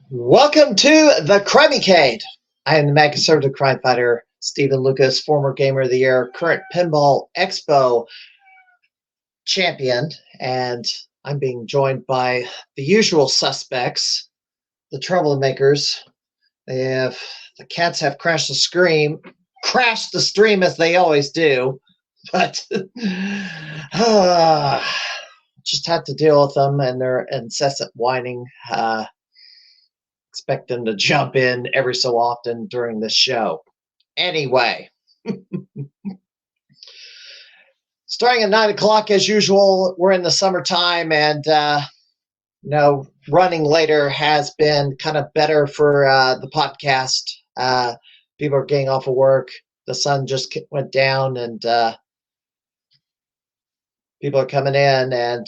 Welcome to the Crimeycade. I am the mad conservative crime fighter, Stephen Lucas, former Gamer of the Year, current Pinball Expo champion, and I'm being joined by the usual suspects, the troublemakers. The cats have crashed the stream as they always do, but just have to deal with them and their incessant whining. Expect them to jump in every so often during the show. Anyway, starting at 9 o'clock as usual, we're in the summertime, and running later has been kind of better for the podcast. People are getting off of work. The sun just went down, and people are coming in and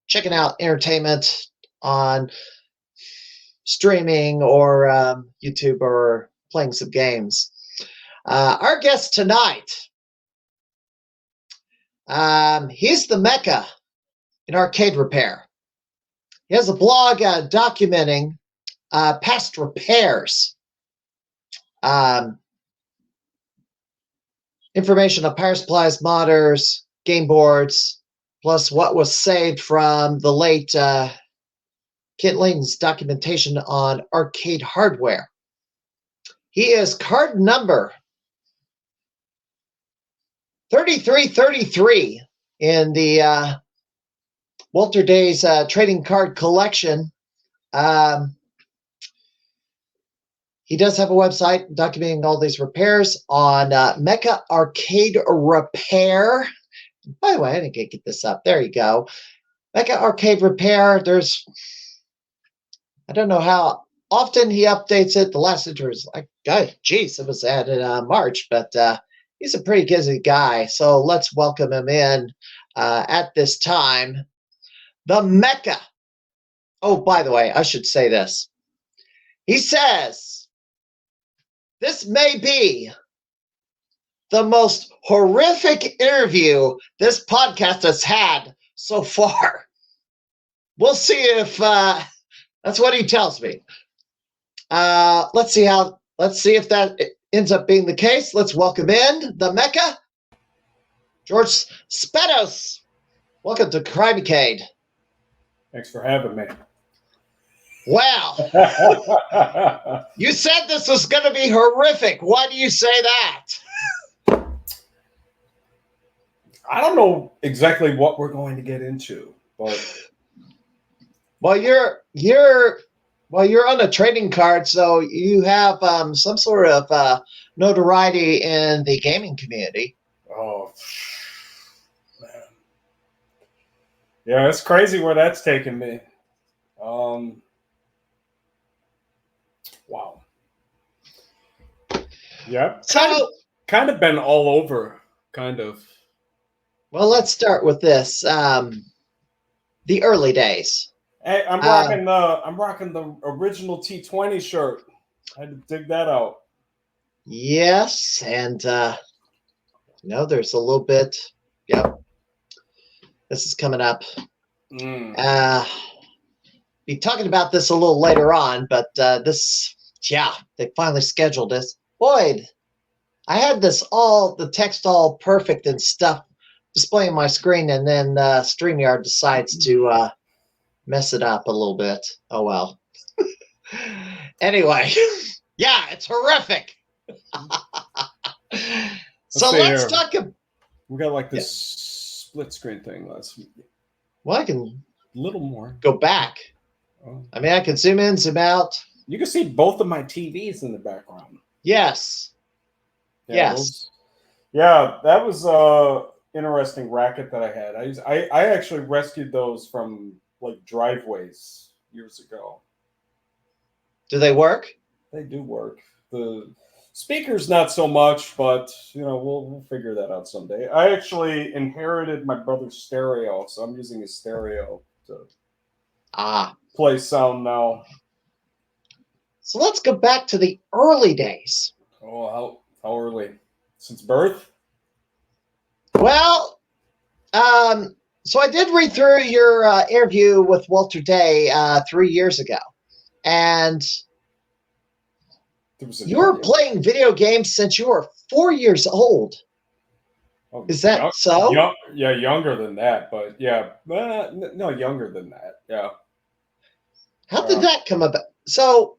checking out entertainment on streaming or YouTube or playing some games. Our guest tonight, he's the Mecha in arcade repair. He has a blog documenting past repairs, information on power supplies, modders, game boards, plus what was saved from the late Kent Layton's documentation on arcade hardware. He is card number 3333 in the Walter Day's trading card collection. He does have a website documenting all these repairs on Mecha Arcade Repair. By the way, I didn't get this up. There you go. Mecha Arcade Repair. I don't know how often he updates it. The last intro is like, geez, it was added March, but he's a pretty busy guy. So let's welcome him in at this time. The Mecha. Oh, by the way, I should say this. He says, this may be the most horrific interview this podcast has had so far. We'll see if that's what he tells me. Let's see if that ends up being the case. Let's welcome in the Mecha, George Spanos. Welcome to Crimeycade. Thanks for having me. Wow. You said this was going to be horrific. Why do you say that? I don't know exactly what we're going to get into, but well, you're on a trading card, so you have some sort of notoriety in the gaming community. Oh, man. Yeah, it's crazy where that's taken me. Wow. Yeah. So kind of been all over, kind of. Well, let's start with this. The early days. Hey, I'm rocking the original T20 shirt. I had to dig that out. Yes, and there's a little bit. Yep. This is coming up. Be talking about this a little later on, but they finally scheduled this. Boyd, I had the text all perfect and stuff displaying my screen, and then StreamYard decides to mess it up a little bit. Oh well. Anyway, yeah, it's horrific. Let's talk. We got like this split screen thing. Well, I can a little more go back. Oh. I mean, I can zoom in, zoom out. You can see both of my TVs in the background. Yes. Yeah, yes. That was interesting racket that I had. I actually rescued those from like driveways years ago. Do they work? They do work. The speakers not so much, but we'll figure that out someday. I actually inherited my brother's stereo, so I'm using his stereo to play sound now. So let's go back to the early days. Oh, how early? Since birth? Well, so I did read through your interview with Walter Day 3 years ago. And There was you were playing video games since you were 4 years old. Oh, Is that so? Yeah, younger than that, but yeah, no, younger than that. Yeah. How did that come about? So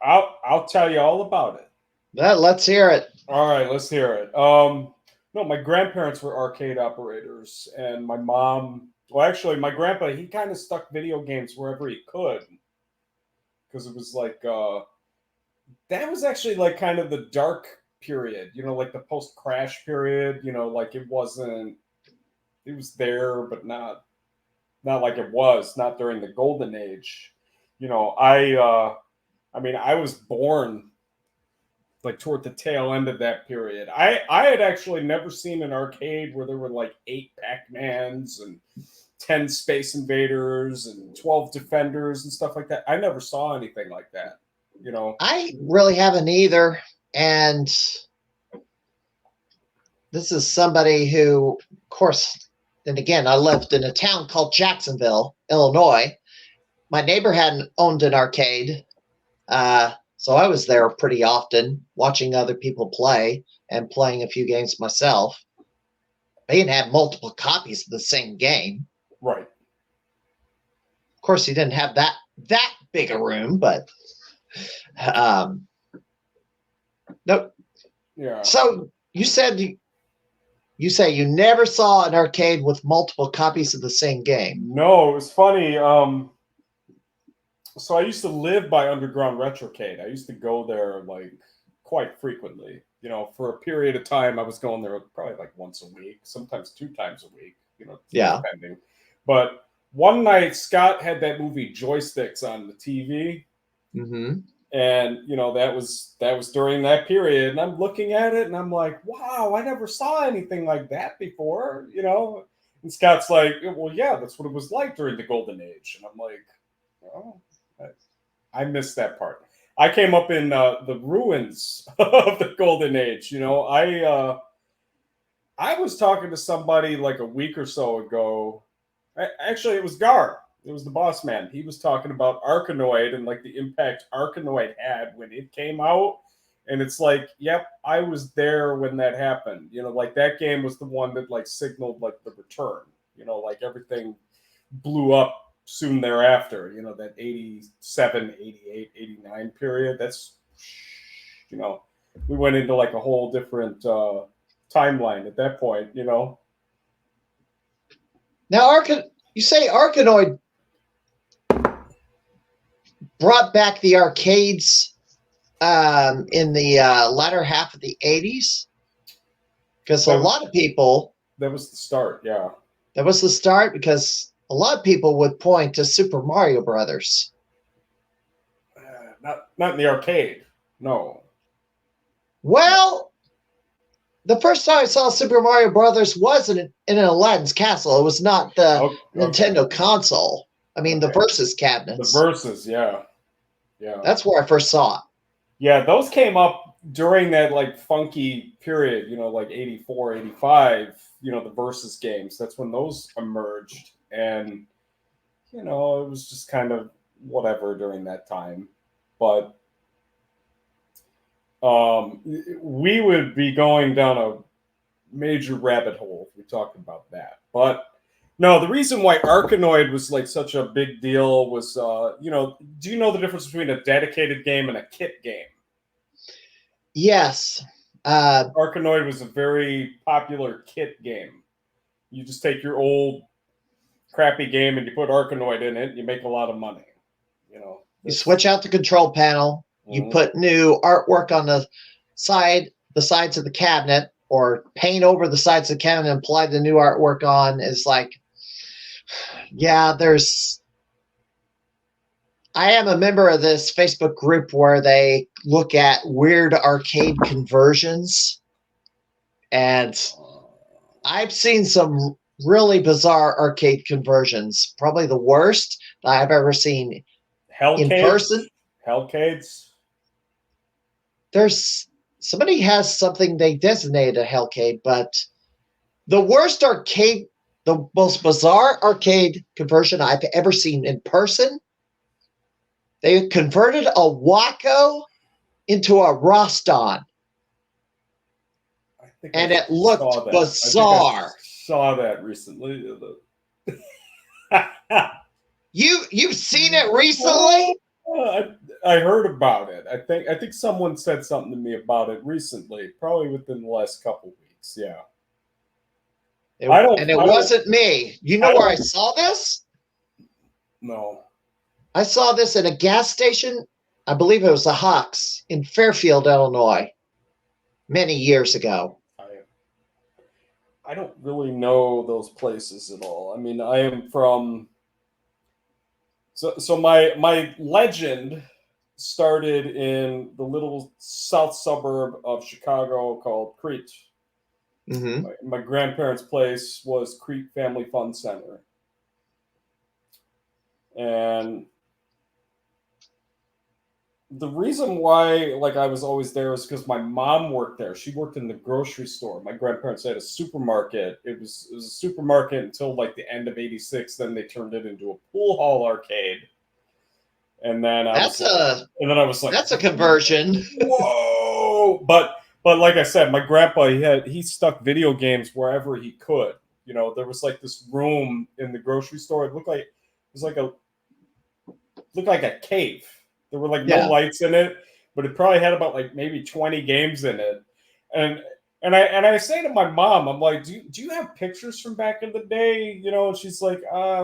I'll tell you all about it. let's hear it. All right, let's hear it. No, my grandparents were arcade operators, and my mom. Well, actually, my grandpa he kind of stuck video games wherever he could, because it was like that was actually like kind of the dark period, like the post crash period. Like it wasn't. It was there, but not like it was not during the golden age. I mean, I was born like toward the tail end of that period. I had actually never seen an arcade where there were like 8 Pac-Mans and 10 Space Invaders and 12 Defenders and stuff like that. I never saw anything like that. I really haven't either. And this is somebody who, of course, and again, I lived in a town called Jacksonville, Illinois. My neighbor hadn't owned an arcade. So I was there pretty often watching other people play and playing a few games myself. They didn't have multiple copies of the same game. Right. Of course, he didn't have that big a room, but no. Yeah. So you said you say you never saw an arcade with multiple copies of the same game. No, it was funny. So I used to live by Underground Retrocade. I used to go there like quite frequently. For a period of time, I was going there probably like once a week, sometimes 2 times a week. Yeah. Depending. But one night, Scott had that movie Joysticks on the TV, Mm-hmm. and that was during that period. And I'm looking at it, and I'm like, wow, I never saw anything like that before. And Scott's like, well, yeah, that's what it was like during the Golden Age. And I'm like, oh. I missed that part. I came up in the ruins of the Golden Age. I was talking to somebody like a week or so ago. Actually, it was Gar. It was the boss man. He was talking about Arkanoid and like the impact Arkanoid had when it came out. And it's like, yep, I was there when that happened. Like that game was the one that like signaled like the return. Like everything blew up soon thereafter, that 87, 88, 89 period. That's, we went into like a whole different timeline at that point, Now, you say Arkanoid brought back the arcades in the latter half of the 80s? Because a lot of people... That was the start, yeah. That was the start because... A lot of people would point to Super Mario Brothers. Not in the arcade, no. Well, the first time I saw Super Mario Brothers was in Aladdin's Castle. It was not the Nintendo console. I mean, the Versus cabinets. The Versus, yeah. That's where I first saw it. Yeah, those came up during that like funky period, like 84, 85, the Versus games. That's when those emerged. And, it was just kind of whatever during that time. But we would be going down a major rabbit hole if we talked about that. But no, the reason why Arkanoid was like such a big deal was, do you know the difference between a dedicated game and a kit game? Yes. Arkanoid was a very popular kit game. You just take your old crappy game and you put Arkanoid in it, you make a lot of money. You switch out the control panel, you put new artwork on the sides of the cabinet, or paint over the sides of the cabinet and apply the new artwork on. Is like, yeah, I am a member of this Facebook group where they look at weird arcade conversions, and I've seen some really bizarre arcade conversions. Probably the worst that I've ever seen in person. Hellcades? There's somebody has something they designated a Hellcade, but the worst arcade, the most bizarre arcade conversion I've ever seen in person They converted a Waco into a Roston, and it looked saw that. bizarre. I saw that recently. You've seen it recently? I heard about it. I think someone said something to me about it recently, probably within the last couple weeks. Yeah. It wasn't me. You know where I saw this? No. I saw this at a gas station. I believe it was the Hawks in Fairfield, Illinois, many years ago. I don't really know those places at all. I mean, I am from. So my legend started in the little south suburb of Chicago called Crete. Mm-hmm. My grandparents' place was Crete Family Fun Center. And the reason why I was always there is because my mom worked there. She worked in the grocery store. My grandparents had a supermarket. It was a supermarket until the end of '86. Then they turned it into a pool hall arcade. And then I was like, that's a conversion. Whoa! But like I said, my grandpa he stuck video games wherever he could. There was this room in the grocery store. It looked like a cave. There were no lights in it, but it probably had about maybe 20 games in it. And I say to my mom, I'm like, do you have pictures from back in the day? And she's like,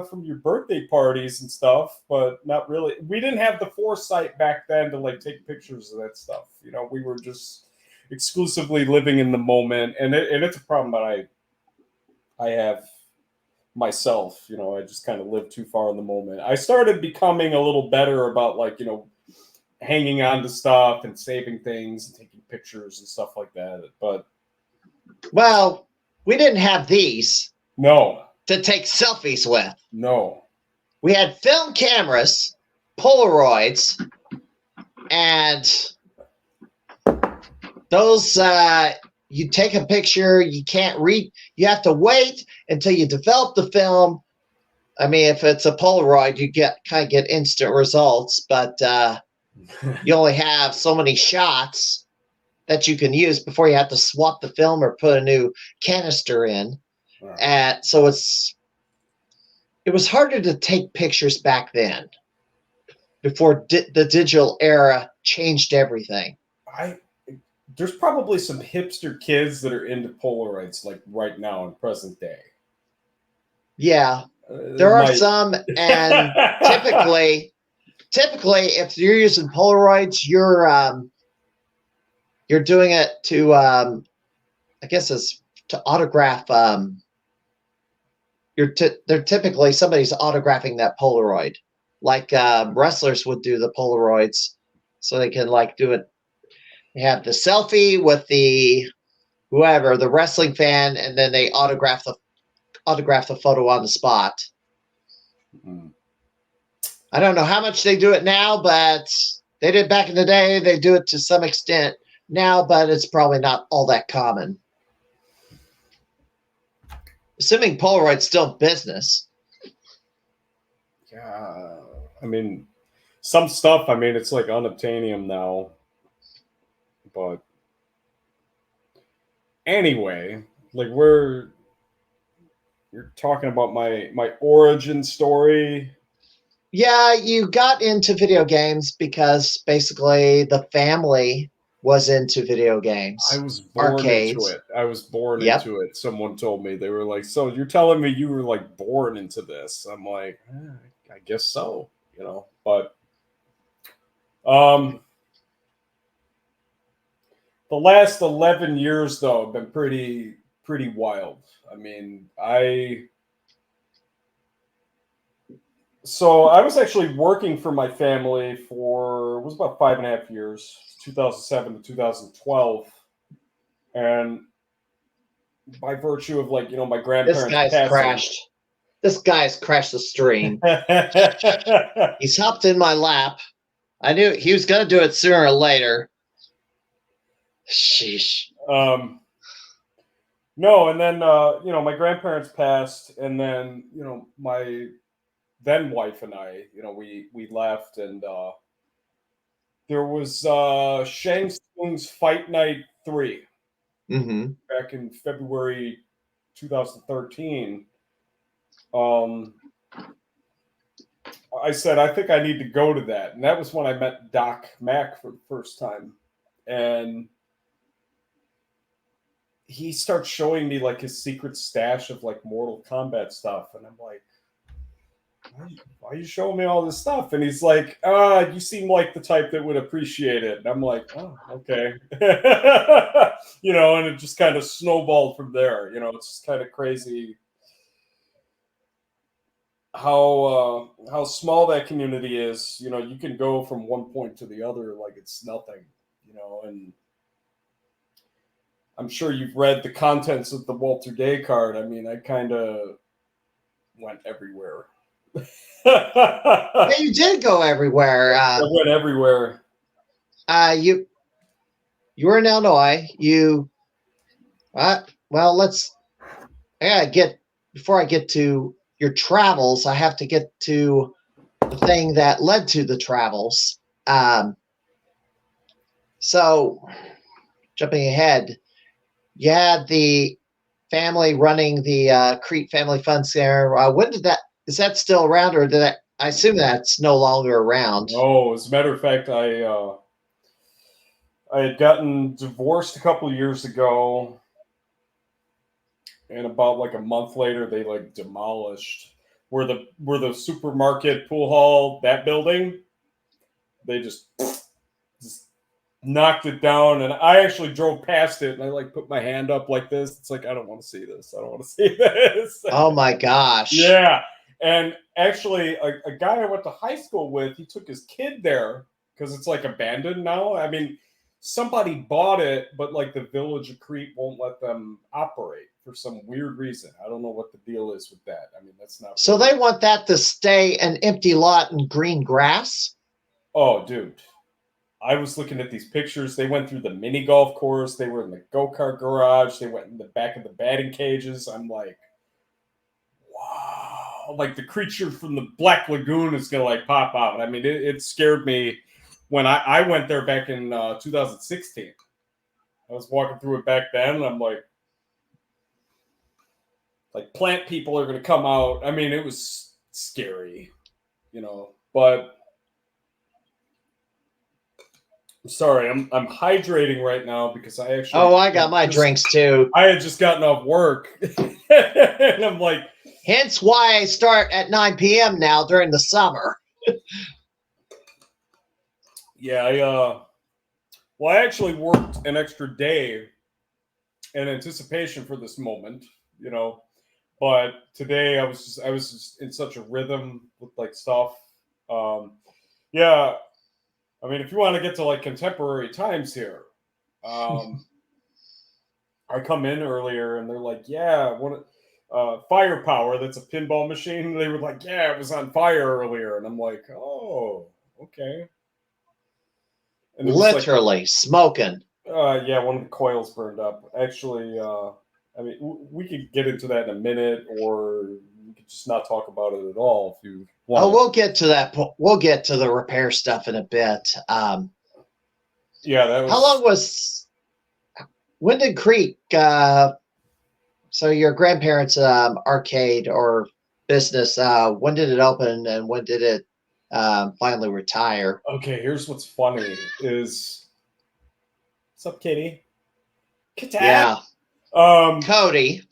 from your birthday parties and stuff, but not really. We didn't have the foresight back then to take pictures of that stuff. We were just exclusively living in the moment, and it's a problem that I have myself. I just kind of live too far in the moment. I started becoming a little better about hanging on to stuff and saving things and taking pictures and stuff like that. But well, we didn't have these. No. To take selfies with. No. We had film cameras, Polaroids, and those you take a picture, you can't read, you have to wait until you develop the film. I mean, if it's a Polaroid, you kind of get instant results, but you only have so many shots that you can use before you have to swap the film or put a new canister in. Right. And so it was harder to take pictures back then, before the digital era changed everything. There's probably some hipster kids that are into Polaroids right now in present day. Yeah, there are some, and typically, if you're using Polaroids, you're doing it to, I guess it's to autograph. They're typically somebody's autographing that Polaroid, wrestlers would do the Polaroids, so they can do it. They have the selfie with the wrestling fan, and then they autograph the photo on the spot. Mm-hmm. I don't know how much they do it now, but they did back in the day. They do it to some extent now, but it's probably not all that common. Assuming Polaroid's still business. Yeah, I mean, some stuff. I mean, it's unobtainium now. But anyway, you're talking about my origin story. Yeah, you got into video games because basically the family was into video games. I was born into it. I was born into it. Someone told me, they were like, "So you're telling me you were born into this?" I'm like, I guess so, But the last 11 years, though, have been pretty wild. I mean, I was actually working for my family for, it was about 5.5 years, 2007 to 2012. And by virtue of my grandparents This guy's crashed the stream. He's hopped in my lap. I knew he was going to do it sooner or later. Sheesh. No, and then my grandparents passed, and then my then wife and I, we left, and There was Shang Tsung's Fight Night 3 Mm-hmm. back in February 2013. Um, I said, I think I need to go to that. And that was when I met Doc Mack for the first time. And he starts showing me like his secret stash of like Mortal Kombat stuff. And I'm like, why are you showing me all this stuff? And he's like, you seem like the type that would appreciate it. And I'm like, oh, okay. You know, and it just kind of snowballed from there. You know, it's just kind of crazy how small that community is. You know, you can go from one point to the other like it's nothing, you know. And I'm sure you've read the contents of the Walter Day card. I mean, I kind of went everywhere. Yeah, you did go everywhere. I went everywhere. You were in Illinois. Well, I gotta get before I get to your travels. I have to get to the thing that led to the travels. So, jumping ahead, you had the family running the Crete Family Fun Center. When did that? Is that still around, or did that? I assume that's no longer around. Oh, as a matter of fact, I had gotten divorced a couple of years ago, and about like a month later, they like demolished where the supermarket pool hall, that building. They just knocked it down, and I actually drove past it, and I like put my hand up like this. It's like, I don't want to see this. I don't want to see this. Oh my gosh! Yeah, and actually, a guy I went to high school with, he took his kid there because it's like abandoned now. I mean, somebody bought it, but like the village of Crete won't let them operate for some weird reason. I don't know what the deal is with that. I mean, that's not. So they want that to stay an empty lot and green grass? Oh, dude. I was looking at these pictures. They went through the mini golf course. They were in the go-kart garage. They went in the back of the batting cages. I'm like, wow. Like the creature from the Black Lagoon is going to like pop out. I mean, it scared me when I went there back in 2016. I was walking through it back then, and I'm like plant people are going to come out. I mean, it was scary, you know, but I'm sorry, I'm hydrating right now because I actually. Oh, I got my drinks too. I had just gotten off work, and I'm like. Hence why I start at 9 p.m. now during the summer. Yeah, I actually worked an extra day in anticipation for this moment, you know. But today I was just in such a rhythm with like stuff. Yeah. I mean, if you want to get to like contemporary times here, I come in earlier and they're like, yeah, firepower, that's a pinball machine. They were like, yeah, it was on fire earlier. And I'm like, oh, okay. And literally like, smoking. Yeah, one of the coils burned up. Actually, I mean, we could get into that in a minute, or we could just not talk about it at all if you want. Oh, we'll get to that. We'll get to the repair stuff in a bit. Yeah, that was. How long was? When did Crete? So your grandparents' arcade or business. When did it open, and when did it finally retire? Okay, here's what's funny: is what's up, Kitty? Cat. Yeah. Cody.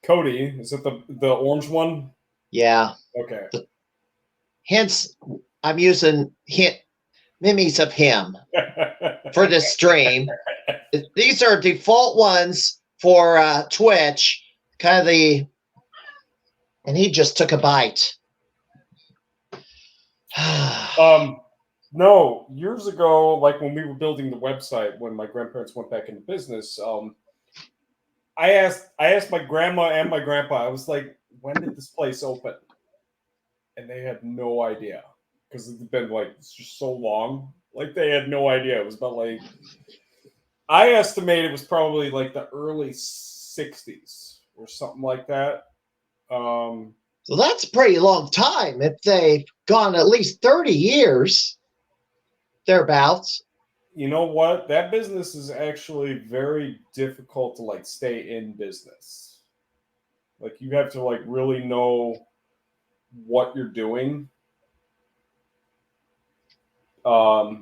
Cody, is it the orange one? Yeah. Okay. Hence, I'm using memes of him for this stream. These are default ones for Twitch. Kind of and he just took a bite. No, years ago, like when we were building the website, when my grandparents went back into business, I asked my grandma and my grandpa, I was like, when did this place open? And they had no idea because it's been like, it's just so long. Like they had no idea. It was about like, I estimate it was probably like the early 60s or something like that. So that's a pretty long time. If they've gone at least 30 years, thereabouts. You know what? That business is actually very difficult to like stay in business. Like you have to like really know what you're doing. My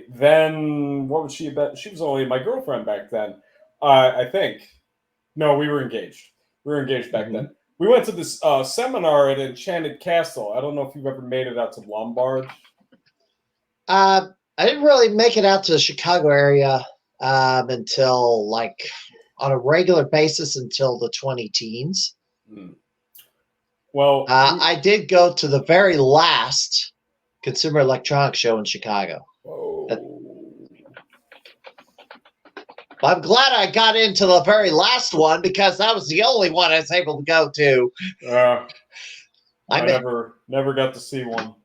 then what was she about? She was only my girlfriend back then. I think. No, we were engaged. We were engaged back then. We went to this seminar at Enchanted Castle. I don't know if you've ever made it out to Lombard. I didn't really make it out to the Chicago area until like on a regular basis until the 20 teens. Well, I did go to the very last Consumer Electronics Show in Chicago. I'm glad I got into the very last one because that was the only one I was able to go to. I never got to see one.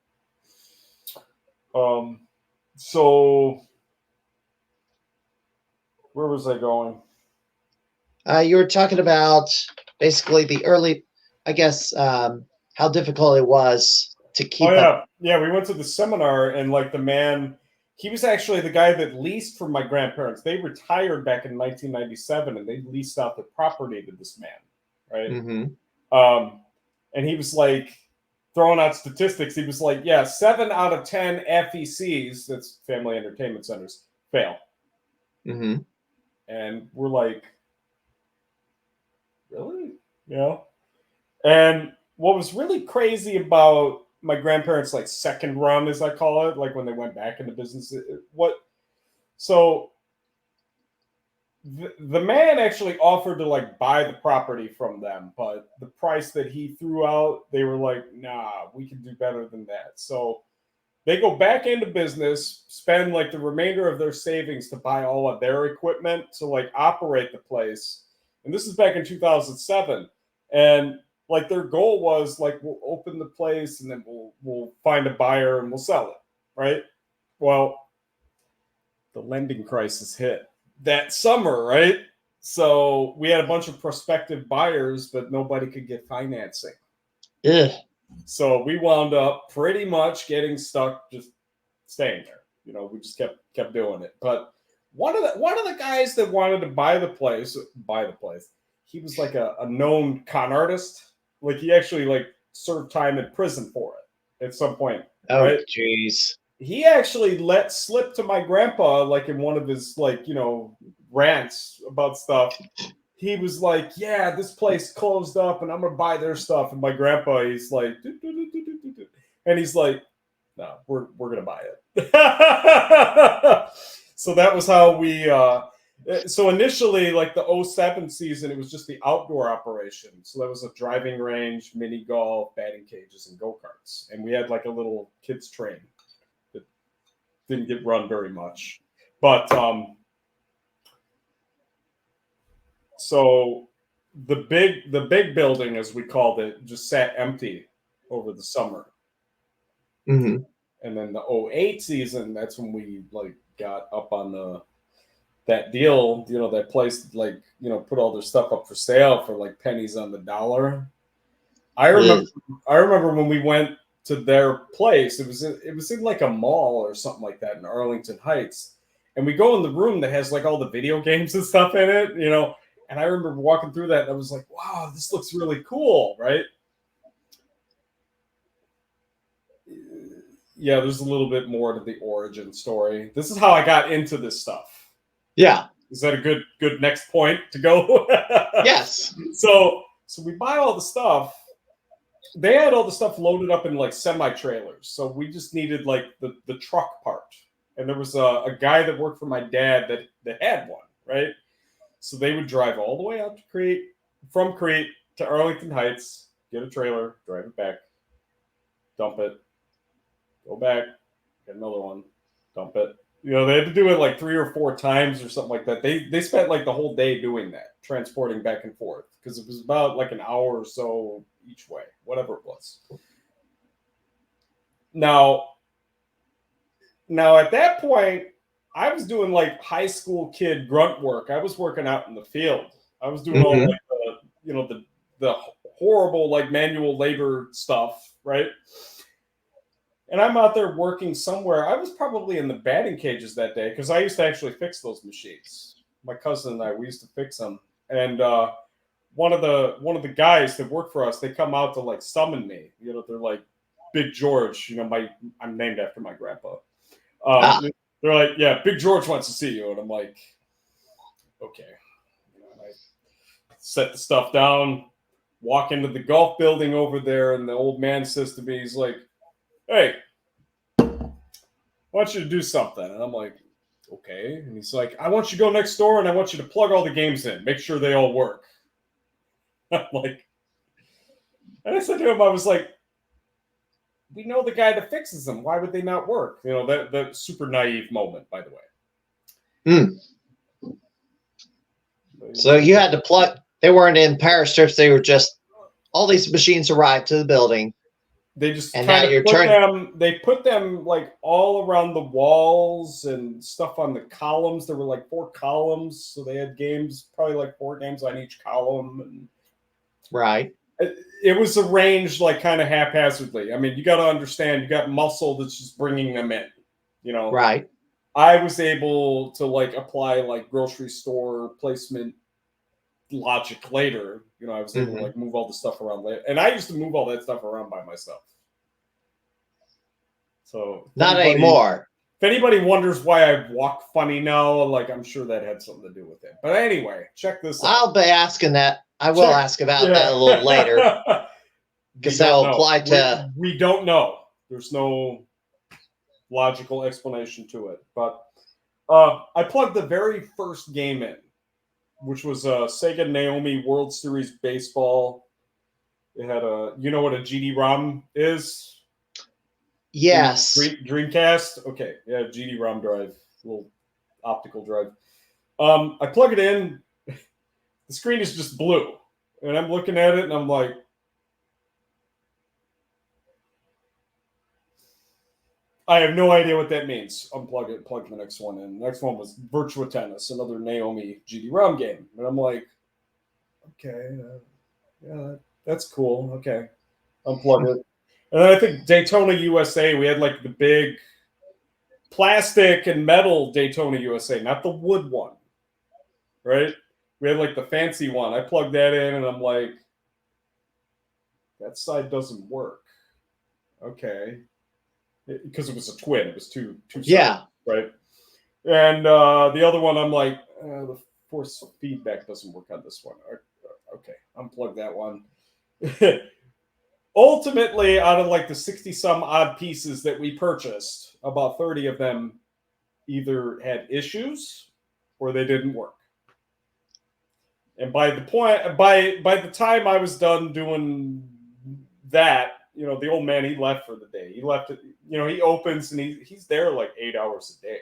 So where was I going? You were talking about basically the early, I guess, how difficult it was to keep up. Yeah, we went to the seminar and like the man, he was actually the guy that leased from my grandparents. They retired back in 1997 and they leased out the property to this man, right? Mm-hmm. And he was like throwing out statistics. He was like, yeah, 7 out of 10 FECs, that's Family Entertainment Centers, fail. Mm-hmm. And we're like, really? You know? And what was really crazy about my grandparents' like second run, as I call it, like when they went back into business, the man actually offered to like buy the property from them, but the price that he threw out, they were like, nah, we can do better than that. So they go back into business, spend like the remainder of their savings to buy all of their equipment to like operate the place. And this is back in 2007. And like their goal was like, we'll open the place and then we'll find a buyer and we'll sell it. Right. Well, the lending crisis hit that summer, right? So we had a bunch of prospective buyers, but nobody could get financing. Ugh. So we wound up pretty much getting stuck, just staying there. You know, we just kept doing it. But one of the guys that wanted to buy the place, he was like a known con artist. Like he actually like served time in prison for it at some point. Oh, jeez. He actually let slip to my grandpa, like in one of his like, you know, rants about stuff. He was like, yeah, this place closed up and I'm going to buy their stuff. And my grandpa, he's like, and he's like, no, we're going to buy it. So that was how we, so initially like the 07 season, it was just the outdoor operation. So that was a driving range, mini golf, batting cages, and go-karts. And we had like a little kids train. Didn't get run very much, but so the big building, as we called it, just sat empty over the summer. Mm-hmm. And then the 08 season, that's when we like got up on that deal, you know, that place like, you know, put all their stuff up for sale for like pennies on the dollar. I remember when we went to their place. It was in like a mall or something like that in Arlington Heights. And we go in the room that has like all the video games and stuff in it, you know. And I remember walking through that and I was like, wow, this looks really cool, right? Yeah, there's a little bit more to the origin story. This is how I got into this stuff. Yeah. Is that a good next point to go? Yes. So we buy all the stuff. They had all the stuff loaded up in like semi-trailers. So we just needed like the truck part. And there was a guy that worked for my dad that had one, right? So they would drive all the way out to Crete, from Crete to Arlington Heights, get a trailer, drive it back, dump it, go back, get another one, dump it. You know, they had to do it like 3 or 4 times or something like that. They spent like the whole day doing that, transporting back and forth, because it was about like an hour or so each way, whatever it was. Now at that point, I was doing like high school kid grunt work. I was working out in the field. I was doing all like the horrible like manual labor stuff, right? And I'm out there working somewhere. I was probably in the batting cages that day because I used to actually fix those machines. My cousin and I, we used to fix them. And one of the guys that work for us, they come out to like summon me. They're like Big George. I'm named after my grandpa. They're like, yeah, Big George wants to see you, and I'm like, okay. I set the stuff down, walk into the golf building over there, and the old man says to me, he's like, hey, I want you to do something. And I'm like, okay. And he's like, I want you to go next door and I want you to plug all the games in, make sure they all work. I'm like, and I said to him, I was like, we know the guy that fixes them. Why would they not work? That super naive moment, by the way. So you had to plug. They weren't in power strips. They were just all these machines arrived to the building. They just and kind now of put them. They put them like all around the walls and stuff on the columns. There were like 4 columns, so they had games, probably like 4 games on each column. And right. It was arranged like kind of haphazardly. I mean, you got to understand, you got muscle that's just bringing them in. Right. I was able to like apply like grocery store placement logic later. I was able to like move all the stuff around later, and I used to move all that stuff around by myself. So not anymore. If anybody wonders why I walk funny now, like I'm sure that had something to do with it. But anyway, check this out. I'll be asking that. I will ask about that a little later. Because that will apply to. We don't know. There's no logical explanation to it. But I plugged the very first game in, which was Sega Naomi World Series Baseball. It had you know what a GD-ROM is? Yes. Dreamcast? Okay. Yeah, GD-ROM drive, little optical drive. I plug it in. The screen is just blue. And I'm looking at it and I'm like, I have no idea what that means. Unplug it, plug the next one in. The next one was Virtua Tennis, another Naomi GD-ROM game. And I'm like, okay, yeah, that's cool. Okay, unplug it. And then I think Daytona USA, we had like the big plastic and metal Daytona USA, not the wood one, right? We had like the fancy one. I plugged that in and I'm like, that side doesn't work. Okay. Because it was a twin. It was two sides, yeah. Right? And the other one, I'm like, the force feedback doesn't work on this one. Okay, unplug that one. Ultimately, out of like the 60-some odd pieces that we purchased, about 30 of them either had issues or they didn't work. And by the time I was done doing that, the old man, he left for the day. He left it, he opens and he's there like 8 hours a day,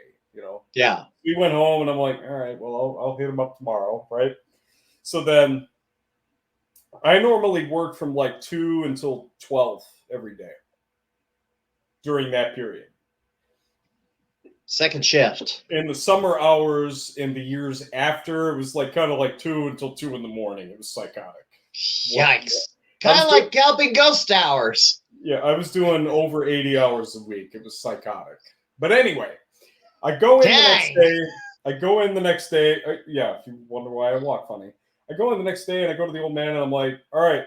Yeah. We went home and I'm like, all right, well, I'll hit him up tomorrow, right? So then I normally work from like 2 until 12 every day during that period. Second shift. In the summer hours, in the years after, it was like kind of like 2 until 2 in the morning. It was psychotic. Yikes. Kind of like helping ghost hours. Yeah, I was doing over 80 hours a week. It was psychotic. But anyway, I go in the next day. Yeah, if you wonder why I walk funny. I go in the next day and I go to the old man and I'm like, all right,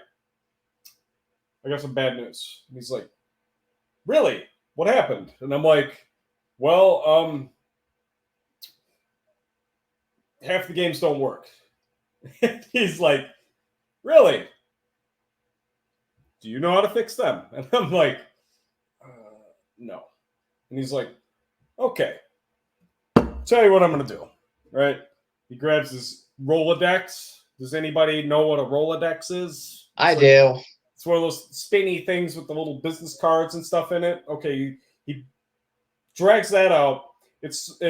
I got some bad news. And he's like, really? What happened? And I'm like, well, half the games don't work. He's like, really? Do you know how to fix them? And I'm like, no. And he's like, okay. Tell you what I'm going to do. Right? He grabs his Rolodex. Does anybody know what a Rolodex is? I do. It's one of those spinny things with the little business cards and stuff in it. Okay, he drags that out. It's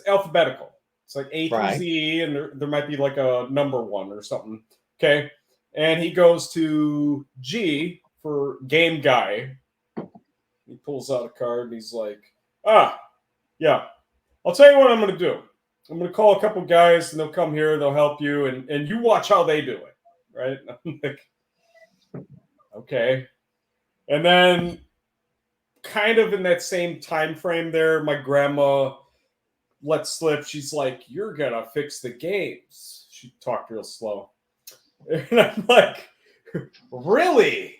alphabetical. It's like A through Z, and there might be like a number 1 or something. Okay. And he goes to G for game guy. He pulls out a card and he's like, yeah, I'll tell you what I'm going to do. I'm going to call a couple guys and they'll come here. They'll help you. And you watch how they do it. Right? I'm like, okay. And then kind of in that same time frame there, my grandma let slip. She's like, "You're gonna fix the games." She talked real slow. And I'm like, really?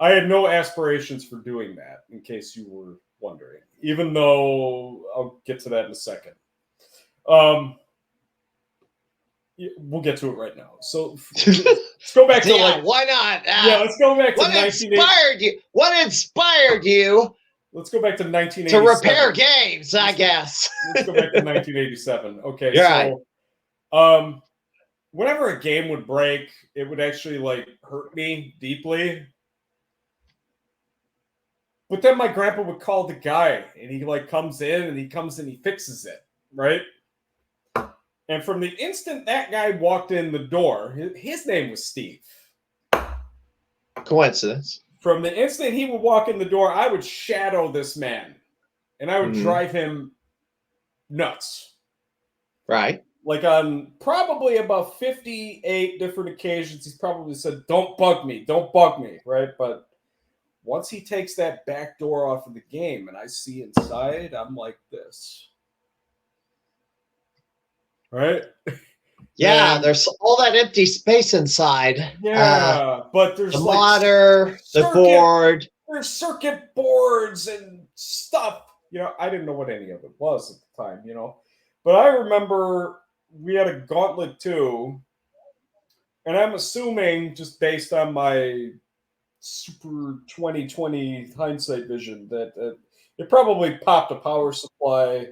I had no aspirations for doing that, in case you were wondering, even though I'll get to that in a second. We'll get to it right now. So let's go back to why not? let's go back to what inspired you? What inspired you? Let's go back to 1987. To repair games, I guess. Let's go back to 1987. Okay, You're so whenever a game would break, it would actually like hurt me deeply. But then my grandpa would call the guy, and he like comes in and he fixes it, right? And from the instant that guy walked in the door, his name was Steve. Coincidence. From the instant he would walk in the door, I would shadow this man, and I would drive him nuts. Right. Like on probably about 58 different occasions, he's probably said, "Don't bug me, don't bug me," right? But once he takes that back door off of the game and I see inside, I'm like this. Right? Yeah, there's all that empty space inside. Yeah, but there's the like monitor, the board. There's circuit boards and stuff. You know, I didn't know what any of it was at the time, you know. But I remember we had a Gauntlet 2, and I'm assuming, just based on my super 2020 hindsight vision, that it probably popped a power supply.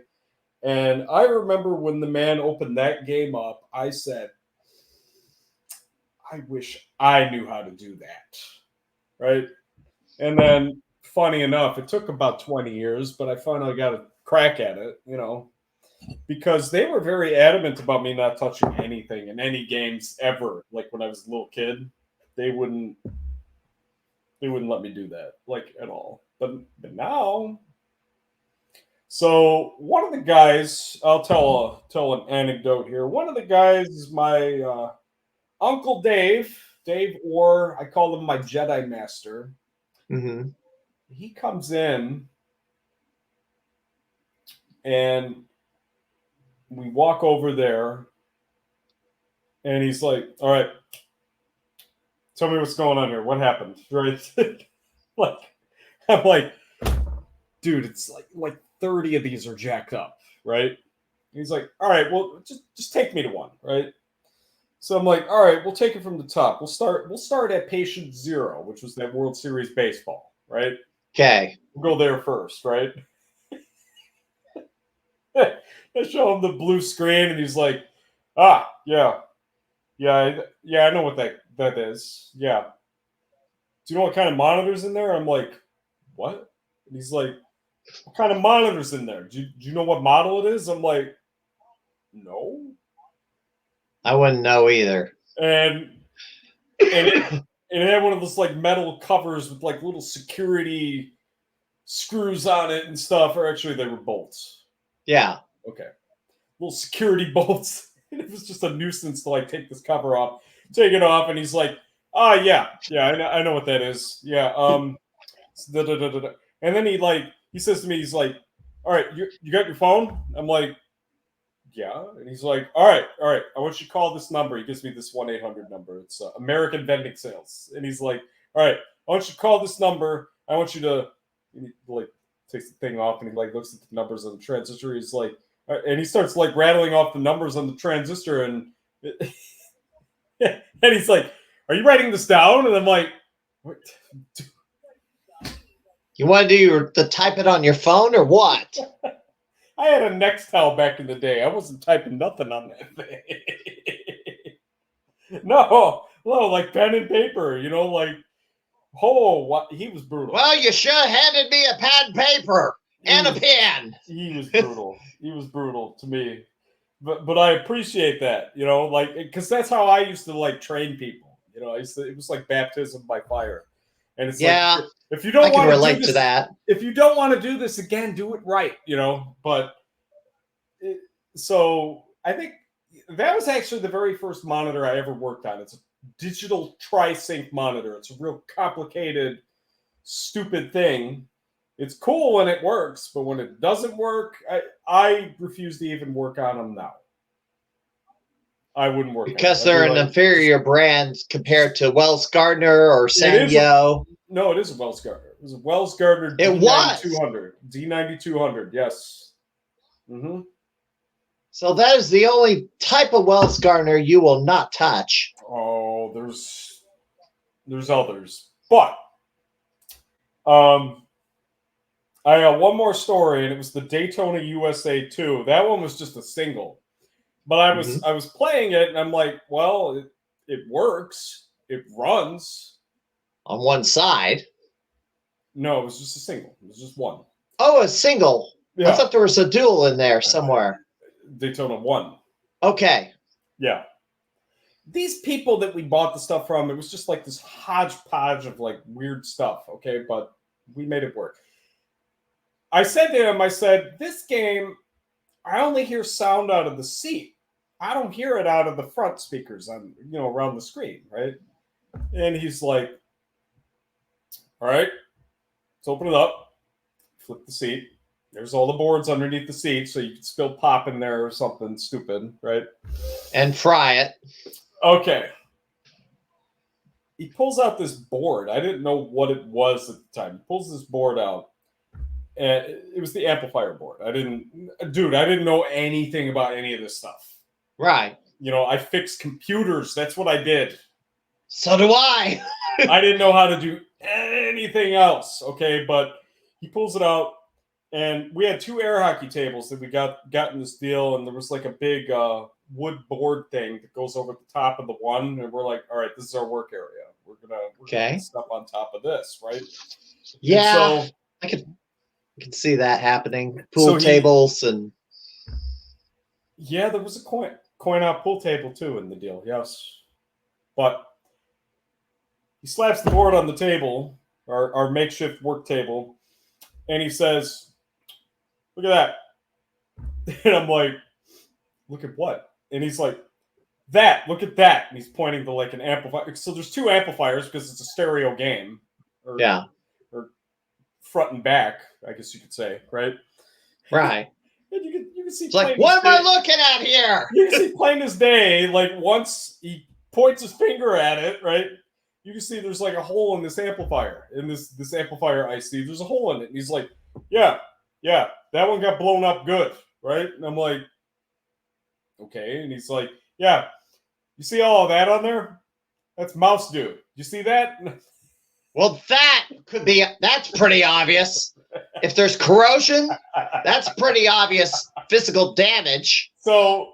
And I remember when the man opened that game up, I said, I wish I knew how to do that. Right? And then, funny enough, it took about 20 years, but I finally got a crack at it, you know, because they were very adamant about me not touching anything in any games ever. Like when I was a little kid, they wouldn't let me do that, like, at all. But now, so one of the guys, I'll tell an anecdote here. One of the guys is my Uncle Dave, or I call him my Jedi Master. Mm-hmm. He comes in and we walk over there and he's like, "All right, tell me what's going on here. What happened?" Right? Like, I'm like, "Dude, it's like 30 of these are jacked up," right? He's like, "All right, well, just take me to one," right? So I'm like, "All right, we'll take it from the top. We'll start at patient 0, which was that World Series baseball, right?" Okay. We'll go there first, right? I show him the blue screen, and he's like, "Ah, yeah, I know what that is. Yeah. Do you know what kind of monitors in there?" I'm like, "What?" And he's like, "What kind of monitors in there? Do you know what model it is?" I'm like, "No." I wouldn't know either. And it had one of those like metal covers with like little security screws on it and stuff. Or actually, they were bolts. Yeah. Okay. Little security bolts. And it was just a nuisance to like take this cover off, take it off, and he's like, "Oh yeah, I know what that is. Yeah, and then he says to me, he's like, "All right, you got your phone?" I'm like, "Yeah," and he's like, "All right, I want you to call this number." He gives me this 1-800 number. It's American Vending Sales, and he's like, "All right, I want you to call this number. I want you to," he like takes the thing off and he like looks at the numbers on the transistor. He's like, and he starts like rattling off the numbers on the transistor, and and he's like, "Are you writing this down?" And I'm like, "What?" You want to do the type it on your phone or what? I had a Nextel back in the day. I wasn't typing nothing on that thing. No, like pen and paper, you know, like, oh, what? He was brutal. Well, you should have handed me a pad and paper and a pen. He was brutal. He was brutal to me. But I appreciate that, you know, like, because that's how I used to like train people. You know, it was like baptism by fire. And it's like, if you don't want to relate to that, if you don't want to do this again, do it right, you know. But so I think that was actually the very first monitor I ever worked on. It's a digital tri-sync monitor. It's a real complicated, stupid thing. It's cool when it works, but when it doesn't work, I refuse to even work on them now. I wouldn't work because on them. they're an inferior brand compared to Wells Gardner or Sanyo. No, it is a Wells Gardner. It was a Wells Gardner D9200. D9200, yes. Mm-hmm. So that is the only type of Wells Gardner you will not touch. Oh, there's others. But I got one more story, and it was the Daytona USA 2. That one was just a single. But I was playing it, and I'm like, well, it works. It runs. On one side? No, it was just a single. It was just one. Oh, a single. Yeah. I thought there was a dual in there somewhere. Daytona 1. Okay. Yeah. These people that we bought the stuff from, it was just like this hodgepodge of like weird stuff, okay? But we made it work. I said to him, this game, I only hear sound out of the seat. I don't hear it out of the front speakers on, around the screen, right? And he's like, all right, let's open it up. Flip the seat. There's all the boards underneath the seat, so you can spill pop in there or something stupid, right? And fry it. Okay. He pulls out this board. I didn't know what it was at the time. He pulls this board out. And it was the amplifier board. I didn't know anything about any of this stuff. Right. I fixed computers. That's what I did. So do I. I didn't know how to do anything else. Okay, but he pulls it out, and we had 2 air hockey tables that we got in this deal, and there was like a big wood board thing that goes over the top of the one, and we're like, all right, this is our work area. We're gonna put stuff on top of this, right? Yeah, so, I can see that happening. Pool tables and yeah, there was a coin out pool table too in the deal. Yes, but he slaps the board on the table, our makeshift work table, and he says, "Look at that." And I'm like, "Look at what?" And he's like, "That. Look at that." And he's pointing to like an amplifier. So there's 2 amplifiers because it's a stereo game. Or front and back, I guess you could say, right? Right. And you can see. It's like, what am I looking at here? You can see plain as day. Like once he points his finger at it, right? You can see there's like a hole in this amplifier. In this amplifier I see, there's a hole in it. And he's like, yeah, that one got blown up good, right? And I'm like, okay. And he's like, yeah, you see all of that on there? That's mouse dew. You see that? Well, that's pretty obvious. If there's corrosion, that's pretty obvious physical damage. So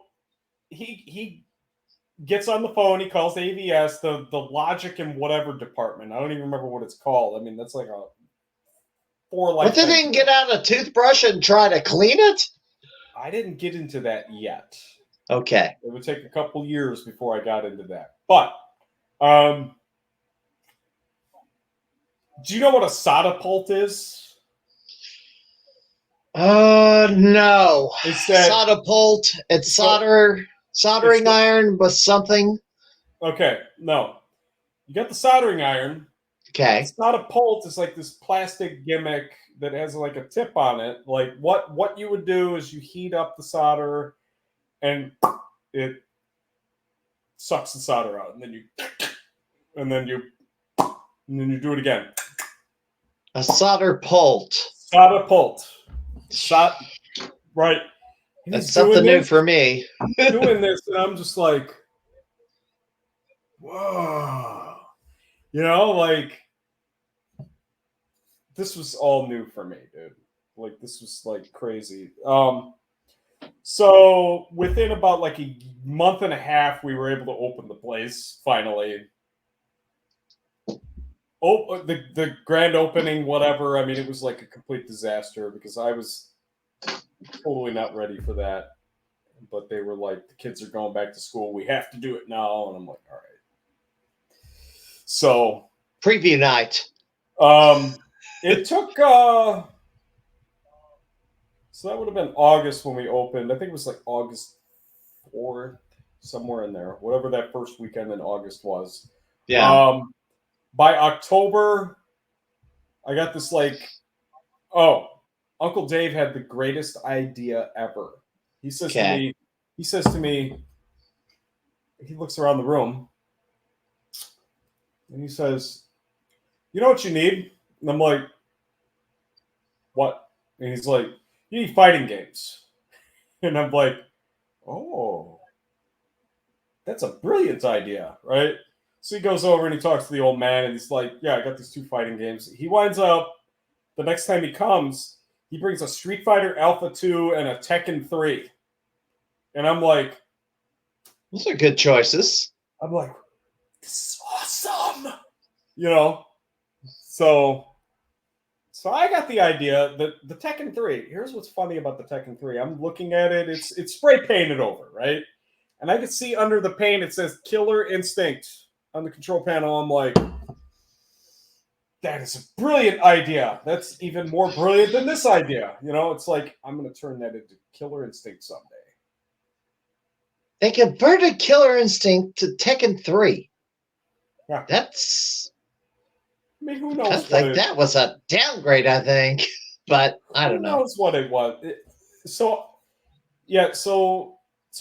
he gets on the phone. He calls AVS, the logic and whatever department. I don't even remember what it's called. I mean, that's like a 4 life. But they didn't get out a toothbrush and try to clean it? I didn't get into that yet. Okay. It would take a couple years before I got into that. But do you know what a solder pult is? No. It's that solder pult. It's soldering iron with something. Okay, no. You got the soldering iron. Okay. It's not a pult. It's like this plastic gimmick that has like a tip on it. Like what you would do is you heat up the solder, and it sucks the solder out, and then you do it again. A solder pult. Solder pult. Right. That's something new for me. Doing this, and I'm just like, whoa. Like, this was all new for me, dude. Like, this was like crazy. So within about like a month and a half, we were able to open the place finally. Oh, the grand opening, whatever. I mean, it was like a complete disaster because I was totally not ready for that. But they were like, the kids are going back to school. We have to do it now. And I'm like, all right. So preview night. It took so that would have been August when we opened. I think it was like August 4th, somewhere in there. Whatever that first weekend in August was. Yeah. By October, I got this like Oh, Uncle Dave had the greatest idea ever. He says to Okay. me, he says to me, he looks around the room and he says, "You know what you need?" And I'm like, "What?" And he's like, "You need fighting games." And I'm like, "Oh, that's a brilliant idea, right?" So he goes over and he talks to the old man and he's like, "Yeah, I got these 2 fighting games." He winds up the next time he comes, he brings a Street Fighter Alpha 2 and a Tekken 3. And Those are good choices. I'm like, this is awesome. You know? So I got the idea that the Tekken 3, here's what's funny about the Tekken 3. I'm looking at it, it's spray painted over, right? And I can see under the paint it says Killer Instinct on the control panel. I'm like, that is a brilliant idea. That's even more brilliant than this idea. You know, it's like I'm gonna turn that into Killer Instinct someday. They converted Killer Instinct to Tekken 3. Yeah. That's I mean, who knows like that was a downgrade, I think. But I don't know. Who knows what it was? So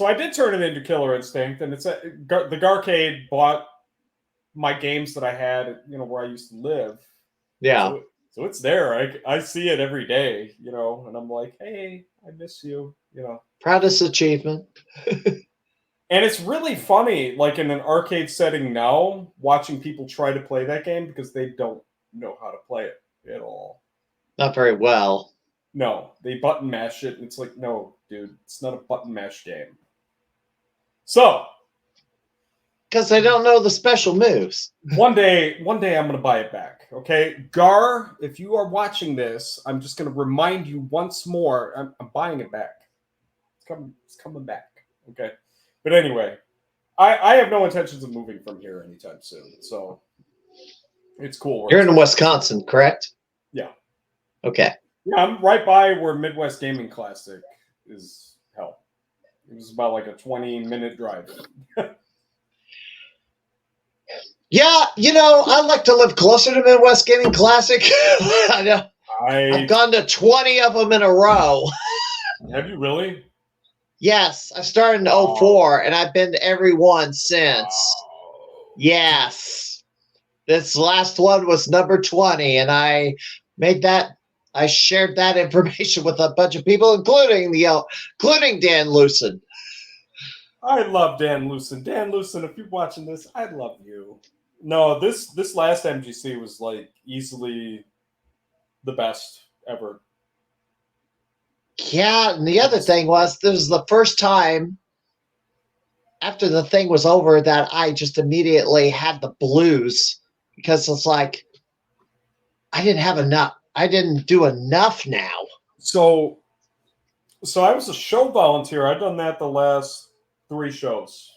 I did turn it into Killer Instinct, and the Garcade bought my games that I had, where I used to live. Yeah. So it's there. I see it every day, and I'm like, hey, I miss you, Proudest achievement. And it's really funny, like in an arcade setting now, watching people try to play that game because they don't know how to play it at all. Not very well. No, they button mash it, and it's like, no, dude, it's not a button mash game. So, because they don't know the special moves. one day I'm going to buy it back. Okay, Gar, if you are watching this, I'm just going to remind you once more. I'm buying it back. It's coming back. Okay, but anyway, I have no intentions of moving from here anytime soon. So it's cool. You're in Wisconsin, correct? Yeah. Okay. Yeah, I'm right by where Midwest Gaming Classic is held. It was about like a 20-minute drive. Yeah, I'd like to live closer to Midwest Gaming Classic. I know. I've gone to 20 of them in a row. Have you really? Yes, I started in 04, and I've been to every one since. Yes. This last one was number 20, and I shared that information with a bunch of people, including Dan Lucen. I love Dan Lucen. Dan Lucen, if you're watching this, I love you. No, this last MGC was like easily the best ever. Yeah, and the other thing was, this was the first time after the thing was over that I just immediately had the blues, because it's like I didn't have enough. I didn't do enough now. So I was a show volunteer. I've done that the last 3 shows.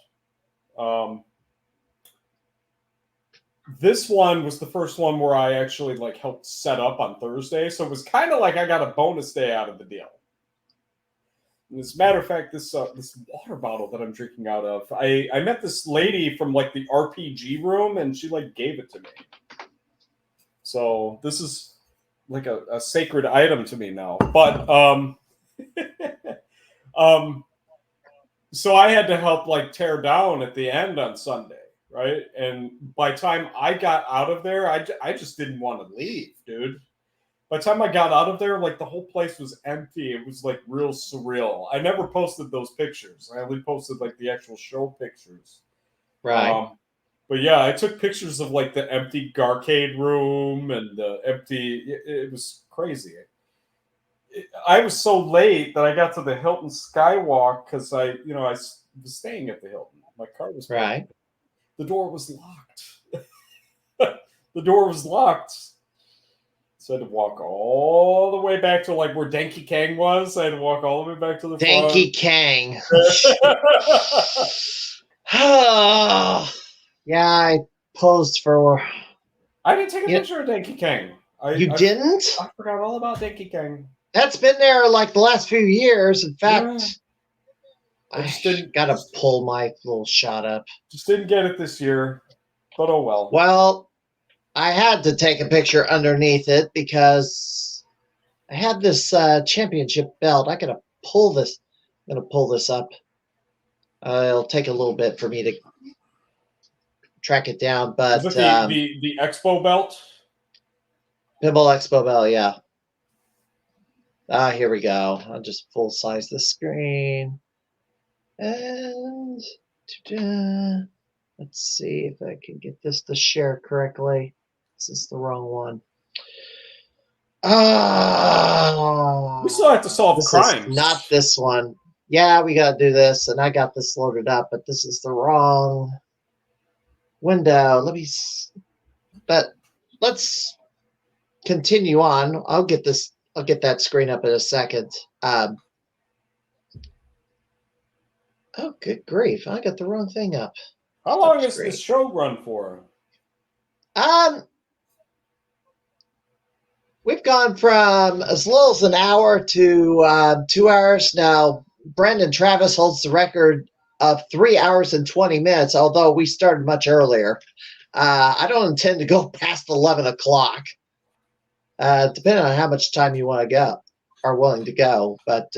This one was the first one where I actually helped set up on Thursday. So it was kind of like I got a bonus day out of the deal. And as a matter of fact, this water bottle that I'm drinking out of, I met this lady from the RPG room, and she gave it to me. So this is like a sacred item to me now. But so I had to help tear down at the end on Sunday, right? And by the time I got out of there, I just didn't want to leave, dude. By the time I got out of there, the whole place was empty. It was real surreal. I never posted those pictures. I only posted the actual show pictures. Right. But yeah, I took pictures of the empty Garcade room and the empty. It was crazy. I was so late that I got to the Hilton Skywalk because I was staying at the Hilton. My car was parked. Right. The door was locked. The door was locked. So I had to walk all the way back to where Denki Kang was. I had to walk all the way back to the Denki Kang. Yeah, I posed for. I didn't take a picture of Denki Kang. You didn't? I forgot all about Denki Kang. That's been there the last few years. In fact, I just got to pull my little shot up. Just didn't get it this year, but oh well. Well, I had to take a picture underneath it because I had this championship belt. I gotta pull this. I'm gonna pull this up. It'll take a little bit for me to track it down, Was but it the Expo belt? Pinball Expo belt, yeah. Here we go. I'll just full size the screen. And let's see if I can get this to share correctly. This is the wrong one. We still have to solve This is crimes. not this one. Yeah, we got to do this, and I got this loaded up, but this is the wrong window. But let's continue on. I'll get that screen up in a second. Oh, good grief! I got the wrong thing up. How long is this show run for? We've gone from as little as an hour to 2 hours now. Brendan Travis holds the record of 3 hours and 20 minutes, although we started much earlier. I don't intend to go past 11 o'clock, depending on how much time you want to go, are willing to go. But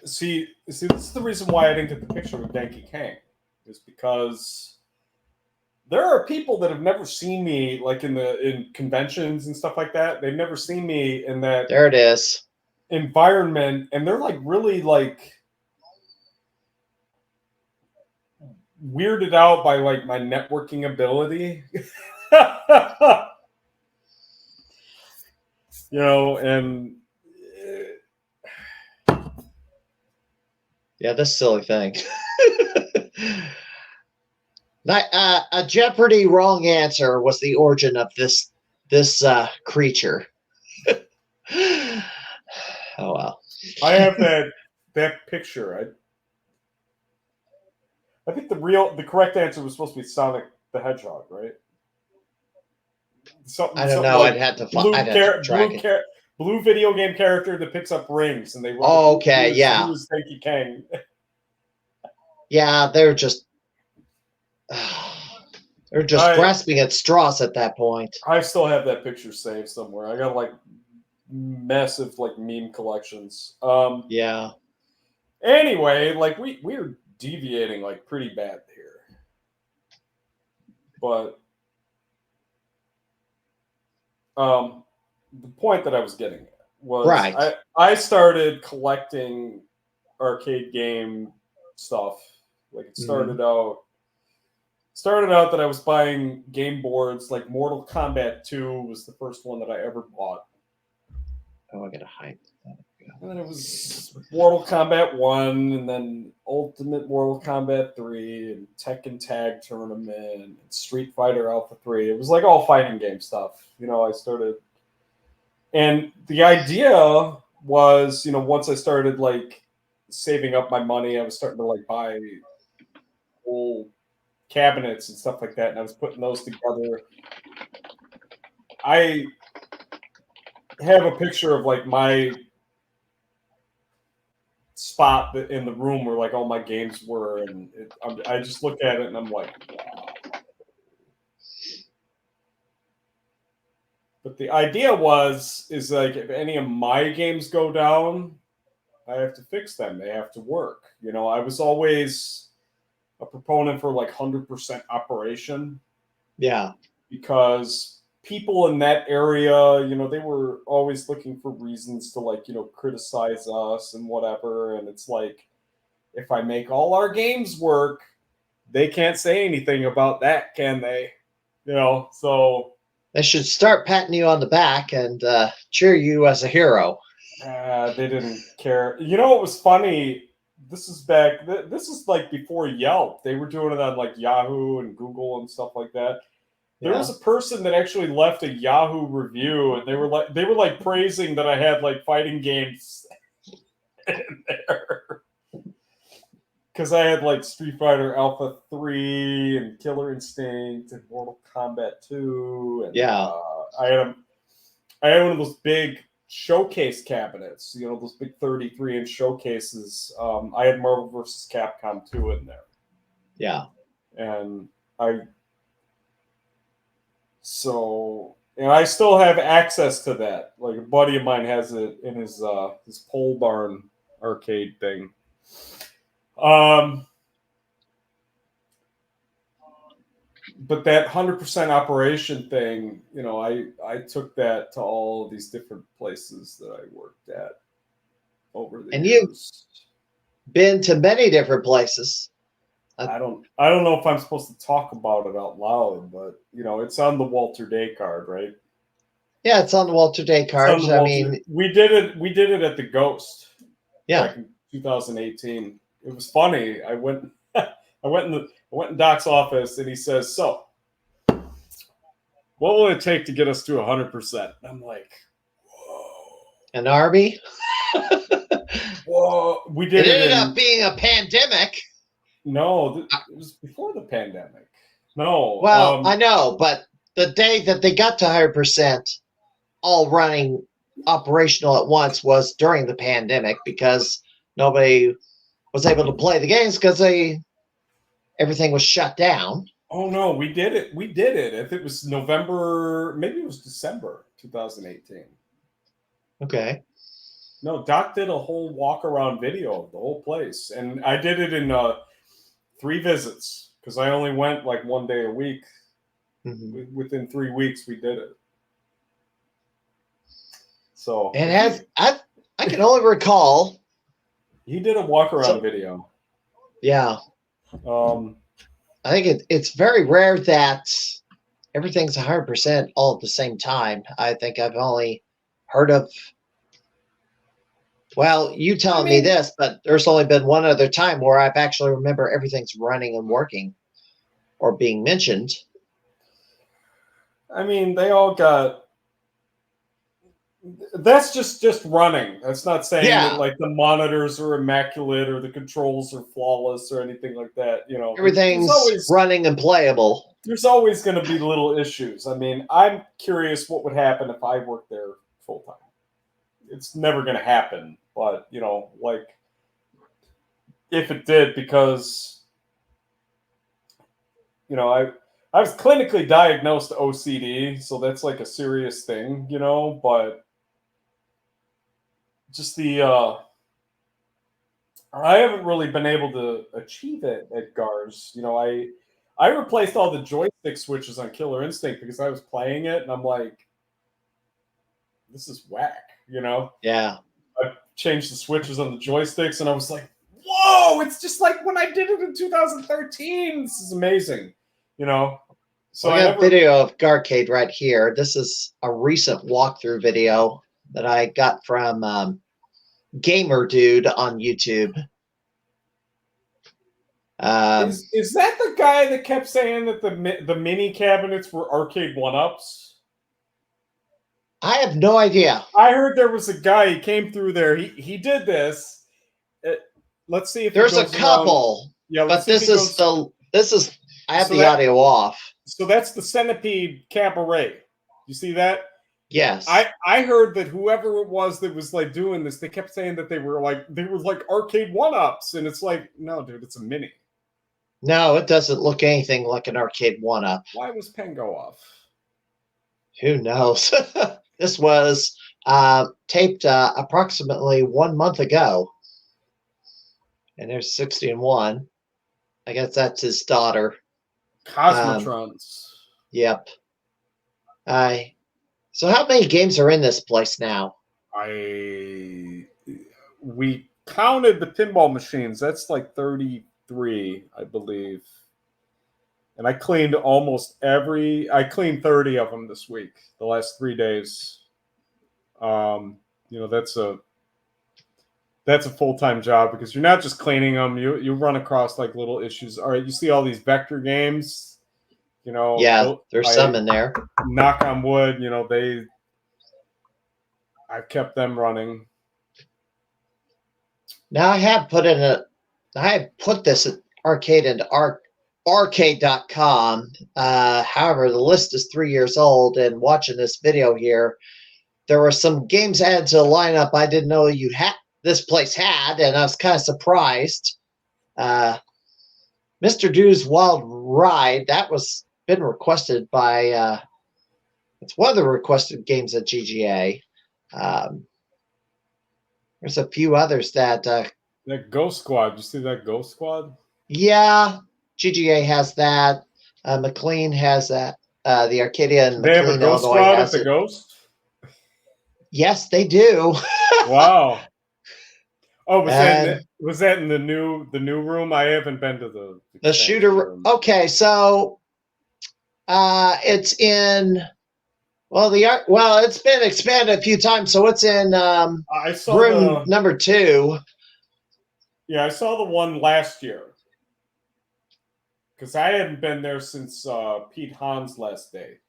see, this is the reason why I didn't get the picture with Danky Kang, is because there are people that have never seen me like in conventions and stuff like that. They've never seen me in that. There it is. Environment, and they're like really like weirded out by like my networking ability. You know, and yeah, this silly thing. A Jeopardy wrong answer was the origin of this creature. Oh well. I have that picture. I think the correct answer was supposed to be Sonic the Hedgehog, right? I don't know. Like I'd have to track it. Blue video game character that picks up rings, and they were okay, yeah. Who was Danky Kang? Yeah, they're just grasping at straws at that point. I still have that picture saved somewhere. I got like massive like meme collections. Yeah. Anyway, like we're deviating like pretty bad here, but the point that I was getting at was right. I started collecting arcade game stuff. Like it started out that I was buying game boards. Like Mortal Kombat 2 was the first one that I ever bought. Oh, I gotta hide that. And then it was Mortal Kombat 1, and then Ultimate Mortal Kombat 3, and Tekken Tag Tournament, and Street Fighter Alpha 3. It was like all fighting game stuff. You know, I started. And the idea was, you know, once I started like saving up my money, I was starting to like buy old cabinets and stuff like that, and I was putting those together. I have a picture of like my spot in the room where like all my games were, and I just look at it and I'm like, wow. But the idea is like if any of my games go down, I have to fix them. They have to work. You know, I was always a proponent for like 100% operation. Yeah. Because people in that area, you know, they were always looking for reasons to like, you know, criticize us and whatever. And it's like, if I make all our games work, they can't say anything about that, can they? You know, so they should start patting you on the back and cheer you as a hero. They didn't care. You know what was funny? This is like before Yelp. They were doing it on like Yahoo and Google and stuff like that. There was a person that actually left a Yahoo review, and they were like praising that I had like fighting games in there. Because I had like Street Fighter Alpha 3 and Killer Instinct and Mortal Kombat 2. And, I had one of those big showcase cabinets, you know, those big 33-inch showcases. I had Marvel vs. Capcom 2 in there. Yeah. And so And I still have access to that. Like a buddy of mine has it in his pole barn arcade thing. But that 100% operation thing, I took that to all of these different places that I worked at over the And you've years. been to many different places. I don't know if I'm supposed to talk about it out loud, but it's on the Walter Day card, right? Yeah, it's on the Walter Day cards. I mean, we did it at the Ghost yeah. back in 2018. It was funny. I went in Doc's office and he says, "So, what will it take to get us to 100%?" I'm like, "Whoa, An army." whoa!" We did it ended up being a pandemic. No, it was before the pandemic. No. Well, I know, but the day that they got to 100%, all running operational at once, was during the pandemic because nobody was able to play the games because everything was shut down. Oh no, we did it. We did it. If it was November, maybe it was December 2018. Okay. No, Doc did a whole walk around video of the whole place, and I did it in 3 visits because I only went like 1 day a week. Mm-hmm. Within 3 weeks, we did it. So it has. I can only recall. He did a walk around video. Yeah. I think it's very rare that everything's 100% all at the same time. I think I've only heard of. Well, you telling me this, but there's only been one other time where I've actually remember everything's running and working or being mentioned. I mean, they all got. That's just running. That's not saying that like the monitors are immaculate or the controls are flawless or anything like that. Everything's always running and playable. There's always going to be little issues. I mean, I'm curious what would happen if I worked there full time. It's never going to happen, but like if it did, because I was clinically diagnosed OCD, so that's like a serious thing, but just I haven't really been able to achieve it at GARS. I replaced all the joystick switches on Killer Instinct because I was playing it and I'm like, this is whack, Yeah. I changed the switches on the joysticks and I was like, whoa, it's just like when I did it in 2013. This is amazing, So I got a video of Garcade right here. This is a recent walkthrough video that I got from Gamer Dude on YouTube. Is that the guy that kept saying that the mini cabinets were arcade 1-ups? I have no idea. I heard there was a guy, he came through there. He did this. Let's see if there's a couple. Around. Yeah, but this is I have the audio off. So that's the Centipede Cabaret. You see that? Yes. I heard that whoever it was that was like doing this, they kept saying that they were like arcade 1-ups, and it's like, no, dude, it's a mini. No, it doesn't look anything like an arcade 1-up. Why was Pen go off? Who knows? This was taped approximately 1 month ago. And there's 60-1. I guess that's his daughter. Cosmotrons. Yep. So how many games are in this place now? We counted the pinball machines. That's like 33, I believe. And I cleaned I cleaned 30 of them this week, the last 3 days. That's a full-time job because you're not just cleaning them. You run across like little issues. All right, you see all these vector games, Yeah, there's some in there. Knock on wood, I've kept them running. Now I have put this arcade into arcade.com. However, the list is 3 years old, and watching this video here, there were some games added to the lineup I didn't know this place had, and I was kind of surprised. Mr. Do's Wild Ride, that was been requested by It's one of the requested games at GGA. Um, there's a few others that, That Ghost Squad. You see that Ghost Squad? yeah, GGA has that. McLean has that. The Arcadia in They have a McLean, Ghost Illinois Squad at has the it. Ghost? Yes, they do. Wow. Oh, And was that in the new room? I haven't been to the the expansion shooter. room. Okay, so it's in. Well, it's been expanded a few times, so it's in I saw room number 2. I saw the one last year because I hadn't been there since Pete Hahn's last day.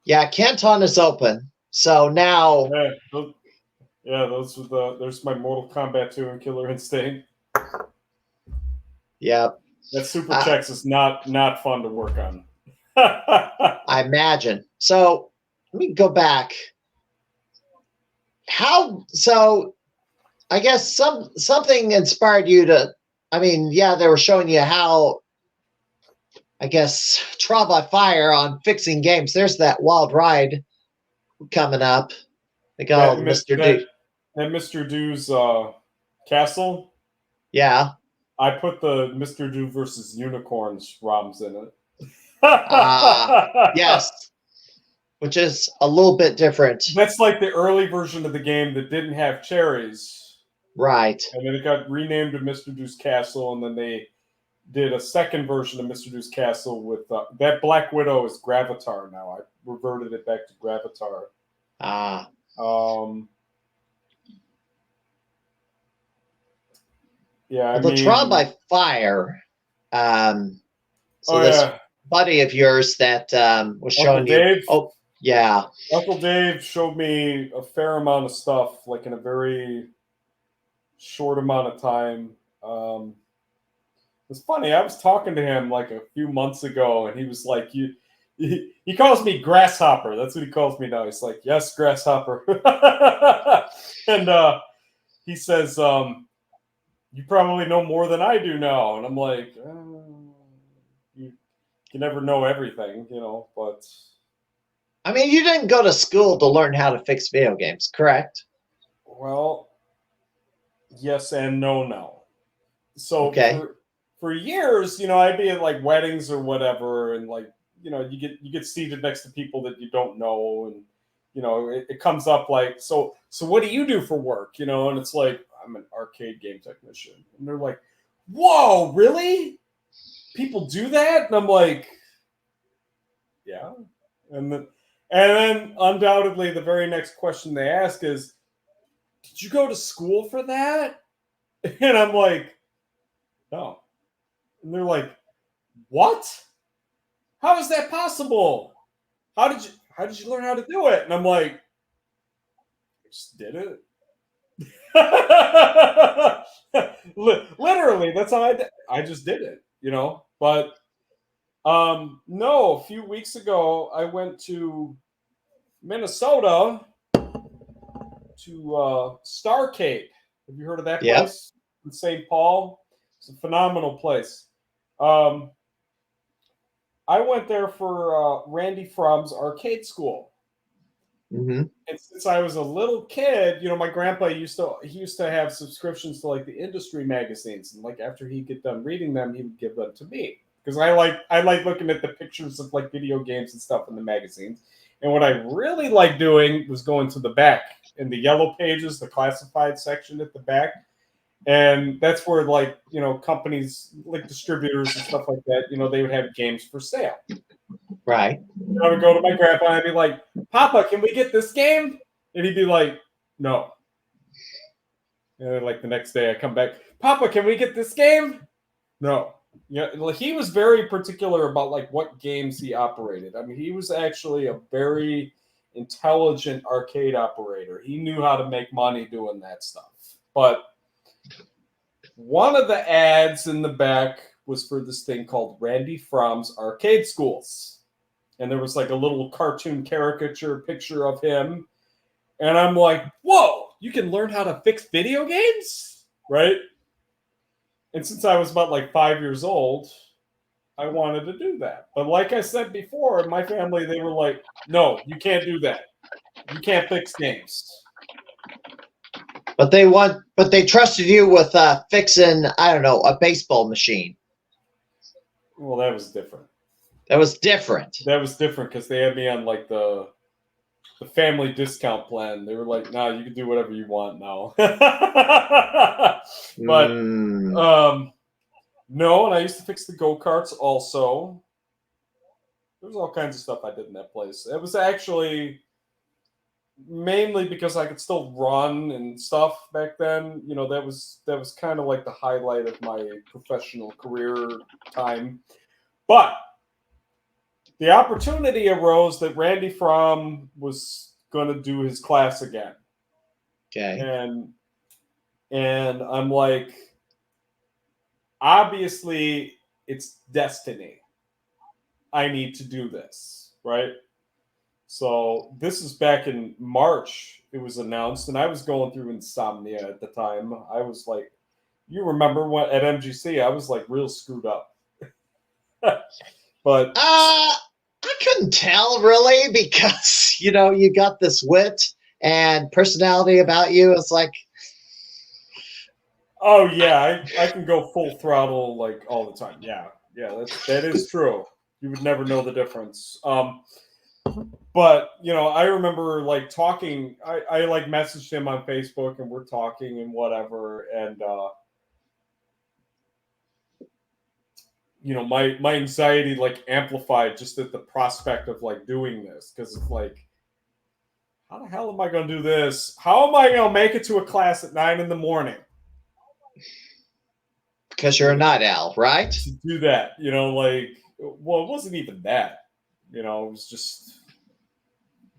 Yeah, Canton is open, so now. Those were there's my Mortal Kombat 2 and Killer Instinct. Yep. That Super Checks is not fun to work on. I imagine. So let me go back. So I guess something inspired you to. I mean, yeah, they were showing you how. I guess trial by fire on fixing games. There's that wild ride coming up. They call Mr. D. That Mr. Do's castle. Yeah. I put the Mr. Do versus Unicorns ROMs in it. Yes. Which is a little bit different. That's like the early version of the game that didn't have cherries. Right. And then it got renamed to Mr. Do's Castle, and then they did a second version of Mr. Do's Castle with that Black Widow is Gravatar now. I reverted it back to Gravatar. Yeah, well, the trial by fire. This buddy of yours that was showing Dave, you. Oh, yeah. Uncle Dave showed me a fair amount of stuff, like in a very short amount of time. It's funny. I was talking to him like a few months ago, and he was like, he calls me Grasshopper. That's what he calls me now. He's like, yes, Grasshopper. And he says, you probably know more than I do now. And I'm like, you can never know everything, but. I mean, you didn't go to school to learn how to fix video games, correct? Well, yes and no. So okay. For years, I'd be at like weddings or whatever, and like, you get seated next to people that you don't know, and it comes up like, so what do you do for work? And it's like, I'm an arcade game technician, and they're like, whoa, really? People do that? And I'm like, yeah. And then undoubtedly the very next question they ask is, did you go to school for that? And I'm like, no. And they're like, what? How is that possible? How did you learn how to do it? And I'm like, I just did it. Literally, that's how I just did it, But no, a few weeks ago I went to Minnesota to Starcade. Have you heard of that place in St. Paul? It's a phenomenal place. I went there for Randy From's arcade school. Mm-hmm. And since I was a little kid, my grandpa used to have subscriptions to like the industry magazines, and like after he'd get done reading them, he would give them to me because I like looking at the pictures of like video games and stuff in the magazines. And what I really liked doing was going to the back in the yellow pages, the classified section at the back. And that's where like, companies like distributors and stuff like that, they would have games for sale. Right. And I would go to my grandpa and I'd be like, Papa, can we get this game? And he'd be like, no. And then like the next day I come back, Papa, can we get this game? No. Yeah, he was very particular about like what games he operated. I mean, he was actually a very intelligent arcade operator. He knew how to make money doing that stuff. But one of the ads in the back was for this thing called Randy From's Arcade Schools. And there was like a little cartoon caricature picture of him. And I'm like, whoa, you can learn how to fix video games? Right? And since I was about like 5 years old, I wanted to do that. But like I said before, in my family, they were like, no, you can't do that. You can't fix games. But they trusted you with fixing, I don't know, a baseball machine. Well, that was different. That was different. That was different because they had me on like the family discount plan. They were like, nah, you can do whatever you want now. But no, and I used to fix the go-karts also. There was all kinds of stuff I did in that place. It was actually mainly because I could still run and stuff back then. You know, that was kind of like the highlight of my professional career time. But the opportunity arose that Randy Fromm was going to do his class again. Okay. And I'm like, obviously it's destiny. I need to do this, right? So this is back in March. It was announced, and I was going through insomnia at the time. I was like, you remember when at MGC, I was like real screwed up. But I couldn't tell really because you got this wit and personality about you. It's like, oh yeah, I can go full throttle like all the time. Yeah, that is true. You would never know the difference. But I remember like talking. I like messaged him on Facebook, and we're talking and whatever. And my anxiety like amplified just at the prospect of like doing this, because it's like, how the hell am I going to do this? How am I going to make it to a class at 9 a.m? because you're a night owl, right? To do that, like, well, it wasn't even that. It was just,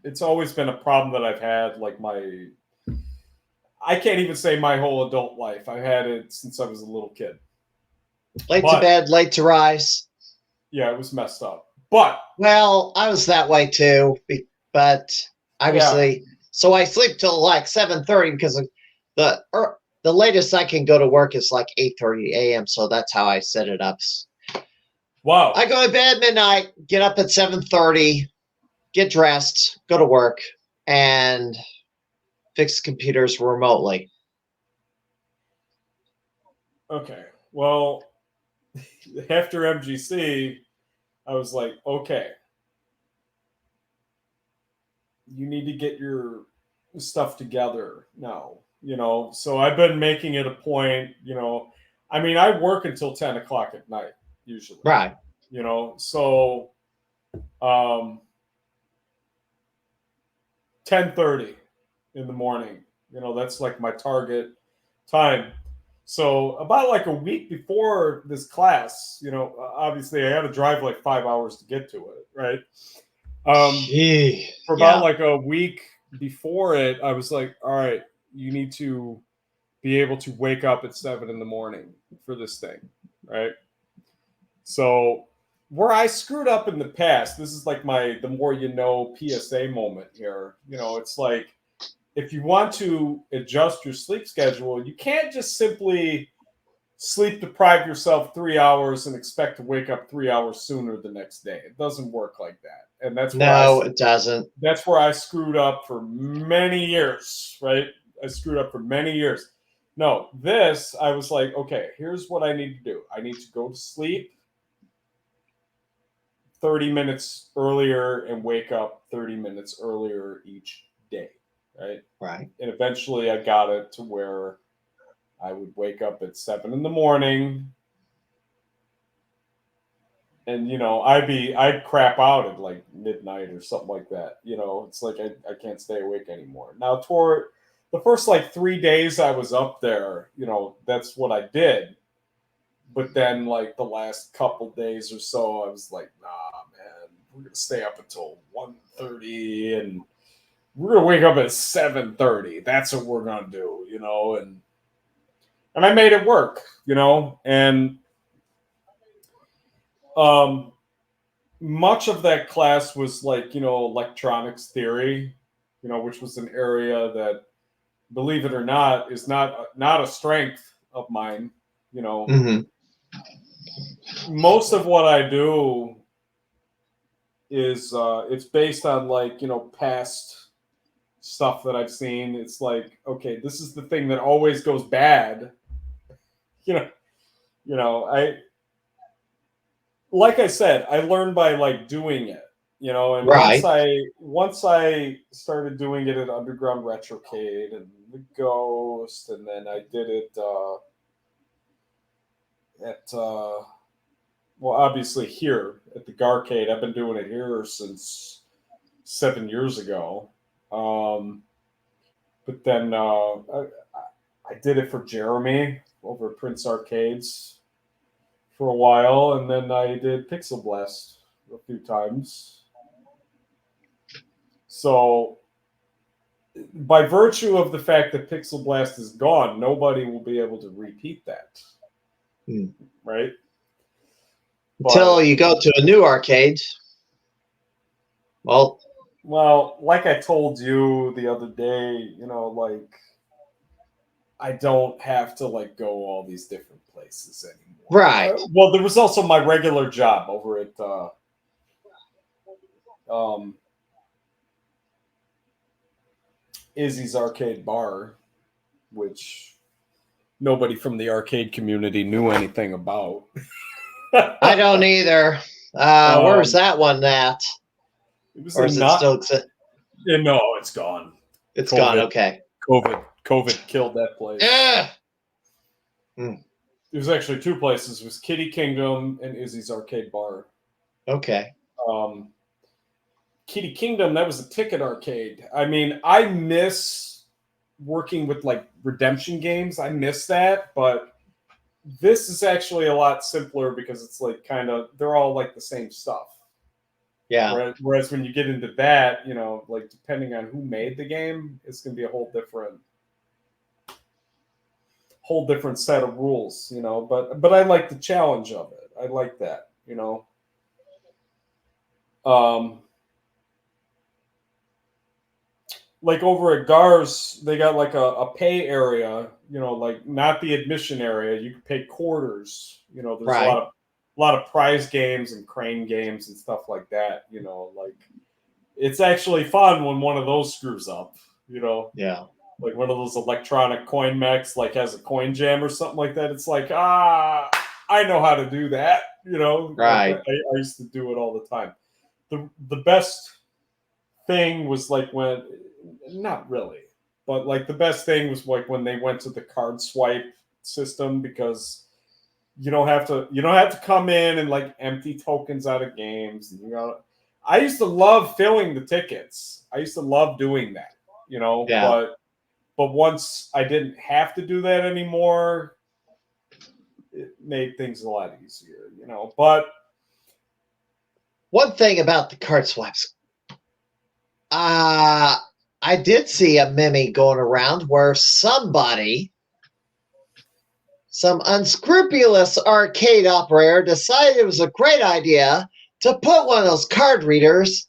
it's always been a problem that I've had. Like I can't even say my whole adult life. I've had it since I was a little kid. Late to bed, late to rise. Yeah, it was messed up. But well, I was that way too. But obviously, so I sleep till like 7:30 because the latest I can go to work is like 8:30 a.m. So that's how I set it up. Wow. I go to bed midnight, get up at 7:30, get dressed, go to work, and fix computers remotely. Okay. Well, after MGC, I was like, okay, you need to get your stuff together now. So I've been making it a point. I mean, I work until 10 o'clock at night usually. Right. So 10:30 in the morning. That's like my target time. So about like a week before this class, obviously I had to drive like 5 hours to get to it, right? For about like a week before it, I was like, all right, you need to be able to wake up at 7 a.m. for this thing, right? So where I screwed up in the past, this is like the more you know PSA moment here. It's like, if you want to adjust your sleep schedule, you can't just simply sleep deprive yourself 3 hours and expect to wake up 3 hours sooner the next day. It doesn't work like that. And that's it doesn't. That's where I screwed up for many years, right? I screwed up for many years. No, I was like, okay, here's what I need to do. I need to go to sleep 30 minutes earlier and wake up 30 minutes earlier each day, right? Right. And eventually I got it to where I would wake up at 7 a.m. and I'd crap out at like midnight or something like that. It's like I can't stay awake anymore. Now toward the first like 3 days I was up there, that's what I did. But then like the last couple days or so, I was like, nah, man, we're gonna stay up until 1:30 and we're gonna wake up at 7:30. That's what we're gonna do, and I made it work, and much of that class was like, electronics theory, which was an area that, believe it or not, is not a strength of mine, Mm-hmm. most of what I do is it's based on like past stuff that I've seen. It's like, okay, this is the thing that always goes bad. You know, I like I said, I learned by like doing it. And Right. once I started doing it at Underground Retrocade and the Ghost, and then I did it at well, obviously here at the Garcade. I've been doing it here since 7 years ago. But then I did it for Jeremy over at Prince Arcades for a while, and then I did Pixel Blast a few times. So, by virtue of the fact that Pixel Blast is gone, nobody will be able to repeat that. Right? Until you go to a new arcade. Well, like I told you the other day, like I don't have to like go all these different places anymore. right. Well, there was also my regular job over at Izzy's Arcade Bar, which nobody from the arcade community knew anything about. I don't either. Where's that one at? It was or is it still exist? No, it's gone. It's gone. Okay. COVID killed that place. Yeah. There was actually two places. It was Kitty Kingdom and Izzy's Arcade Bar. Okay. Kitty Kingdom, that was a ticket arcade. I mean, I miss working with like redemption games. I miss that, but this is actually a lot simpler because it's like they're all like the same stuff. Yeah. Whereas when you get into that, like depending on who made the game, it's going to be a whole different set of rules, but I like the challenge of it. I like that, like over at Gar's, they got like a pay area, like not the admission area. You can pay quarters. There's right. a lot of prize games and crane games and stuff like that. Like it's actually fun when one of those screws up. Yeah. Like one of those electronic coin mechs, like has a coin jam or something like that. It's like I know how to do that. Right. Like I used to do it all the time. The best thing was like when. Not really, but like the best thing was like when they went to the card swipe system, because you don't have to come in and like empty tokens out of games. I used to love filling the tickets. I used to love doing that, Yeah. but once I didn't have to do that anymore, it made things a lot easier, but one thing about the card swipes, I did see a meme going around where some unscrupulous arcade operator decided it was a great idea to put one of those card readers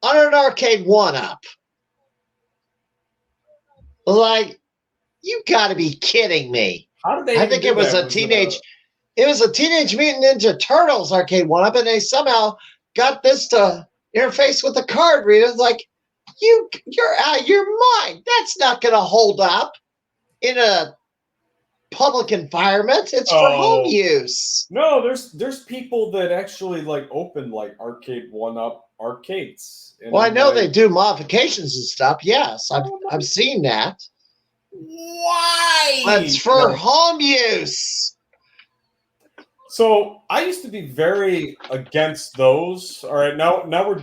on an arcade 1-up. Like, you gotta be kidding me. How did they I think it was a Teenage Mutant Ninja Turtles arcade 1-up, and they somehow got this to interface with the card reader. It's like, you're out of your mind. That's not going to hold up in a public environment. It's for home use. No, there's people that actually like open like arcade 1-up arcades. Well, I know they do modifications and stuff. Yes, I've seen that. Why? But it's for home use. So I used to be very against those. All right, now we're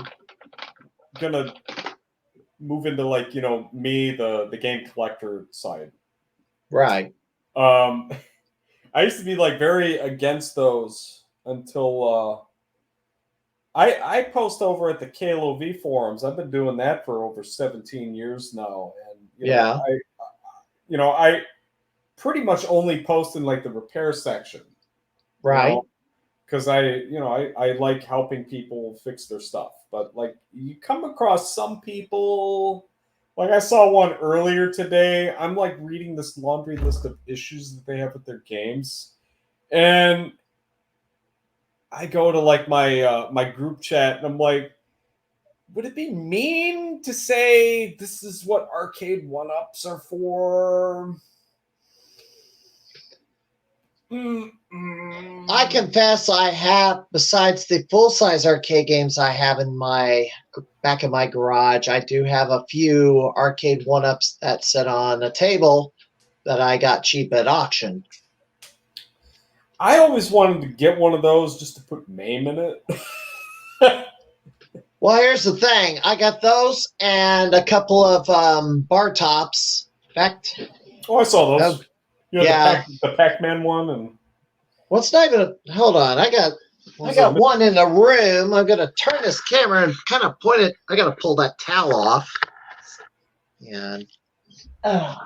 gonna move into like me, the game collector side. Right. I used to be like very against those until I post over at the KLOV forums. I've been doing that for over 17 years now, and I pretty much only post in like the repair section, right? Because I like helping people fix their stuff. But like you come across some people, like I saw one earlier today. I'm like reading this laundry list of issues that they have with their games, and I go to like my group chat and I'm like, would it be mean to say this is what arcade one-ups are for? I confess I have, besides the full-size arcade games I have in my back in my garage, I do have a few arcade one-ups that sit on a table that I got cheap at auction. I always wanted to get one of those just to put name in it. Well, here's the thing. I got those and a couple of bar tops. In fact, Oh, I saw those. You know, yeah. the Pac-Man one and Well, it's not even. Hold on. I got one in the room. I'm gonna turn this camera and kind of point it. I gotta pull that towel off. And there.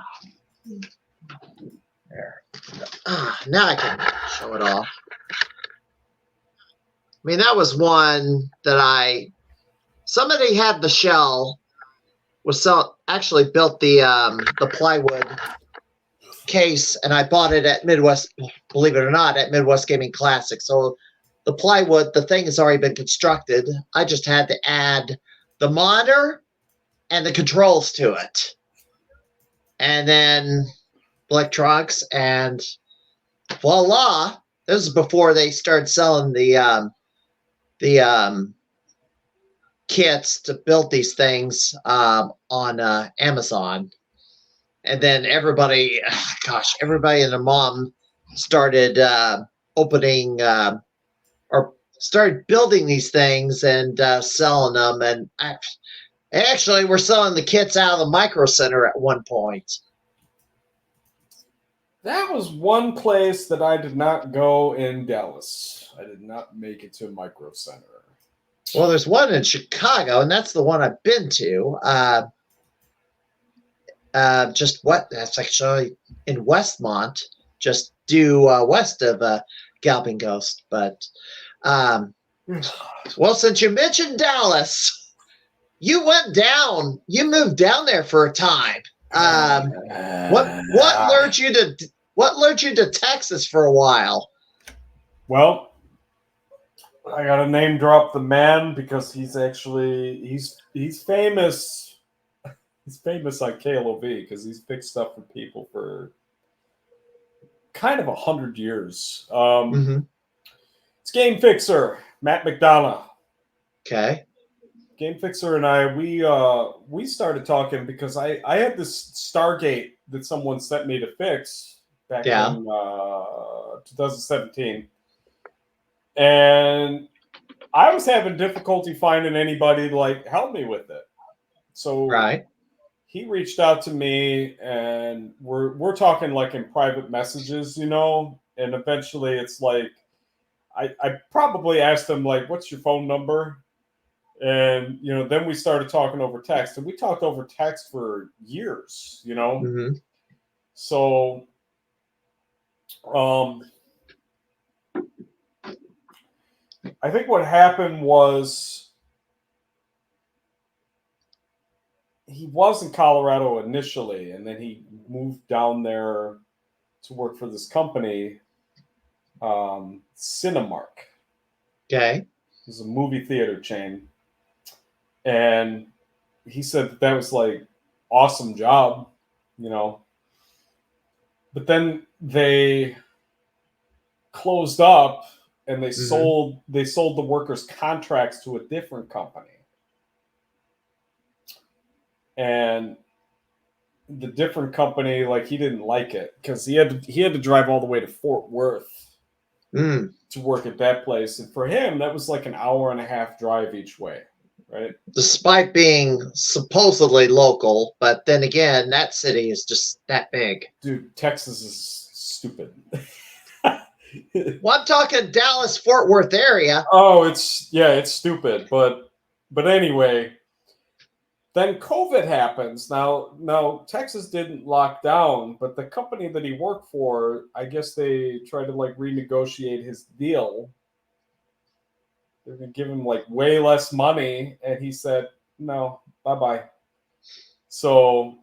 Now I can show it off. I mean, that was one that somebody had the shell, actually built the plywood case, and I bought it at Midwest, believe it or not, at Midwest Gaming Classic. So the plywood, the thing has already been constructed. I just had to add the monitor and the controls to it. And then electronics, and voila. This is before they started selling the kits to build these things on Amazon. And then everybody and their mom started opening or started building these things and selling them. And actually, we're selling the kits out of the Micro Center at one point. That was one place that I did not go in Dallas. I did not make it to Micro Center. Well, there's one in Chicago, and that's the one I've been to. That's actually in Westmont, just due west of Galloping Ghost. But well, since you mentioned Dallas, you moved down there for a time. What lured you to Texas for a while? Well, I gotta name drop the man because he's famous. He's famous on KLOV because he's fixed stuff for people for kind of 100 years. It's Game Fixer, Matt McDonough. Okay. Game Fixer and I, we started talking because I had this Stargate that someone sent me to fix back in 2017. And I was having difficulty finding anybody to like help me with it. So he reached out to me, and we're talking like in private messages, you know, and eventually it's like I probably asked him like, what's your phone number? And, you know, then we started talking over text, and we talked over text for years, you know? Mm-hmm. So, I think what happened was he was in Colorado initially, and then he moved down there to work for this company, Cinemark. Okay. It's a movie theater chain. And he said that was like awesome job, you know. But then they closed up and they sold the workers' contracts to a different company. And the different company, like, he didn't like it because he had to drive all the way to Fort Worth to work at that place. And for him, that was like an hour and a half drive each way. Right. Despite being supposedly local, but then again, that city is just that big. Dude, Texas is stupid. Well, I'm talking Dallas, Fort Worth area. Oh, it's stupid. But anyway, then COVID happens. Now Texas didn't lock down, but the company that he worked for, I guess they tried to like renegotiate his deal. They're going to give him like way less money. And he said, no, bye-bye. So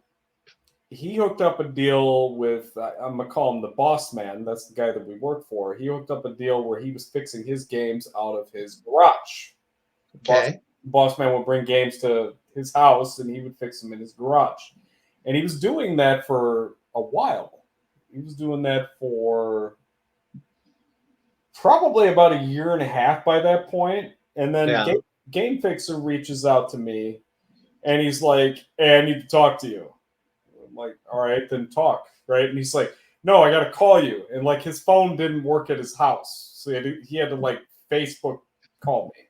he hooked up a deal with, I'm gonna call him the boss man. That's the guy that we work for. He hooked up a deal where he was fixing his games out of his garage. Okay. Boss man would bring games to his house and he would fix them in his garage. And he was doing that for a while. He was doing that for probably about a year and a half by that point. And then Yeah. Game Fixer reaches out to me and he's like, "Hey, I need to talk to you." I'm like, "All right, then talk." Right. And he's like, "No, I got to call you." And like his phone didn't work at his house. So he had to like Facebook call me.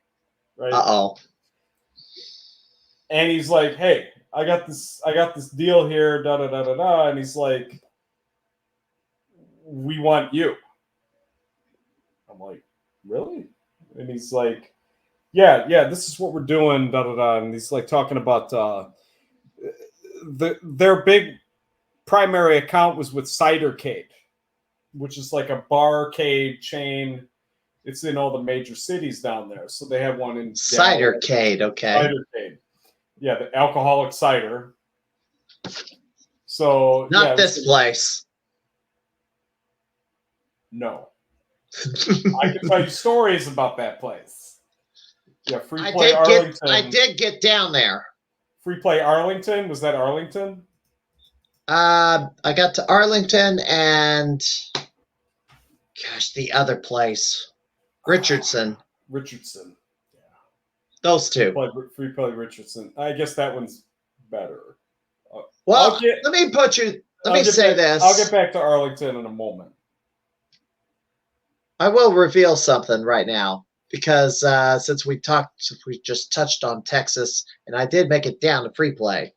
Right. Uh-oh. And he's like, "Hey, I got this deal here, da da da da da." And he's like, "We want you." I'm like, "Really?" And he's like, yeah, this is what we're doing, da da da. And he's like talking about their big primary account was with Cidercade, which is like a barcade chain. It's in all the major cities down there. So they have one in Cidercade, okay. Cidercade. Yeah, the alcoholic cider. So not this place. No. I can tell you stories about that place. Yeah, Free Play Arlington. I did get down there. Free Play Arlington? Was that Arlington? I got to Arlington and gosh, the other place. Richardson. Richardson. Yeah. Those two. Free Play Richardson. I guess that one's better. Well, let me say this. I'll get back to Arlington in a moment. I will reveal something right now because since we just touched on Texas, and I did make it down to Free Play.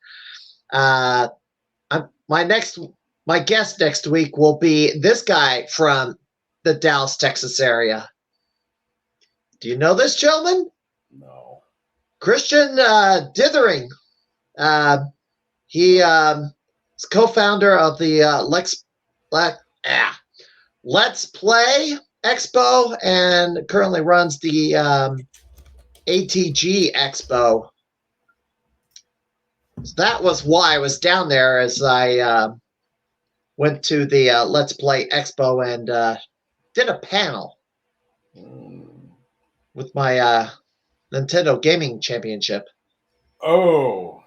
My guest next week will be this guy from the Dallas, Texas area. Do you know this gentleman? No. Christian Dithering. He is co-founder of the Let's Play Expo and currently runs the ATG Expo. So that was why I was down there, as I went to the Let's Play Expo and did a panel with my Nintendo Gaming Championship. Oh.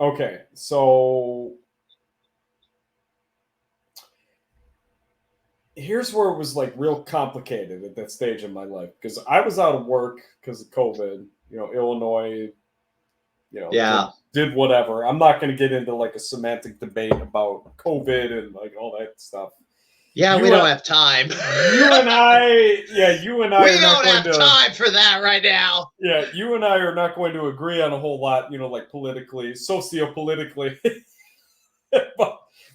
Okay, so here's where it was like real complicated at that stage in my life because I was out of work because of COVID. Illinois. Did whatever. I'm not going to get into like a semantic debate about COVID and like all that stuff. Yeah, we don't have time. You and I. We don't have time for that right now. Yeah, you and I are not going to agree on a whole lot, like politically, sociopolitically.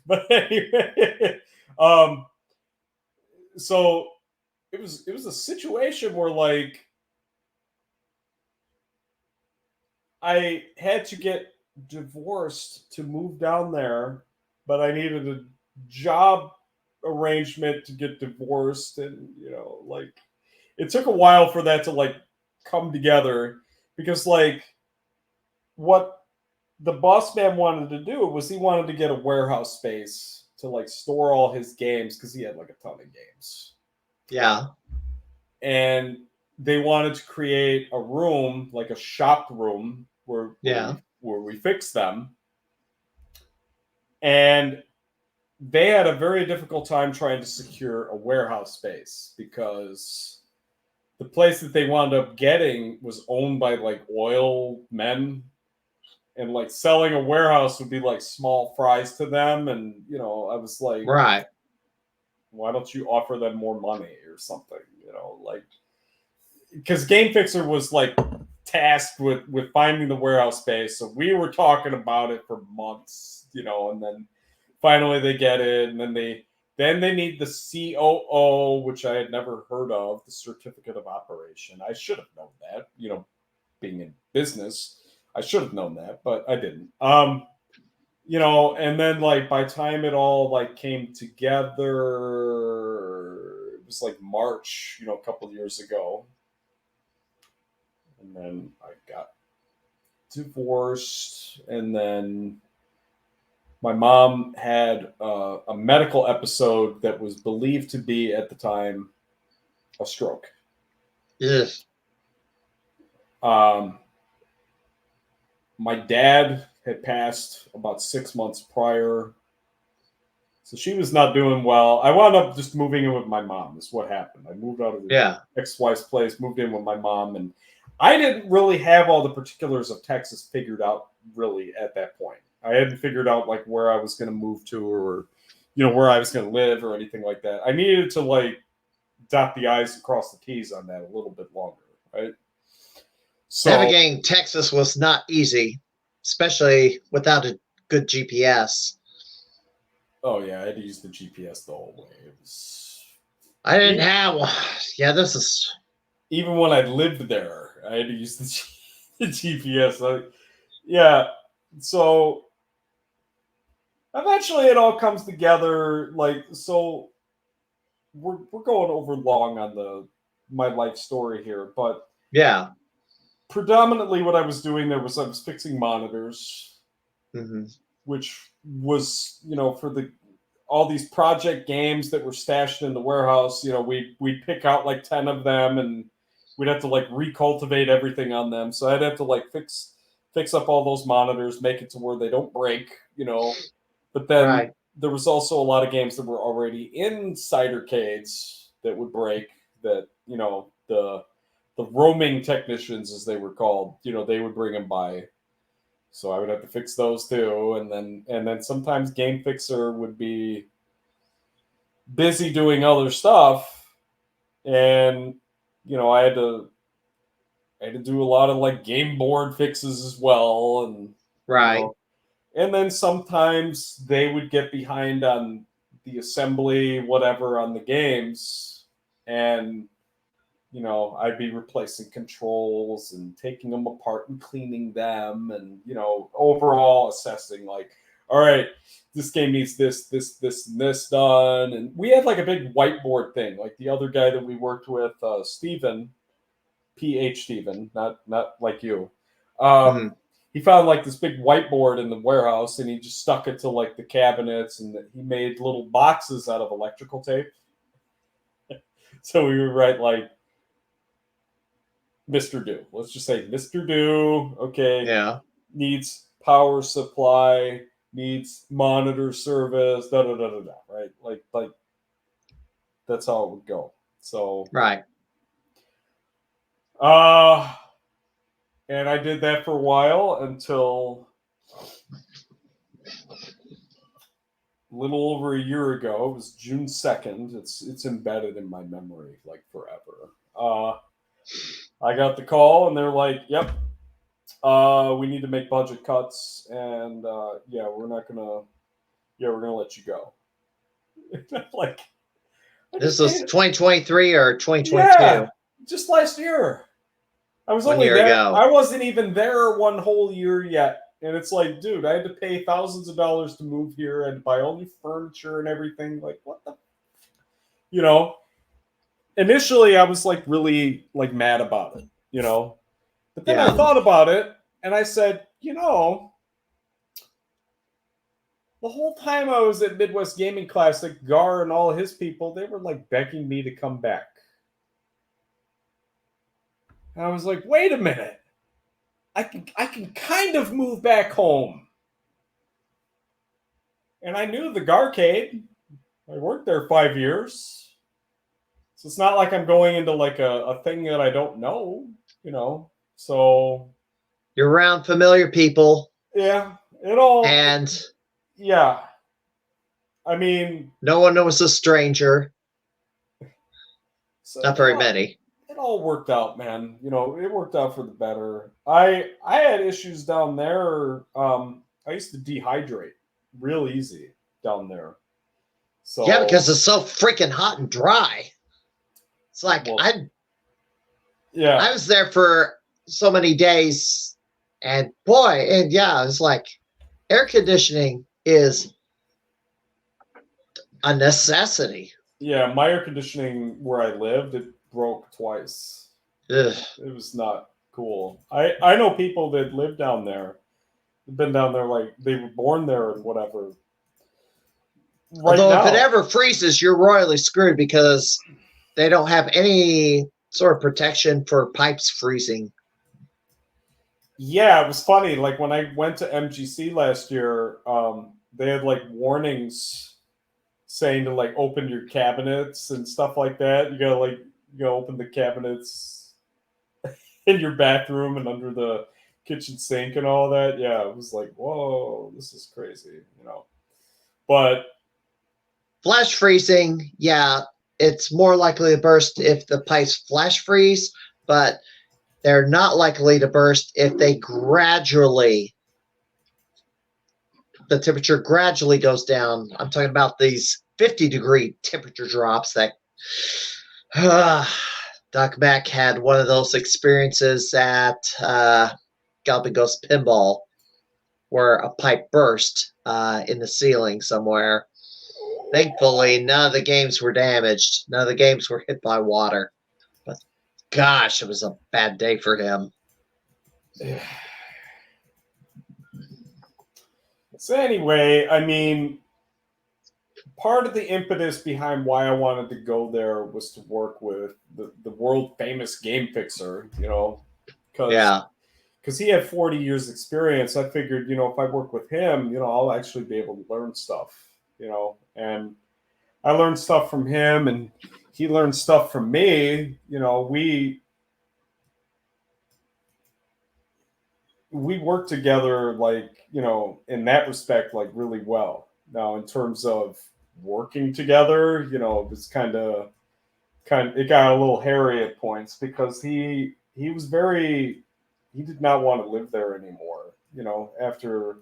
but anyway, so it was a situation where like I had to get divorced to move down there, but I needed a job arrangement to get divorced, and like it took a while for that to like come together because like what the boss man wanted to do was he wanted to get a warehouse space to like store all his games because he had like a ton of games. Yeah. And they wanted to create a room, like a shop room where we fix them. And they had a very difficult time trying to secure a warehouse space because the place that they wound up getting was owned by like oil men, and like selling a warehouse would be like small fries to them. And, I was like, right. Why don't you offer them more money or something? Like, because Game Fixer was like tasked with finding the warehouse space. So we were talking about it for months, and then finally they get it. And then they need the COO, which I had never heard of, the certificate of operation. I should have known that, being in business, I should have known that, but I didn't. And then like by the time it all like came together, it was like March, a couple of years ago. And then I got divorced, and then my mom had a medical episode that was believed to be at the time a stroke. Ugh. My dad had passed about 6 months prior, so she was not doing well. I wound up just moving in with my mom. That's what happened. I moved out of the ex-wife's place, moved in with my mom, and I didn't really have all the particulars of Texas figured out really at that point. I hadn't figured out like where I was going to move to, or where I was going to live, or anything like that. I needed to like dot the I's and cross the T's on that a little bit longer, right? So navigating Texas was not easy, especially without a good GPS. Oh yeah, I had to use the GPS the whole way. I didn't have. Yeah, this is. Even when I lived there, I had to use the GPS. Yeah, so eventually it all comes together. Like, so we're going over long on my life story here, but yeah, predominantly what I was doing there was I was fixing monitors, which was for all these project games that were stashed in the warehouse. We'd pick out like 10 of them, and we'd have to like recultivate everything on them. So I'd have to like fix up all those monitors, make it to where they don't break, But then there was also a lot of games that were already in cidercades that would break. That the roaming technicians, as they were called, they would bring them by. So I would have to fix those too, and then sometimes Game Fixer would be busy doing other stuff, and I had to do a lot of like game board fixes as well, and and then sometimes they would get behind on the assembly, whatever, on the games, and I'd be replacing controls and taking them apart and cleaning them, and overall assessing like, all right, this game needs this, and this done. And we had like a big whiteboard thing. Like the other guy that we worked with, Steven, PH Steven, not like you. He found like this big whiteboard in the warehouse, and he just stuck it to like the cabinets, and he made little boxes out of electrical tape. So we would write like Mr. Do. Let's just say Mr. Do. Okay. Yeah. Needs power supply, needs monitor service, da da da da da. Right? Like that's how it would go. So and I did that for a while until a little over a year ago. It was June 2nd. It's embedded in my memory like forever. I got the call, and they're like, "Yep, we need to make budget cuts, and we're gonna let you go." Like, this was 2023 or 2022? Yeah, just last year. I was only there. I wasn't even there one whole year yet, and it's like, dude, I had to pay thousands of dollars to move here and buy all new furniture and everything. Like, what the, Initially, I was like really like mad about it, But then I thought about it, and I said, the whole time I was at Midwest Gaming Classic, Gar and all his people, they were like begging me to come back. And I was like, wait a minute. I can kind of move back home. And I knew the Garcade. I worked there 5 years. So it's not like I'm going into like a thing that I don't know, So you're around familiar people. Yeah. It all. And yeah. I mean, no one was a stranger. So, not very many. It all worked out, man. It worked out for the better. I had issues down there. I used to dehydrate real easy down there. So yeah, because it's so freaking hot and dry. It's like I was there for so many days, and it's like air conditioning is a necessity. Yeah, my air conditioning where I lived, it broke twice. Ugh. It was not cool. I know people that live down there, been down there like they were born there and whatever. Right Although if it now, ever freezes, you're royally screwed because they don't have any sort of protection for pipes freezing. yeah, it was funny. Like when I went to MGC last year, they had like warnings saying to like open your cabinets and stuff like that. You gotta open the cabinets in your bathroom and under the kitchen sink and all that. Yeah, it was like, whoa, this is crazy, you know. But Flash freezing, yeah, it's more likely to burst if the pipes flash freeze, but they're not likely to burst if the temperature gradually goes down. I'm talking about these 50-degree temperature drops that Doc Mack had one of those experiences at Galloping Ghost Pinball where a pipe burst in the ceiling somewhere. Thankfully, none of the games were damaged. None of the games were hit by water. But gosh, it was a bad day for him. So anyway, I mean, part of the impetus behind why I wanted to go there was to work with the world famous game fixer, you know, because he had 40 years experience. I figured, you know, if I work with him, you know, I'll actually be able to learn stuff, you know, and I learned stuff from him and he learned stuff from me. You know, we work together, like, you know, in that respect, like really well. Now, in terms of working together, you know, it's it got a little hairy at points because he did not want to live there anymore, you know, after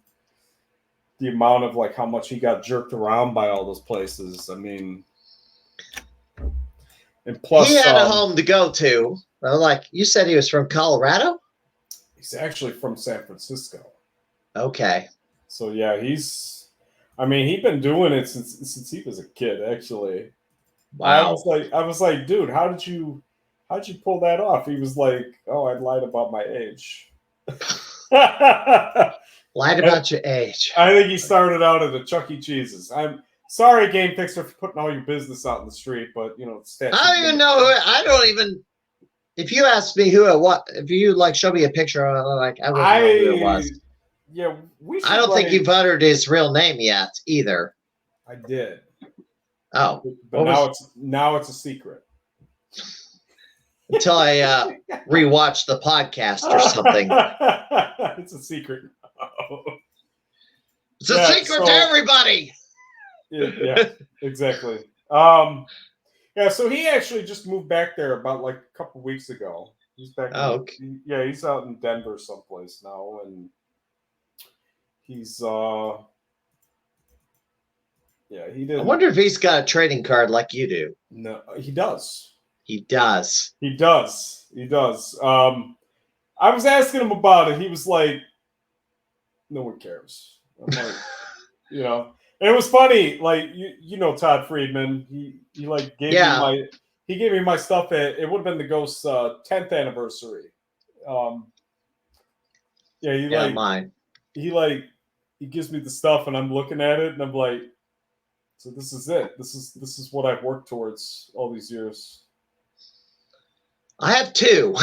the amount of like how much he got jerked around by all those places. I mean, and plus he had a home to go to. Like you said, he was from Colorado. He's actually from San Francisco. Okay. So yeah, he's been doing it since he was a kid, actually. Wow. I was like, dude, how'd you pull that off? He was like, oh, I lied about my age. Lied about your age. I think he started out at a Chuck E. Cheese's. I'm sorry, Game Fixer, for putting all your business out in the street, but you know, I don't even know who. I don't even. If you asked me who it was, if you like show me a picture, like I wouldn't know who it was. Yeah, I don't think you've uttered his real name yet either. I did. Oh, but now it's a secret. Until I rewatch the podcast or something. It's a secret. It's a secret to everybody. Yeah, exactly. Yeah, so he actually just moved back there about like a couple weeks ago. He's back. Okay. He's out in Denver someplace now, and he's he did. I wonder if he's got a trading card like you do. No, he does. He does. He does. He does. I was asking him about it. He was like, "No one cares." I'm like, you know. And it was funny, like you know Todd Friedman. He like gave me my stuff at it would have been the Ghost's 10th anniversary. Mine. He gives me the stuff and I'm looking at it and I'm like, so this is it. This is what I've worked towards all these years. I have two.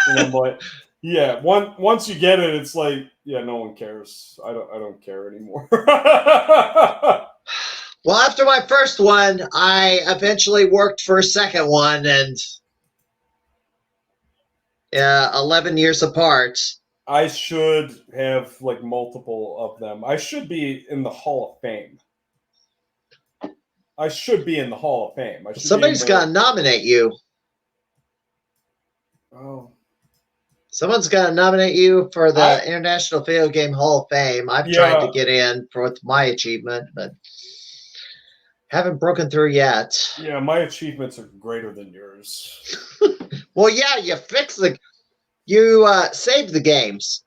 And I'm like, yeah, once you get it, it's like, yeah, no one cares. I don't care anymore. Well, after my first one, I eventually worked for a second one, and 11 years apart. I should have like multiple of them. I should be in the Hall of Fame. Somebody's got to nominate you. Oh. Someone's got to nominate you for the International Video Game Hall of Fame. I've tried to get in with my achievement, but haven't broken through yet. Yeah, my achievements are greater than yours. Well, yeah, you save the games.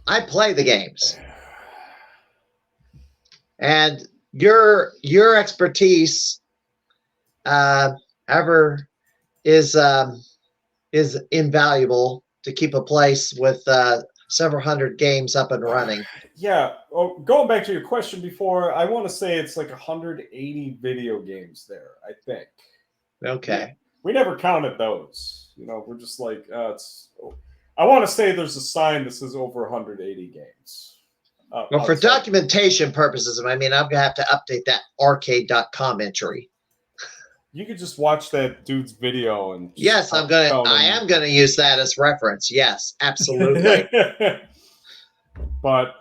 I play the games. And your expertise, however, is invaluable to keep a place with several hundred games up and running. Yeah. Oh, going back to your question before, I want to say it's like 180 video games there, I think. Okay. We never counted those. We're just like, it's. I want to say there's a sign that says over 180 games. Well, for documentation purposes, I mean, I'm going to have to update that arcade.com entry. You could just watch that dude's video and. Yes, I am going to use that as reference. Yes, absolutely. But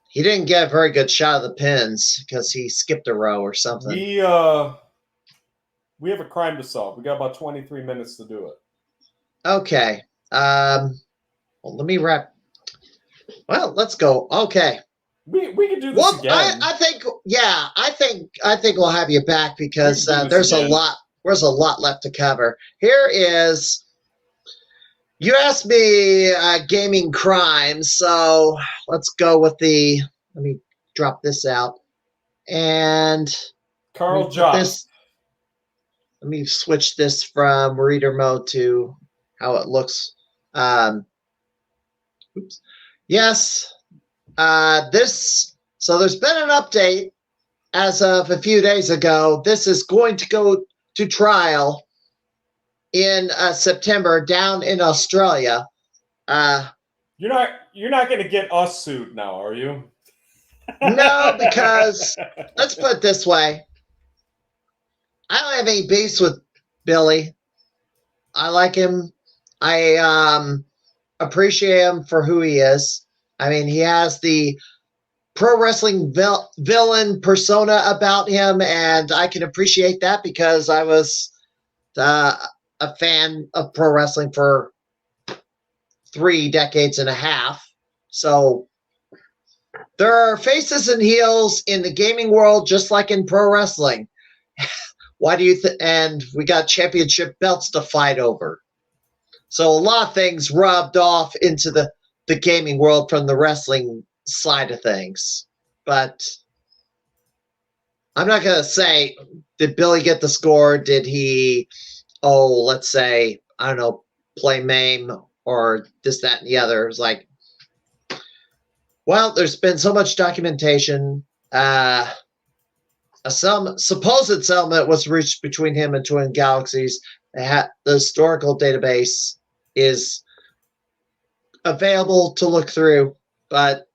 he didn't get a very good shot of the pins because he skipped a row or something. We have a crime to solve. We got about 23 minutes to do it. Okay. Well, let me wrap. Well, let's go. Okay. We can do this again. I think we'll have you back because there's a lot left to cover. Here is. You asked me gaming crimes, so let's go with the. Let me drop this out, and Carl Jost. Let me switch this from reader mode to how it looks. Oops. Yes. So there's been an update as of a few days ago. This is going to go to trial in September down in Australia. You're not going to get us sued now, are you? No, because let's put it this way. I don't have any beefs with Billy. I like him. I appreciate him for who he is. I mean, he has the pro wrestling villain persona about him, and I can appreciate that because I was a fan of pro wrestling for 3 decades and a half. So there are faces and heels in the gaming world, just like in pro wrestling. Why do you and we got championship belts to fight over. So a lot of things rubbed off into the gaming world from the wrestling side of things. But I'm not going to say, did Billy get the score? Did he, let's say, I don't know, play MAME or this, that, and the other? It was like, well, there's been so much documentation. A supposed settlement was reached between him and Twin Galaxies. The historical database is available to look through, but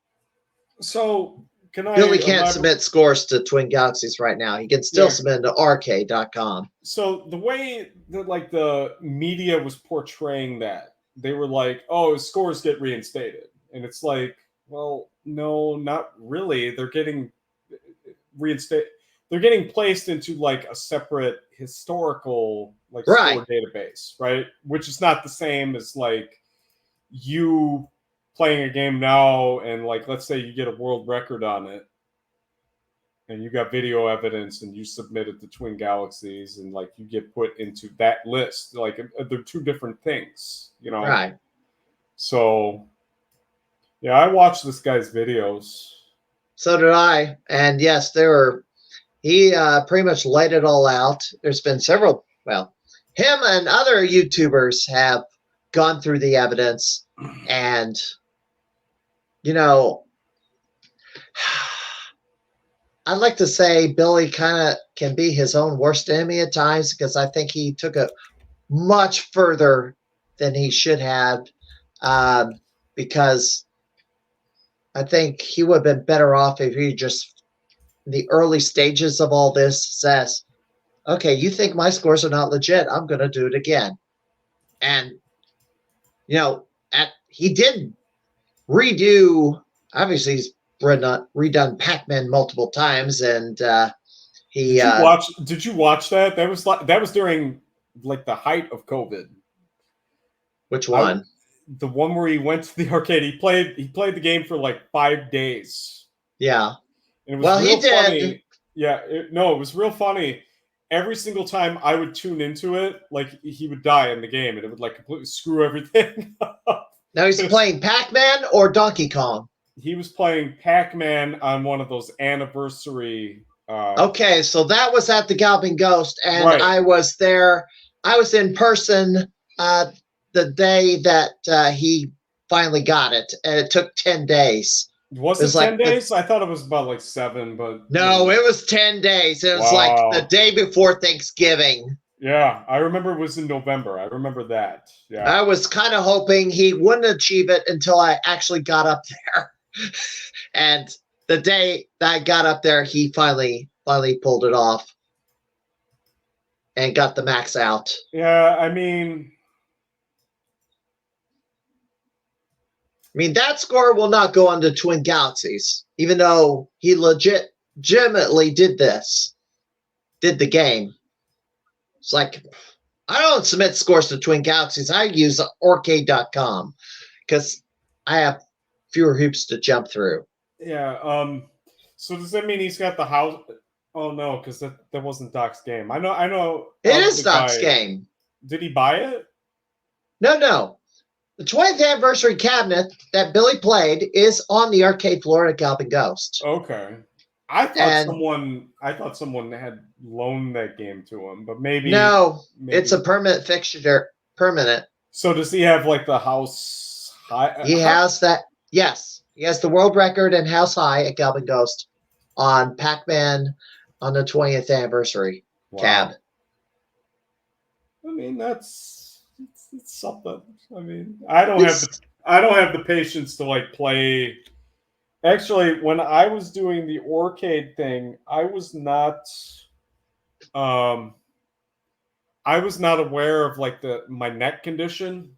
Billy can't submit scores to Twin Galaxies right now. He can still submit to arcade.com. So the way that the media was portraying that, they were like, oh, his scores get reinstated. And it's like, well, no, not really. They're getting reinstated. They're getting placed into a separate historical score database, right? Which is not the same as you playing a game now and let's say you get a world record on it and you got video evidence and you submit it to Twin Galaxies and you get put into that list. They're two different things, Right. So yeah, I watched this guy's videos. So did I. And yes, he pretty much laid it all out. There's been several, him and other YouTubers have gone through the evidence, and I'd like to say Billy kind of can be his own worst enemy at times because I think he took it much further than he should have, because I think he would have been better off if he just, in the early stages of all this, says, okay, you think my scores are not legit, I'm going to do it again. And, he did redo, obviously he's redone Pac-Man multiple times, and he... Did you watch that? That was during, the height of COVID. Which one? The one where he went to the arcade. He played the game for 5 days. Yeah. And it was he funny. Did. Yeah, it was real funny. Every single time I would tune into it, he would die in the game, and it would completely screw everything up. Now he's playing Pac-Man or Donkey Kong? He was playing Pac-Man on one of those anniversary. Okay, so that was at the Galloping Ghost, and right. I was there. I was in person the day that he finally got it, and it took 10 days. Was It it was 10 like days? I thought it was about like 7, but no, it was 10 days. It was like the wow. day before Thanksgiving. Yeah, I remember it was in November. I remember that. Yeah. I was kind of hoping he wouldn't achieve it until I actually got up there. And the day that I got up there, he finally pulled it off and got the max out. Yeah, I mean, that score will not go on to Twin Galaxies, even though he legitimately did the game. It's like, I don't submit scores to Twin Galaxies. I use Orcade.com because I have fewer hoops to jump through. yeah. So does that mean he's got the house? Oh no, because that wasn't Doc's game. I know. It is Doc's game. Did he buy it? No. The 20th anniversary cabinet that Billy played is on the arcade floor at Goblin Ghost. Okay. I thought someone had loaned that game to him, but maybe it's a permanent fixture. Permanent. So does he have like the house high? He has that. Yes, he has the world record in house high at Goblin Ghost on Pac-Man on the 20th anniversary cab. I mean, it's something. I mean, I don't have the patience to like play. Actually, when I was doing the Orcade thing, I was not aware of like my neck condition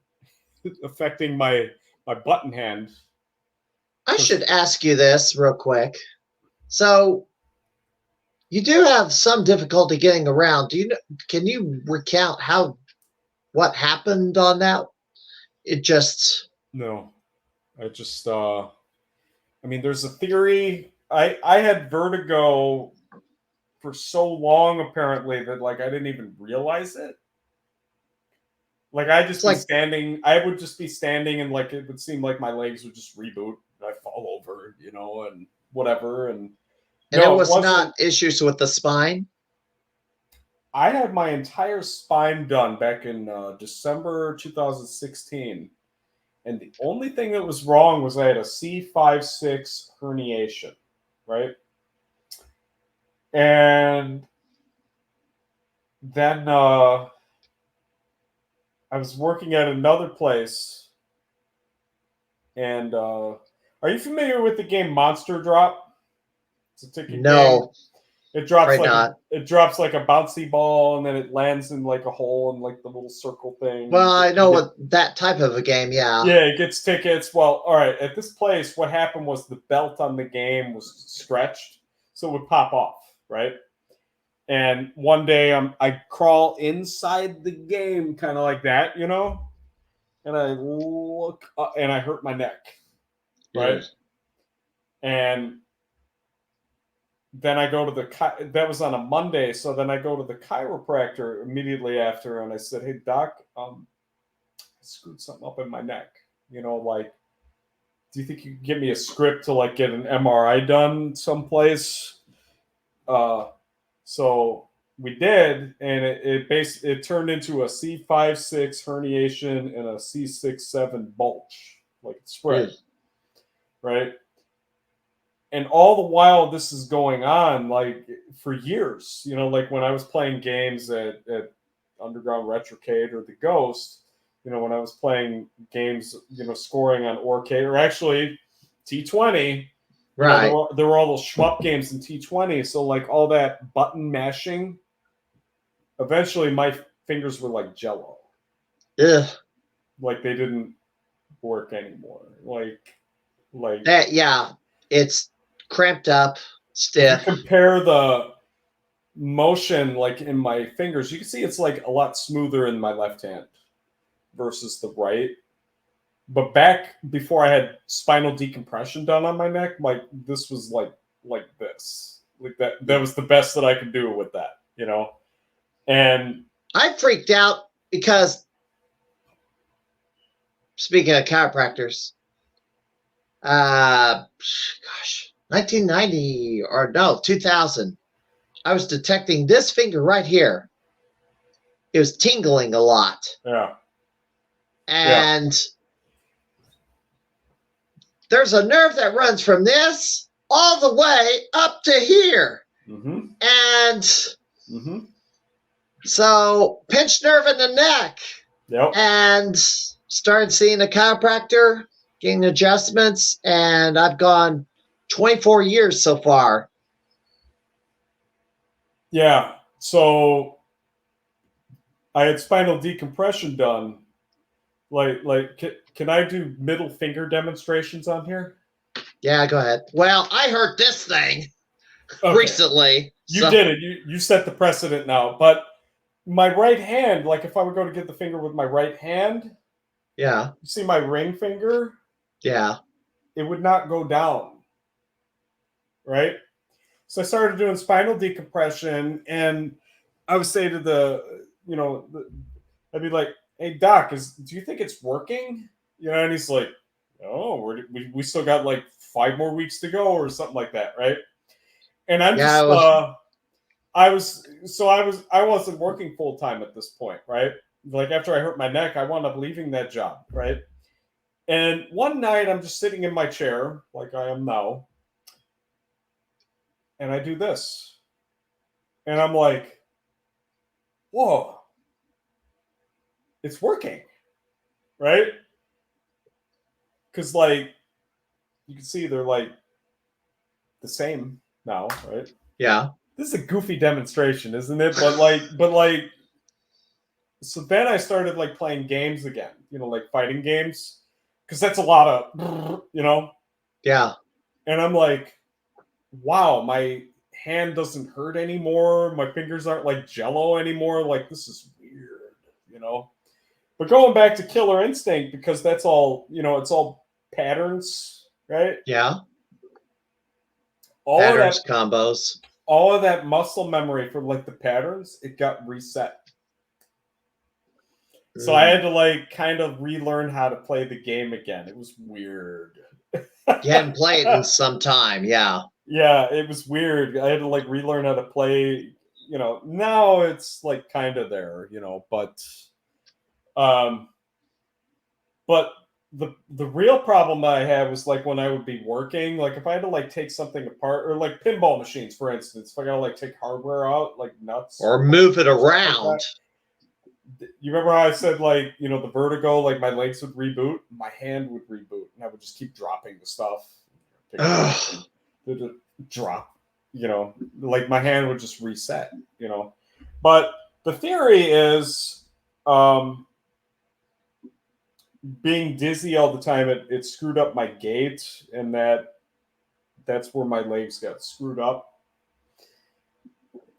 affecting my button hand. I should ask you this real quick. So you do have some difficulty getting around. Can you recount what happened on that? No. I mean, there's a theory. I had vertigo for so long, apparently, that like I didn't even realize it. Like I would just be standing, and like it would seem like my legs would just reboot, and I'd fall over, and whatever. And it was not issues with the spine. I had my entire spine done back in December 2016. And the only thing that was wrong was I had a C5-6 herniation, right? And then I was working at another place. And are you familiar with the game Monster Drop? It's a ticket game. It drops like a bouncy ball, and then it lands in like a hole in like the little circle thing. Well, I know what that type of a game, yeah. Yeah, it gets tickets. Well, all right. At this place, what happened was the belt on the game was stretched, so it would pop off, right? And one day, I crawl inside the game, kind of like that, and I look up, and I hurt my neck, right? Yes. And then I go to that was on a Monday, so then I go to the chiropractor immediately after, and I said, "Hey, doc, I screwed something up in my neck. Like, do you think you could give me a script to like get an MRI done someplace?" So we did, and it turned into a C5-6 herniation and a C6-7 bulge, like it spread, right? And all the while this is going on, like for years, like when I was playing games at Underground Retrocade or the Ghost, when I was playing games, scoring on Orcade or actually T20, right? There were all those shmup games in T20, so like all that button mashing, eventually my fingers were like Jello. Ugh. Like they didn't work anymore. Like that. Yeah, it's cramped up, stiff. If you compare the motion like in my fingers, you can see it's like a lot smoother in my left hand versus the right. But back before I had spinal decompression done on my neck, like this was like this. Like that was the best that I could do with that, And I freaked out because speaking of chiropractors, 1990 or no, 2000, I was detecting this finger right here. It was tingling a lot. Yeah. And there's a nerve that runs from this all the way up to here. Mm-hmm. And Mm-hmm. so pinched nerve in the neck. Yep. And started seeing a chiropractor, getting adjustments, and I've gone 24 years so far. Yeah. So I had spinal decompression done. Can I do middle finger demonstrations on here? Yeah, go ahead. Well, I heard this thing recently. You did it. You set the precedent now. But my right hand, like if I would go to get the finger with my right hand, yeah, you see my ring finger? Yeah. It would not go down. Right? So I started doing spinal decompression, and I would say to I'd be like, "Hey doc, do you think it's working?" And he's like, "Oh, we still got like 5 more weeks to go, or something like that, right?" And I'm just, I wasn't working full time at this point, right? Like after I hurt my neck, I wound up leaving that job, right? And one night I'm just sitting in my chair, like I am now, and I do this, and I'm like, "Whoa, it's working," right? Because like you can see they're like the same now, right? Yeah. This is a goofy demonstration, isn't it? But so then I started like playing games again, like fighting games, because that's a lot of, Yeah. And I'm like, wow, my hand doesn't hurt anymore. My fingers aren't like jello anymore. Like this is weird. But going back to Killer Instinct, because that's all, it's all patterns, right? Yeah. All Patterns, of that, combos. all of that muscle memory from like the patterns, it got reset. So I had to like kind of relearn how to play the game again. It was weird. You hadn't played in some time, yeah. Yeah, it was weird. I had to like relearn how to play. Now it's like kind of there, but the real problem I had was like when I would be working, like if I had to like take something apart, or like pinball machines, for instance, if I gotta like take hardware out, like nuts, or move it around. Like you remember how I said like the vertigo, like my legs would reboot, my hand would reboot, and I would just keep dropping the stuff. Drop, like my hand would just reset, But the theory is, being dizzy all the time, it screwed up my gait, and that's where my legs got screwed up.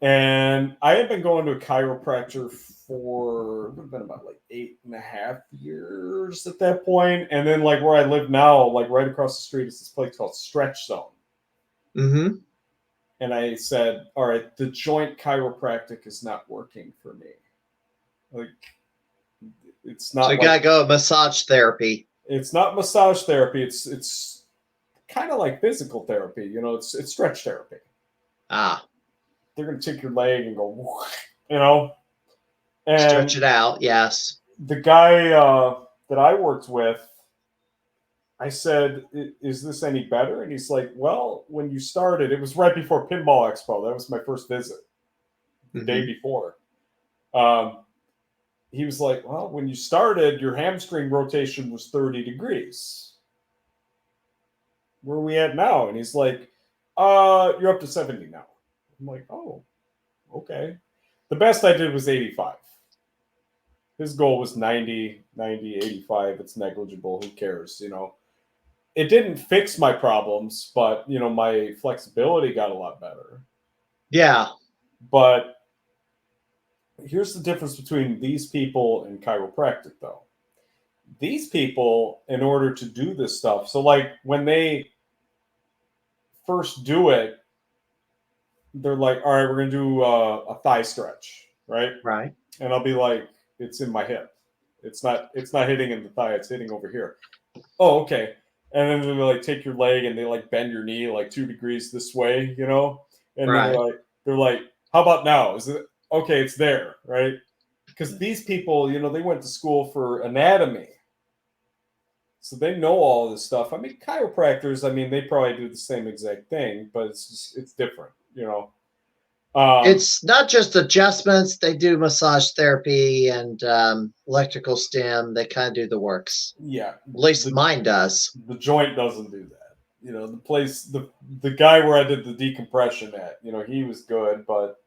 And I had been going to a chiropractor for it would have been about like 8.5 years at that point. And then like where I live now, like right across the street is this place called Stretch Zone. Mm-hmm. And I said, all right, the joint chiropractic is not working for me. Like it's not. So you gotta go massage therapy. It's not massage therapy. It's kind of like physical therapy. It's stretch therapy. Ah. They're gonna take your leg and go, and stretch it out. Yes. The guy that I worked with, I said, "Is this any better?" And he's like, "Well, when you started, it was right before Pinball Expo. That was my first visit. The day before." He was like, "Well, when you started, your hamstring rotation was 30 degrees. Where are we at now?" And he's like, "You're up to 70 now." I'm like, "Oh, okay." The best I did was 85. His goal was 90, 85. It's negligible. Who cares? It didn't fix my problems, but my flexibility got a lot better. Yeah. But here's the difference between these people and chiropractic, though. These people, in order to do this stuff, so like when they first do it, they're like, all right, we're going to do a thigh stretch, right? Right. And I'll be like, it's in my hip. It's not hitting in the thigh. It's hitting over here. Oh, okay. And then they like take your leg and they like bend your knee like 2 degrees this way, And right. then they're like, how about now? Is it okay? It's there, right? Because these people, they went to school for anatomy. So they know all this stuff. I mean, chiropractors, I mean, they probably do the same exact thing, but it's different, you know. It's not just adjustments. They do massage therapy and electrical stim. They kind of do the works. Yeah. At least mine does. The joint doesn't do that. You know, the guy where I did the decompression at, you know, he was good, but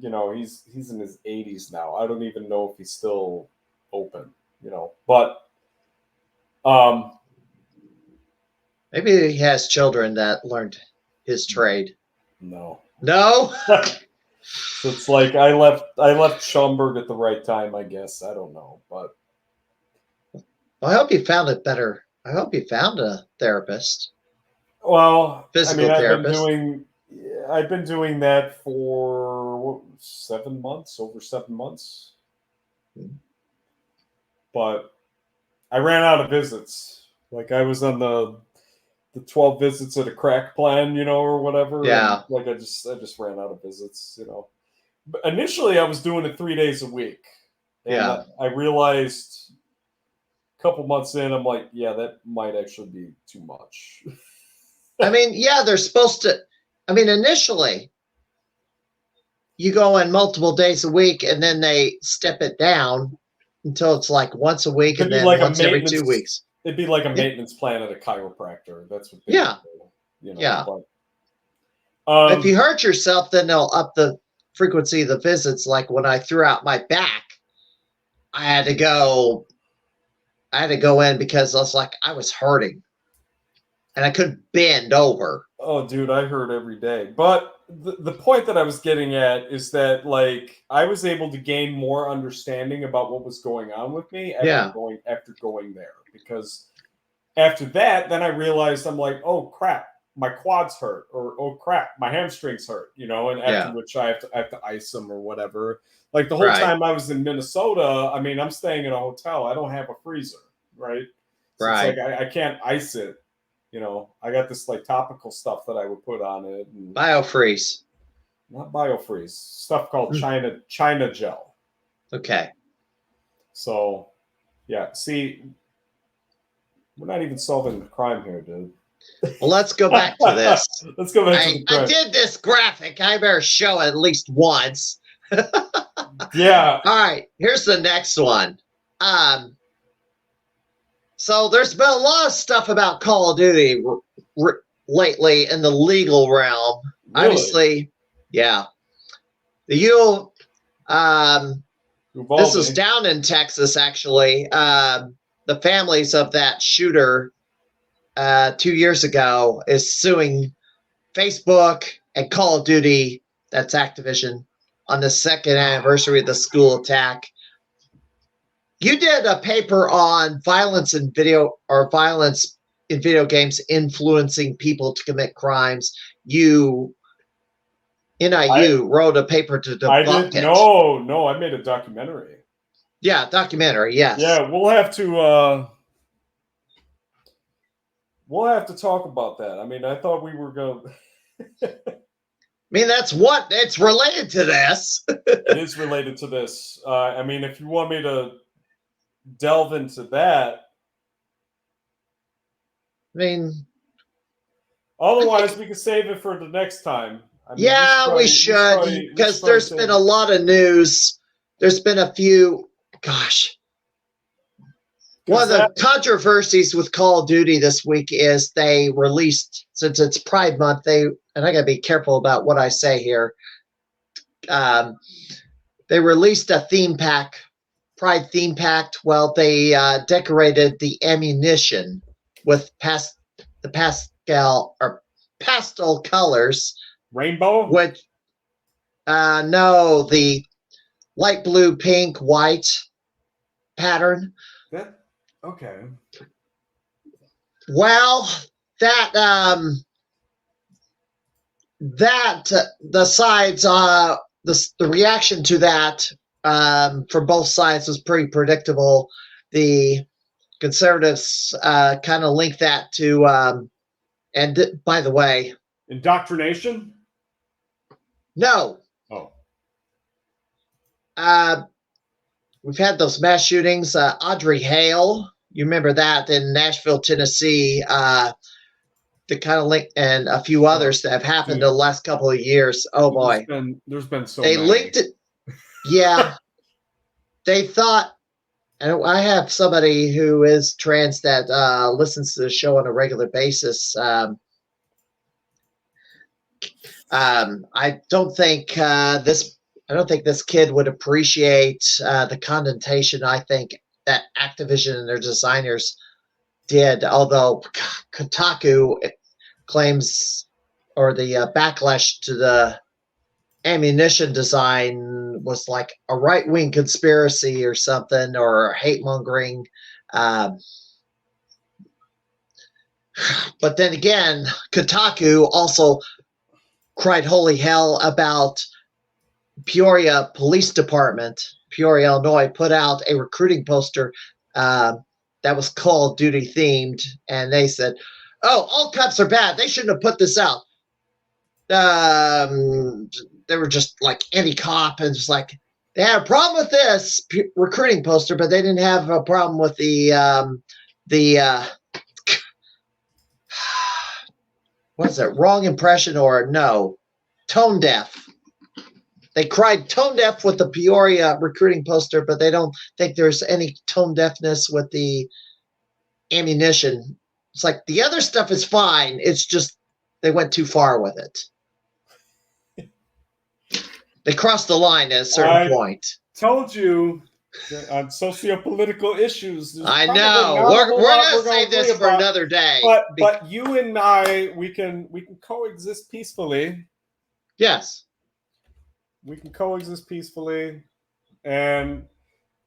you know, he's in his 80s now. I don't even know if he's still open, you know. But maybe he has children that learned his trade. No. So it's like I left Schaumburg at the right time, I guess. I don't know, but I hope you found it better. I hope you found a therapist. Well, Physical I mean, therapist. I've been doing that for 7 months, over 7 months. But I ran out of visits. Like I was on the 12 visits at a crack plan, you know, or whatever. Yeah. And like I just ran out of visits, you know. But initially I was doing it 3 days a week. And Yeah. I realized a couple months in, I'm like, yeah, that might actually be too much. I mean, yeah, they're supposed to. I mean, initially, you go in multiple days a week, and then they step it down until it's like once a week, and then like once every 2 weeks. It'd be like a maintenance plan at a chiropractor. That's what they do, you know. Yeah. But, if you hurt yourself, then they'll up the frequency of the visits. Like when I threw out my back, I had to go in because I was hurting. And I couldn't bend over. Oh, dude, I hurt every day. But the point that I was getting at is that, like, I was able to gain more understanding about what was going on with me after going there. Because after that, then I realized I'm like, oh crap, my quads hurt, or oh crap, my hamstrings hurt, you know. And after which I have to ice them or whatever. Like the whole time I was in Minnesota, I mean, I'm staying in a hotel. I don't have a freezer, right? So it's like I can't ice it. You know, I got this like topical stuff that I would put on it. And Biofreeze. Not biofreeze. Stuff called China gel. Okay. So, yeah. See, we're not even solving the crime here, dude. Well, let's go back to this. Let's go back to the crime. I did this graphic. I better show it at least once. Yeah. All right. Here's the next one. So there's been a lot of stuff about Call of Duty lately in the legal realm. Really? Obviously, yeah. This is down in Texas, actually. The families of that shooter 2 years ago is suing Facebook and Call of Duty, that's Activision, on the second anniversary of the school attack. You did a paper on violence in video games influencing people to commit crimes. NIU wrote a paper to debunk it. No, I made a documentary. Yeah, documentary, yes. Yeah, we'll have to talk about that. I mean, I thought we were going I mean, it's related to this. It is related to this. I mean, if you want me to delve into that. I mean, otherwise we can save it for the next time. I mean, we should, because there's been a lot of news. There's been a few. Gosh, one of the controversies with Call of Duty this week is they released, since it's Pride Month, and I gotta be careful about what I say here. They released a theme pack. Pride theme pack. Well, they decorated the ammunition with the pastel colors. Rainbow? Which no, the light blue, pink, white pattern. Okay. Well, the sides, the reaction to that from both sides was pretty predictable. The conservatives kind of linked that to, and by the way, indoctrination? No. Oh. We've had those mass shootings. Audrey Hale You remember that in Nashville, Tennessee, the kind of link and a few others that have happened in Dude, the last couple of years. Oh boy, there's been so they many. linked it. Yeah, they thought, and I have somebody who is trans that listens to the show on a regular basis. I don't think this. I don't think this kid would appreciate the connotation. I think that Activision and their designers did. Although Kotaku claims, or the backlash to the ammunition design was like a right-wing conspiracy or something, or hate mongering. Um, but then again, Kotaku also cried holy hell about Peoria Police Department, Peoria, Illinois, put out a recruiting poster that was Call of Duty themed, and they said, "Oh, all cops are bad. They shouldn't have put this out." They were just like anti-cop, and just like they had a problem with this recruiting poster, but they didn't have a problem with the what is it? Wrong impression, or no, tone deaf. They cried tone deaf with the Peoria recruiting poster, but they don't think there's any tone deafness with the ammunition. It's like the other stuff is fine. It's just they went too far with it. They crossed the line at a certain point. Told you on socio-political issues. I know. We're gonna save this for another day. But you and I, we can coexist peacefully. Yes. We can coexist peacefully. And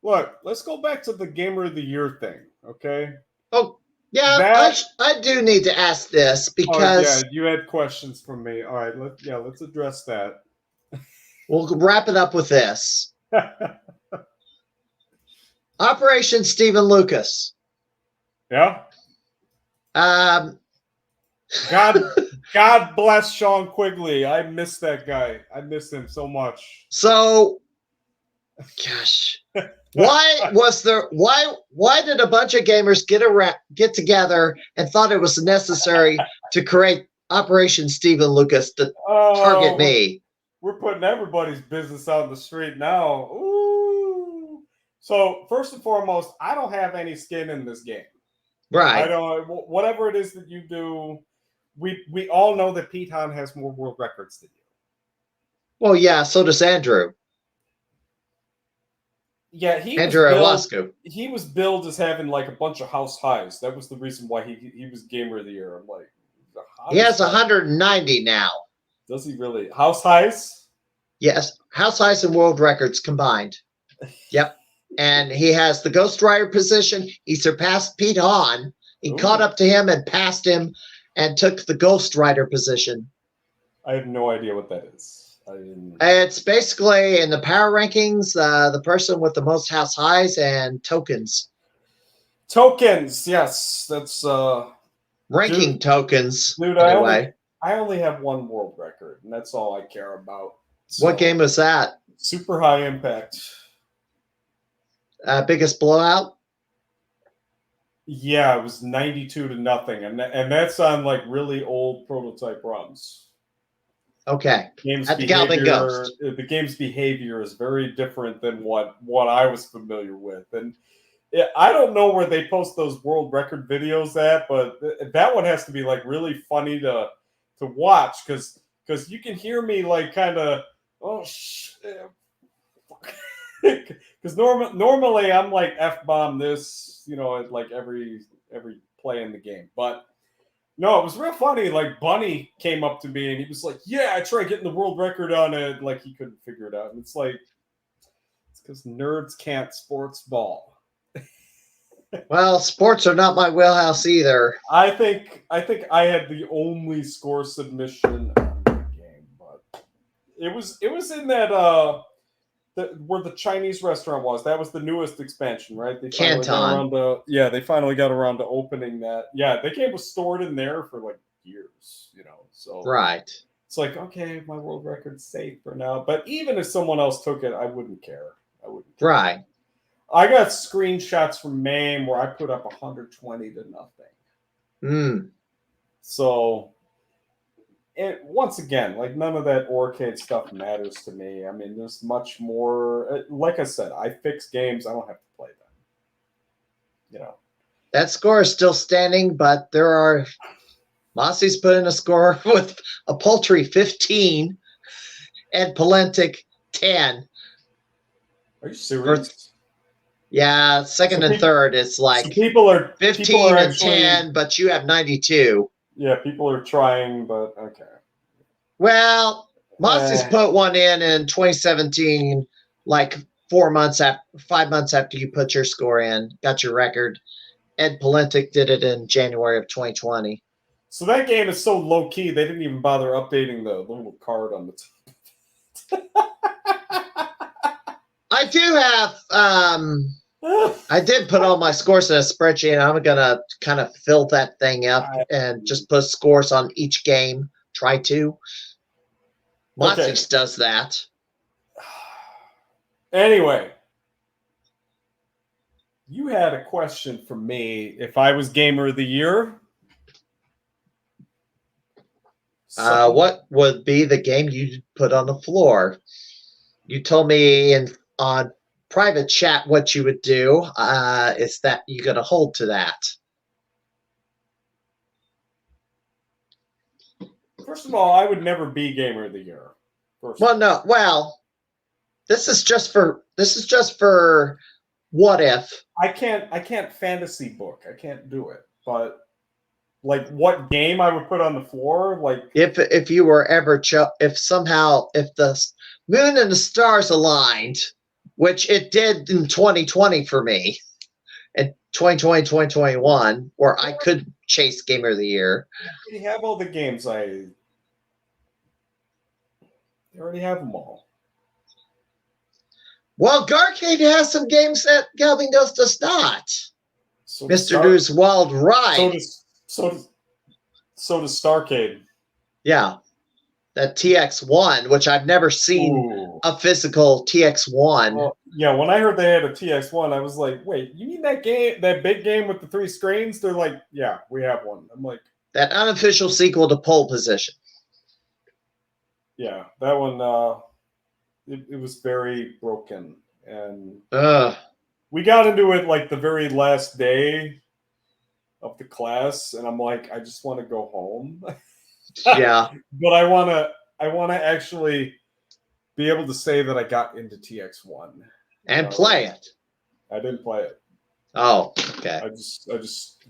look, let's go back to the Gamer of the Year thing, okay? Oh, yeah, I do need to ask this because... Oh, yeah, you had questions from me. All right, let's address that. We'll wrap it up with this. Operation Stephen Lucas. Yeah? God bless Sean Quigley. I miss that guy. I miss him so much. So, gosh, why did a bunch of gamers get together and thought it was necessary to create Operation Stephen Lucas to target me? We're putting everybody's business out in the street now. Ooh. So first and foremost, I don't have any skin in this game. Right. I don't. Whatever it is that you do. We all know that Pete Hahn has more world records than you. Well, yeah, so does Andrew. Yeah, he was billed as having like a bunch of house highs. That was the reason why he was Gamer of the Year. I'm like, he has 190 now. Does he really? House highs? Yes, house highs and world records combined. Yep. And he has the Ghost Rider position. He surpassed Pete Hahn. He caught up to him and passed him, and took the Ghost Rider position. I have no idea what that is. It's basically in the power rankings, the person with the most house highs and tokens. Tokens, yes, that's ranking tokens. Dude, anyway, I only have one world record, and that's all I care about. So, what game was that? Super High Impact. Biggest blowout? Yeah, it was 92-0, and that's on like really old prototype runs. Okay. At the Galvin Ghost. The game's behavior is very different than what I was familiar with, and I don't know where they post those world record videos at, but that one has to be like really funny to watch because you can hear me like kind of because normally I'm like F-bomb this, like every play in the game. But no, it was real funny. Like Bunny came up to me and he was like, "Yeah, I tried getting the world record on it." Like he couldn't figure it out. And it's like, it's because nerds can't sports ball. Well, sports are not my wheelhouse either. I think I had the only score submission on the game, but it was in that where the Chinese restaurant was. That was the newest expansion, right? They Canton. They finally got around to opening that. Yeah, the game was stored in there for like years, So right. It's like, okay, my world record's safe for now. But even if someone else took it, I wouldn't care. Right. I got screenshots from MAME where I put up 120 to nothing. So, and once again, like none of that Orcade stuff matters to me. I mean, there's much more. Like I said, I fix games. I don't have to play them. You know. That score is still standing, but there are Mossy's put in a score with a paltry 15 and Palentic 10. Are you serious? Yeah, second and third, it's like people are 15 and 10, but you have 92. Yeah, people are trying, but okay. Well, Mossy's put one in 2017, like 5 months after you put your score in, got your record. Ed Palentic did it in January of 2020. So that game is so low key, they didn't even bother updating the little card on the top. I do have, I did put all my scores in a spreadsheet, and I'm going to kind of fill that thing up and just put scores on each game. Try to. Mossy's does that. Anyway. You had a question for me. If I was Gamer of the Year? What would be the game you'd put on the floor? You told me on private chat what you would do. Is that you're going to hold to that? First of all, I would never be Gamer of the Year. No. Well, this is just for what if. I can't fantasy book. I can't do it. But like what game I would put on the floor, like if you were ever if the moon and the stars aligned, which it did in 2020 for me, and 2020, 2021, where I could chase Gamer of the Year. You have all the games I already have them all. Well, Garcade has some games that Galvin Ghost does not. So Mr. Do's Wild Ride. So does Starcade. Yeah. That TX1, which I've never seen a physical TX1. Well, yeah, when I heard they had a TX1, I was like, wait, you mean that big game with the 3 screens? They're like, yeah, we have one. I'm like, that unofficial sequel to Pole Position. Yeah, that one, it was very broken. And we got into it like the very last day of the class, and I'm like, I just want to go home. Yeah. But I want to actually be able to say that I got into TX1 and play it. I didn't play it. Oh, okay. I just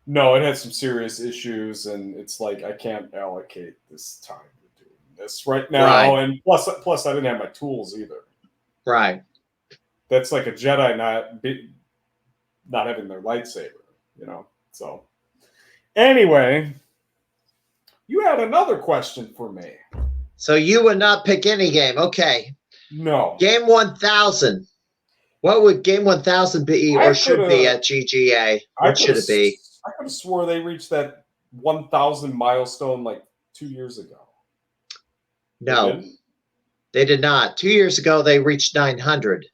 no, it had some serious issues, and it's like I can't allocate this time to doing this right now. Right. And plus, I didn't have my tools either. Right. That's like a Jedi not having their lightsaber, you know. So, anyway, you had another question for me. So you would not pick any game, okay? No. Game 1000. What would Game 1000 be or should be at GGA? What should it be? I could have swore they reached that 1,000 milestone like 2 years ago. No, they did not. 2 years ago, they reached 900.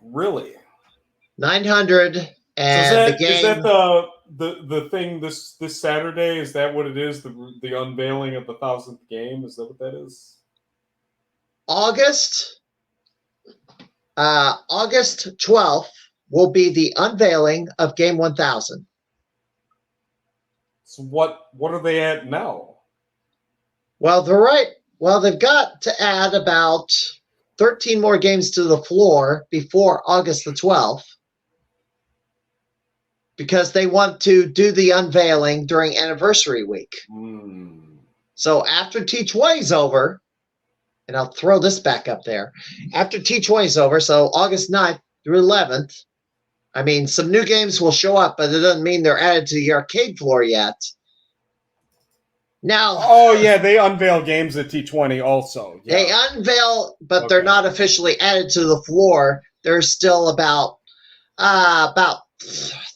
Really? 900, and the game. Is that the thing this Saturday? Is that what it is? The unveiling of the 1000th game? Is that what that is? August 12th will be the unveiling of Game 1000. So what are they at now? Well, they've got to add about 13 more games to the floor before August the 12th because they want to do the unveiling during anniversary week. So after T20 is over, and I'll throw this back up there, after T20 is over, so August 9th through 11th, I mean, some new games will show up, but it doesn't mean they're added to the arcade floor yet. Now, they unveil games at T20 also. Yeah. They unveil, but they're not officially added to the floor. There's still about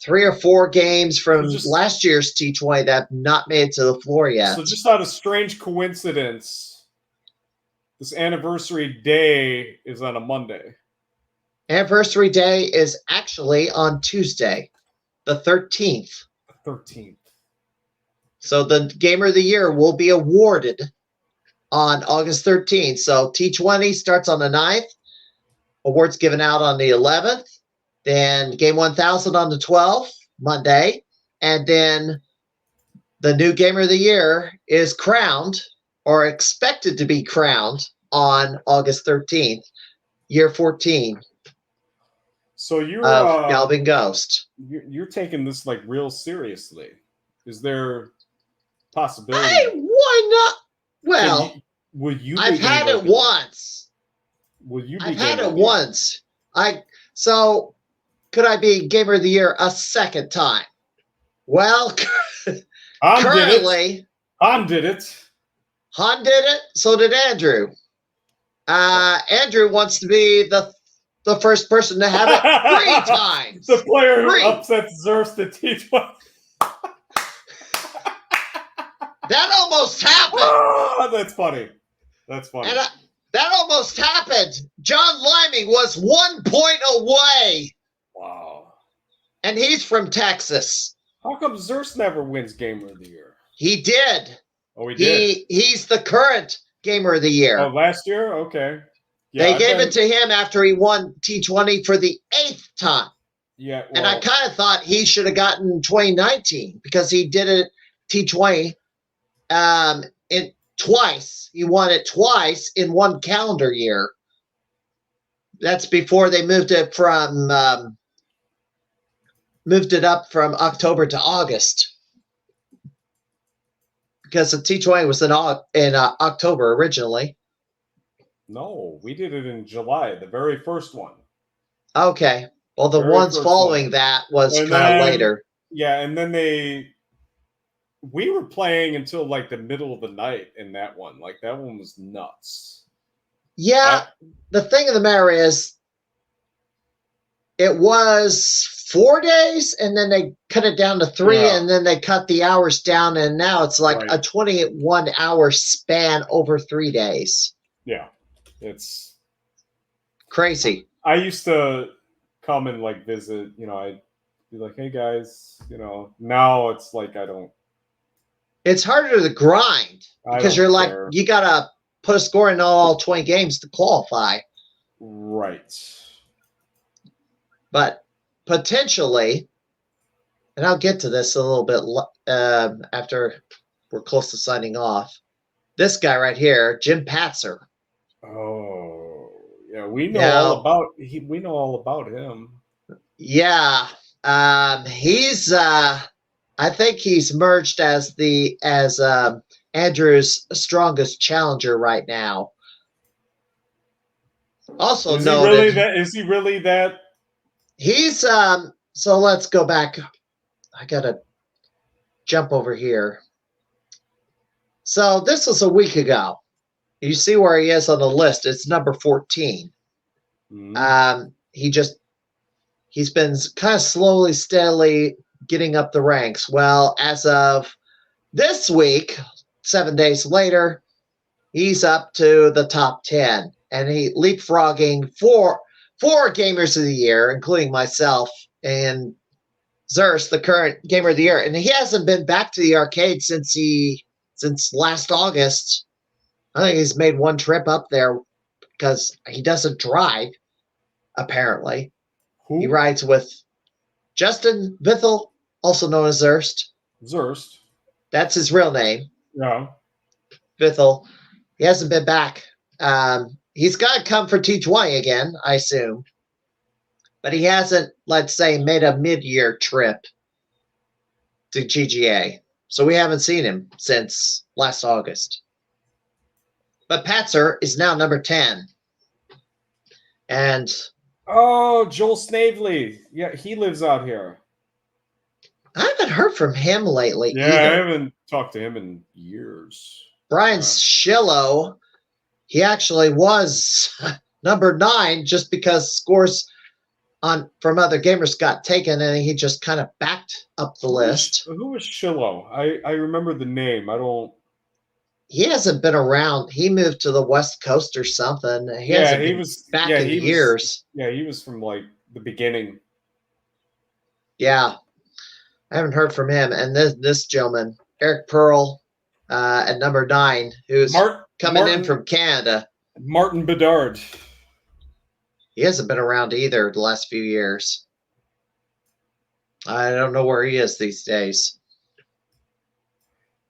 3 or 4 games from last year's T20 that have not made it to the floor yet. So just out of strange coincidence, This anniversary day is on a Monday. Anniversary day is actually on Tuesday, the 13th. 13th. So the Gamer of the Year will be awarded on August 13th. So T20 starts on the 9th. Awards given out on the 11th. Then Game 1000 on the 12th, Monday. And then the new Gamer of the Year is crowned or expected to be crowned on August 13th, year 14 So you're of Galvin Ghost. you're taking this like real seriously. Is there possibility? Hey, why not? Well, will you? I've had it once. Will you? I've had it once. So could I be Gamer of the Year a second time? Well, currently, Han did it. Han did it. So did Andrew. Andrew wants to be the first person to have it 3 times. The player who upsets Zerst at T20. That almost happened. Oh, that's funny. That's funny. And that almost happened. John Liming was 1 point away. Wow. And he's from Texas. How come Zerst never wins Gamer of the Year? He did. Oh, he did? He's the current Gamer of the Year. Oh, last year? Okay. Yeah, they gave it to him after he won T20 for the 8th time. Yeah. Well, and I kind of thought he should have gotten 2019 because he did it T20 twice. He won it twice in 1 calendar year. That's before they moved it up from October to August. Because the T20 was in October originally. No, we did it in July, the very first one. Okay. Well, the ones following that was kind of later. Yeah, and then we were playing until like the middle of the night in that one. Like that one was nuts. Yeah, the thing of the matter is, it was 4 days, and then they cut it down to 3, and then they cut the hours down, and now it's like a 21-hour span over 3 days. Yeah, it's crazy. I used to come and like visit, I'd be like, hey guys, now it's like I don't. It's harder to grind because you're like, you got to put a score in all 20 games to qualify. Right. But potentially, and I'll get to this a little bit after we're close to signing off. This guy right here, Jim Patzer. Oh, yeah, we know all about him. Yeah, he's. I think he's merged as Andrew's strongest challenger right now. Also noted, is he really that? He's so let's go back. I gotta jump over here. So this was a week ago. You see where he is on the list. It's number 14. Mm-hmm. He's been kind of slowly, steadily getting up the ranks. Well, as of this week, 7 days later, he's up to the top 10, and he leapfrogging four Gamers of the Year, including myself and Zerst, the current Gamer of the Year. And he hasn't been back to the arcade since last August. I think he's made 1 trip up there because he doesn't drive, apparently. Who? He rides with Justin Vithel, also known as Zerst. Zerst. That's his real name. Yeah. Vithel. He hasn't been back. He's got to come for T20 again, I assume. But he hasn't, let's say, made a mid-year trip to GGA. So we haven't seen him since last August. But Patzer is now number 10. And oh, Joel Snavely. Yeah, he lives out here. I haven't heard from him lately. Yeah, either. I haven't talked to him in years. Brian Schillo, he actually was number 9 just because scores from other gamers got taken, and he just kind of backed up the list. Who was Schillo? I remember the name. I don't. he hasn't been around. He moved to the West Coast or something. He Yeah, hasn't he been was. back Yeah, in he was. years. Yeah, he was from like the beginning. Yeah, I haven't heard from him. And this gentleman, Eric Pearl, at number 9, who's coming in from Canada. Martin Bedard. He hasn't been around either the last few years. I don't know where he is these days.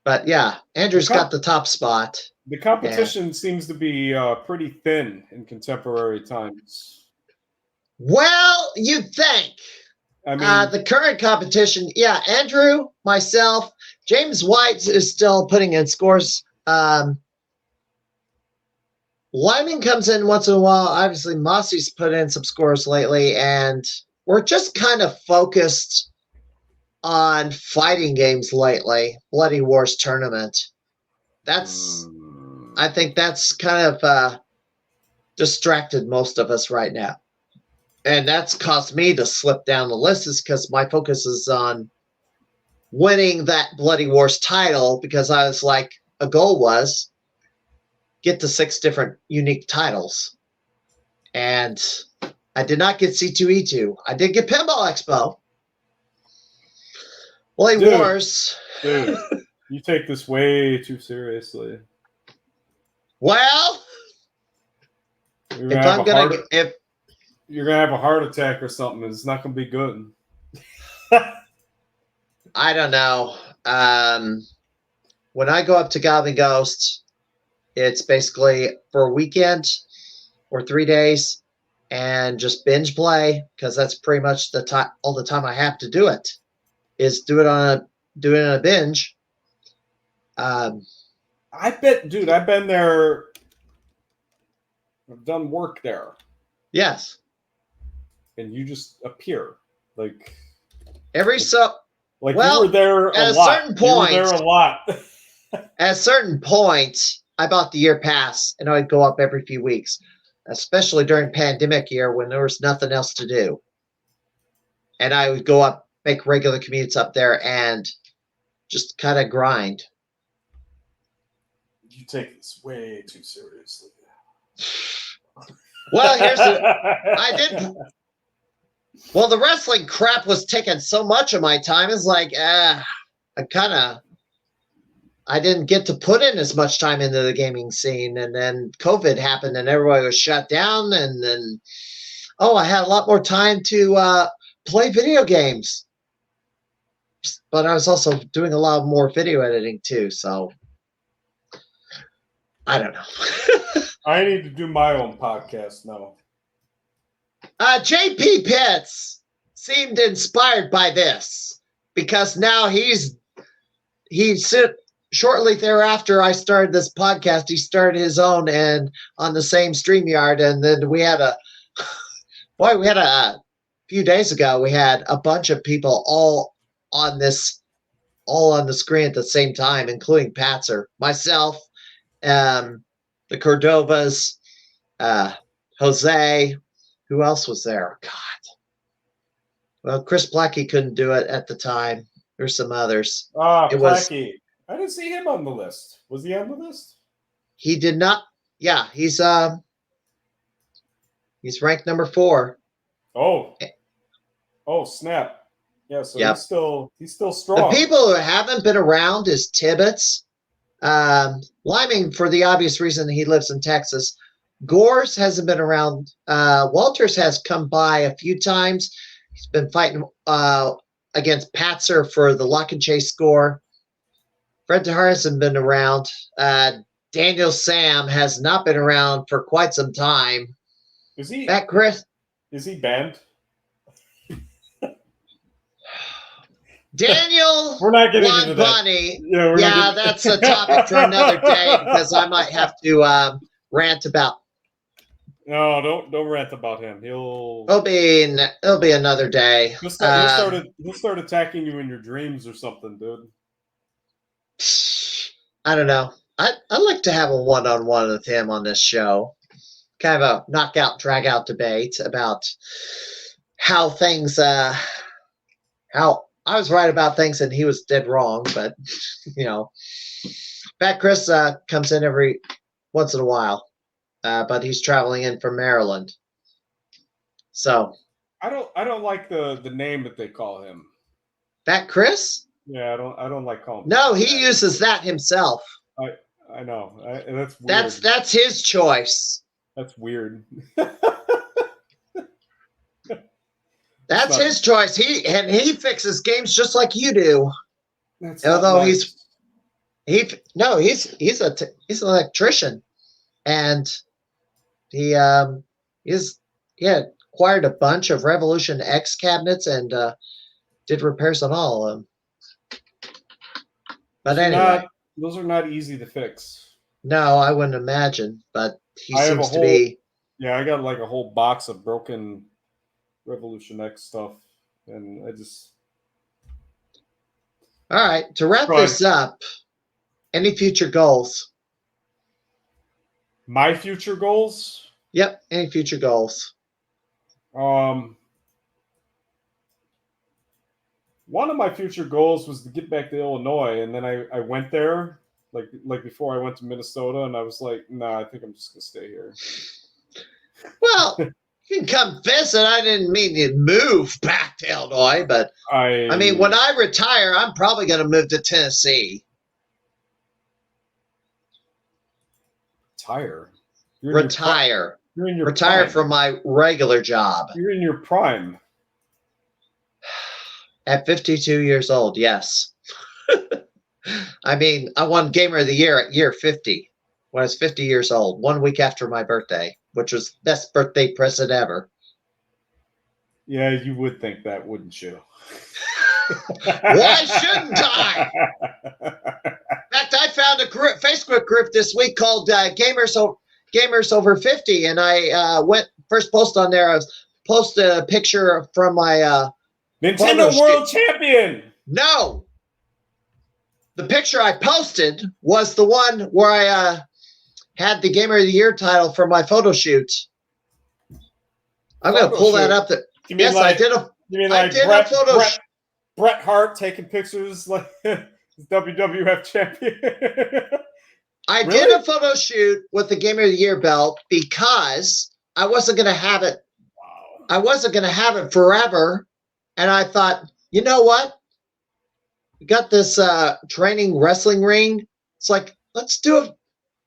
But yeah, Andrew's got the top spot. The competition seems to be pretty thin in contemporary times. Well, you'd think. I mean, the current competition, yeah, Andrew, myself, James White is still putting in scores. Lyman comes in once in a while. Obviously, Mossy's put in some scores lately, and we're just kind of focused on fighting games lately. Bloody Wars tournament. I think that's kind of distracted most of us right now. And that's caused me to slip down the list, is because my focus is on winning that Bloody Wars title, because I was like, a goal was get to 6 different unique titles. And I did not get C2E2. I did get Pinball Expo. Bloody Wars. Dude, you take this way too seriously. Well, you're gonna have a heart attack or something. It's not gonna be good. I don't know. When I go up to Goblin Ghost, it's basically for a weekend or 3 days and just binge play, because that's pretty much the time. All the time I have to do it is do it in a binge. I bet, dude. I've been there. I've done work there. Yes. And you just appear like every so. Like, well, you were there at a certain point. You were there a lot. At a certain point, I bought the year pass, and I would go up every few weeks, especially during pandemic year when there was nothing else to do. And I would go up, make regular commutes up there, and just kind of grind. You take this way too seriously. Well, I did. Well, the wrestling crap was taking so much of my time. It's like, I didn't get to put in as much time into the gaming scene. And then COVID happened and everybody was shut down. And then, I had a lot more time to play video games. But I was also doing a lot more video editing too. So I don't know. I need to do my own podcast now. JP Pitts seemed inspired by this, because now shortly thereafter I started this podcast, he started his own, and on the same StreamYard, and then we had a few days ago, we had a bunch of people all on the screen at the same time, including Patzer, myself, the Cordovas, Jose. Who else was there? God. Well, Chris Plackey couldn't do it at the time. There's some others. Plackey. I didn't see him on the list. Was he on the list? He did not. Yeah, he's ranked number 4. Oh, snap. Yeah, so he's still strong. The people who haven't been around is Tibbetts. Liming, for the obvious reason he lives in Texas. Gores hasn't been around. Walters has come by a few times. He's been fighting against Patzer for the Lock and Chase score. Fred DeHart hasn't been around. Daniel Sam has not been around for quite some time. Is he? Chris? Is he banned? Daniel. We're not getting into that. Yeah, that's a topic for another day, because I might have to rant about. No, don't rant about him. It'll be another day. He'll start attacking you in your dreams or something, dude. I don't know. I'd like to have a one-on-one with him on this show. Kind of a knockout, drag-out debate about how things, how I was right about things and he was dead wrong, but, Fat Chris comes in every once in a while, but he's traveling in from Maryland. So I don't like the name that they call him. Fat Chris? Yeah, I don't like calling him. No, he uses that himself. I know. That's weird. That's his choice. That's weird. That's his choice. He fixes games just like you do. Although nice. he's an electrician, and he acquired a bunch of Revolution X cabinets and did repairs on all of them. But anyway, those are not easy to fix. No, I wouldn't imagine. But he seems to be. Yeah, I got like a whole box of broken Revolution X stuff, and I just. All right, to wrap this up, any future goals? My future goals? Yep, any future goals? One of my future goals was to get back to Illinois, and then I went there, like before I went to Minnesota, and I was like, nah, I think I'm just gonna stay here. Well, you can come visit. I didn't mean to move back to Illinois, but I mean, when I retire, I'm probably going to move to Tennessee. Retire? Retire. You're in your retire prime. from my regular job. You're in your prime. At 52 years old, yes. I mean, I won Gamer of the Year at year 50 when I was 50 years old, 1 week after my birthday, which was best birthday present ever. Yeah, you would think that, wouldn't you? Why shouldn't I? In fact, I found a Facebook group this week called Gamers Over 50, and I went first post on there. I posted a picture from my Nintendo World Champion. No, the picture I posted was the one where I had the Gamer of the Year title for my photo shoot. I'm going to pull that up. Yes, I did a. You mean like Bret Hart taking pictures like WWF champion? I did a photo shoot with the Gamer of the Year belt because I wasn't going to have it. Wow. I wasn't going to have it forever. And I thought, you know what? We got this training wrestling ring. It's like, let's do it.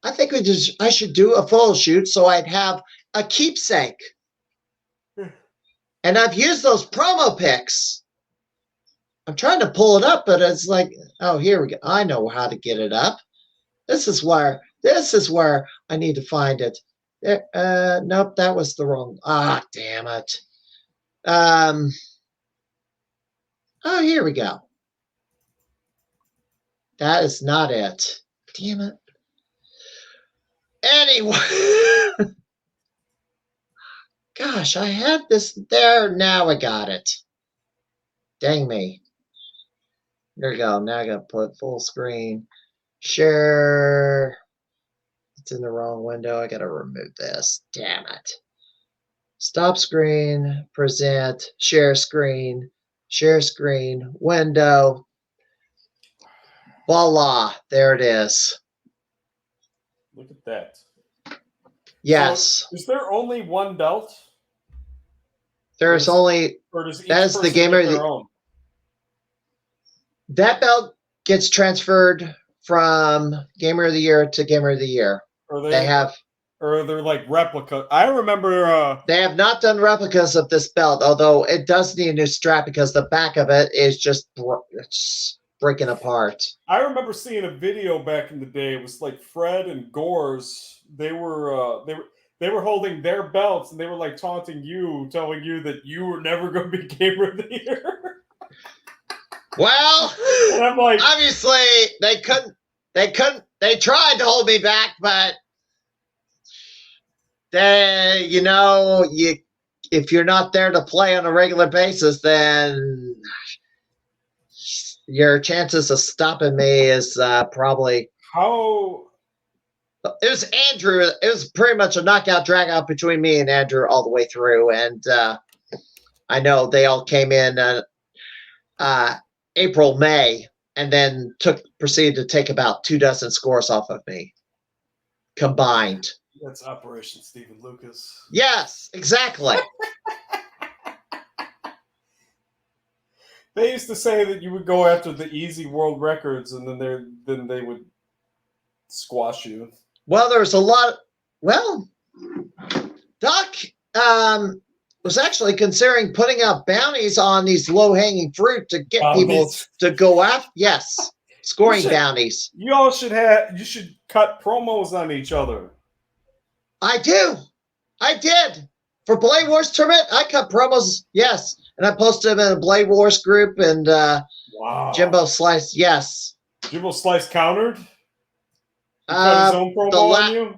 I think I should do a photo shoot so I'd have a keepsake. And I've used those promo pics. I'm trying to pull it up, but it's like, oh, here we go. I know how to get it up. This is where I need to find it. Nope, that was the wrong. Damn it. Oh, here we go. That is not it. Damn it. Anyway. Gosh, I had this there. Now I got it. Dang me. There we go. Now I got to put full screen. Share. It's in the wrong window. I got to remove this. Damn it. Stop screen. Present. Share screen. Share screen. Window. Voila. There it is. Look at that. Yes. So, is there only one belt? There's only. That's the Gamer. That belt gets transferred from Gamer of the Year to Gamer of the Year. Or they're like replica. I remember. They have not done replicas of this belt, although it does need a new strap because the back of it is just breaking apart. I remember seeing a video back in the day. It was like Fred and Gores. They were holding their belts and they were like taunting you, telling you that you were never going to be Gamer of the Year. Well, and I'm like, obviously they couldn't. They tried to hold me back, but if you're not there to play on a regular basis, then your chances of stopping me is probably. How? It was Andrew. It was pretty much a knockout drag out between me and Andrew all the way through, and I know they all came in April, May, and then proceeded to take about 24 scores off of me combined. That's Operation Stephen Lucas. Yes, exactly. They used to say that you would go after the easy world records, and then they would squash you. Well, there's a lot. Well, Doc was actually considering putting out bounties on these low-hanging fruit to get people to go after. Yes, scoring bounties. You all should have. You should cut promos on each other. I did for Blade Wars tournament. I cut promos. Yes, and I posted them in a Blade Wars group. And wow, Jimbo Slice. Yes, Jimbo Slice countered. He cut his own promo on you.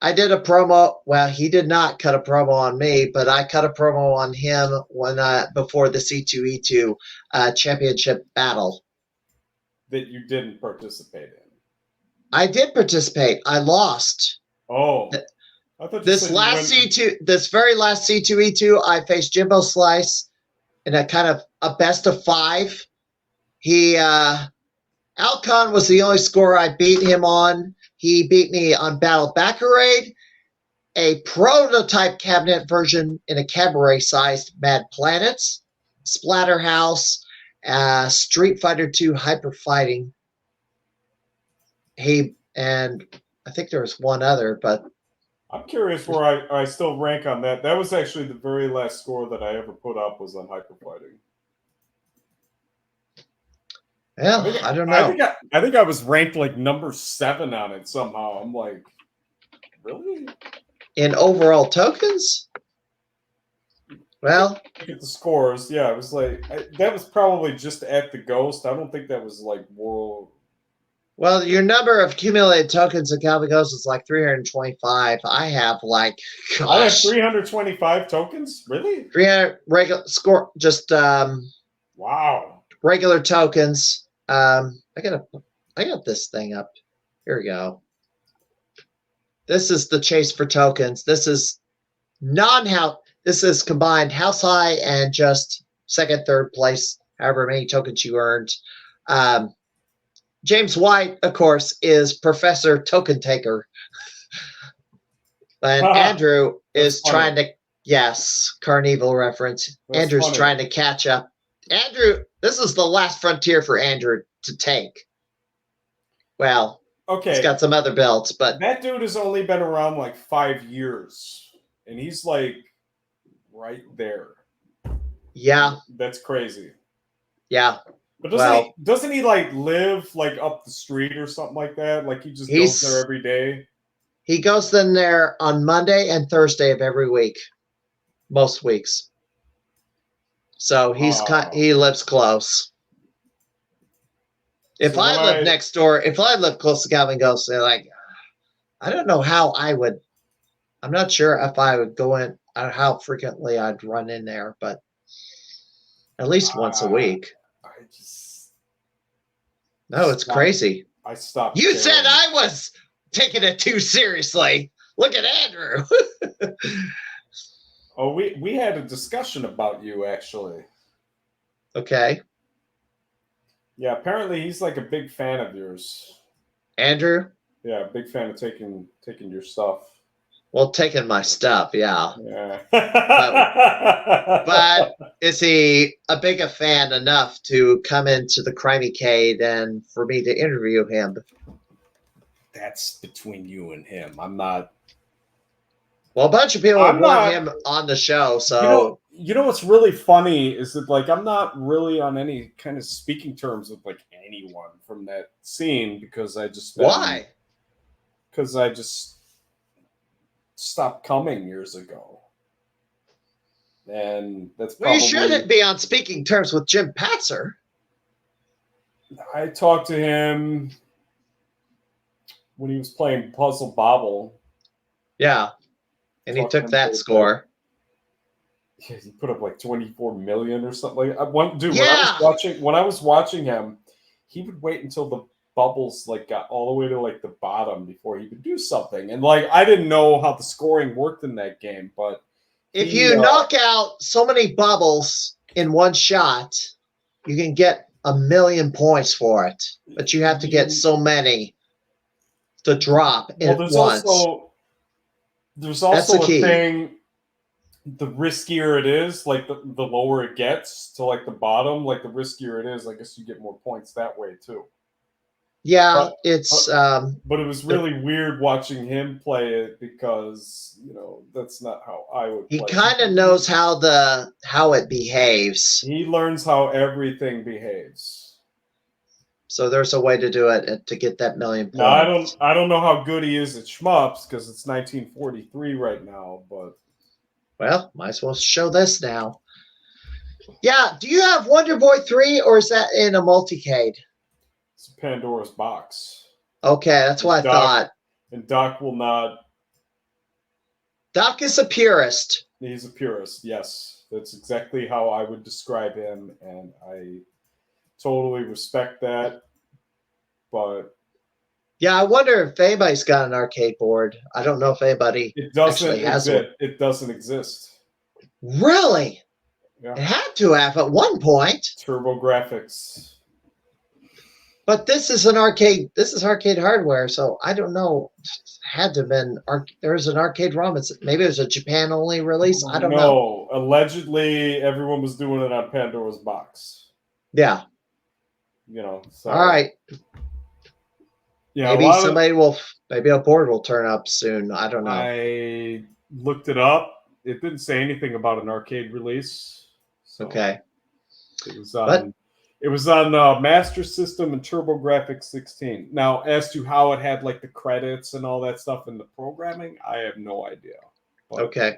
I did a promo. Well, he did not cut a promo on me, but I cut a promo on him when before the C2E2 championship battle. That you didn't participate in. I did participate. I lost. Oh, I thought this very last C2E2, I faced Jimbo Slice in a kind of a best of 5. Alcon was the only score I beat him on. He beat me on Battle Baccarade, a prototype cabinet version in a cabaret-sized Mad Planets, Splatterhouse, Street Fighter 2 Hyper Fighting. And I think there was one other, but I'm curious where I still rank on that. That was actually the very last score that I ever put up was on Hyper Fighting. Well, I don't know. I think I was ranked like number 7 on it somehow. I'm like, really? In overall tokens? Well, look at the scores. Yeah, it was like that was probably just at the Ghost. I don't think that was like world. Well, your number of accumulated tokens in Calvin Ghost is like 325. I have like, gosh. I have 325 tokens? Really? 300 regular score, just wow. Regular tokens. I got this thing up. Here we go. This is the chase for tokens. This is this is combined house high and just second, third place, however many tokens you earned. James White, of course, is Professor Token Taker. And Andrew is trying to, yes, Carnival reference. Andrew's trying to catch up. Andrew, this is the last frontier for Andrew to take. Well, okay, he's got some other belts, but that dude has only been around like 5 years, and he's like right there. Yeah, that's crazy. Yeah, but doesn't he like live like up the street or something like that? Like he just goes there every day. He goes in there on Monday and Thursday of every week, most weeks. So he lives close. If I lived next door, if I lived close to Calvin Ghost, they're like, I don't know how I would. I'm not sure if I would go in, or how frequently I'd run in there, but at least once a week. No, it's crazy. I stopped. You said I was taking it too seriously. Look at Andrew. Oh, we had a discussion about you, actually. Okay. Yeah, apparently he's like a big fan of yours. Andrew? Yeah, big fan of taking your stuff. Well, taking my stuff, yeah. Yeah. but is he a big a fan enough to come into the Crimeycade and for me to interview him? That's between you and him. I'm not. Well, a bunch of people want him on the show, so you know what's really funny is that like I'm not really on any kind of speaking terms with like anyone from that scene because I just why? Because I just stopped coming years ago, and that's probably. Well, you shouldn't be on speaking terms with Jim Patzer. I talked to him when he was playing Puzzle Bobble. Yeah. And he took that score. Yeah, he put up like 24 million or something. When I was watching him, he would wait until the bubbles like got all the way to like the bottom before he could do something. And like I didn't know how the scoring worked in that game, but if you knock out so many bubbles in one shot, you can get 1,000,000 points for it, but you have to get so many to drop Well, at once. There's That's the also a key. thing. The riskier it is, like the lower it gets to like the bottom, like the riskier it is. I guess you get more points that way too. Yeah, But it's but it was really weird watching him play it because that's not how I would he play. kind of knows how it behaves. He learns how everything behaves. So there's a way to do it to get that 1,000,000 Now points. I don't know how good he is at shmups because it's 1943 right now, but Well, might as well show this now. Yeah, do you have Wonder Boy 3 or is that in a multicade? it's a Pandora's box. Okay, that's what I thought. And Doc will not. Doc is a purist. He's a purist, yes. That's exactly how I would describe him, and I totally respect that. But yeah, I wonder if anybody's got an arcade board. I don't know if anybody actually has one. It doesn't exist. Really? Yeah. It had to have at one point. Turbo graphics. But this is an arcade. This is arcade hardware, so I don't know. It had to have been. There's an arcade ROM. Maybe it was a Japan only release. I don't know. No, allegedly everyone was doing it on Pandora's box. Yeah. So, all right. Yeah, maybe a board will turn up soon. I don't know. I looked it up. It didn't say anything about an arcade release. So okay. It was on Master System and TurboGrafx 16. Now, as to how it had like the credits and all that stuff in the programming, I have no idea. But, okay.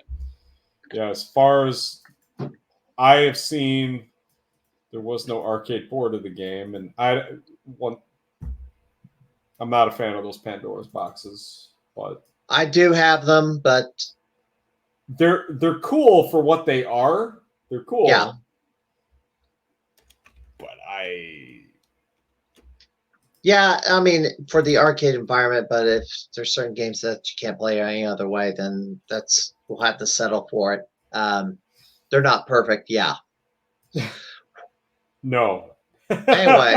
Yeah, as far as I have seen, there was no arcade board of the game, and I'm not a fan of those Pandora's boxes, but I do have them, but they're cool for what they are. They're cool. Yeah. But yeah, I mean, for the arcade environment, but if there's certain games that you can't play any other way, then we'll have to settle for it. They're not perfect, yeah. No. Anyway,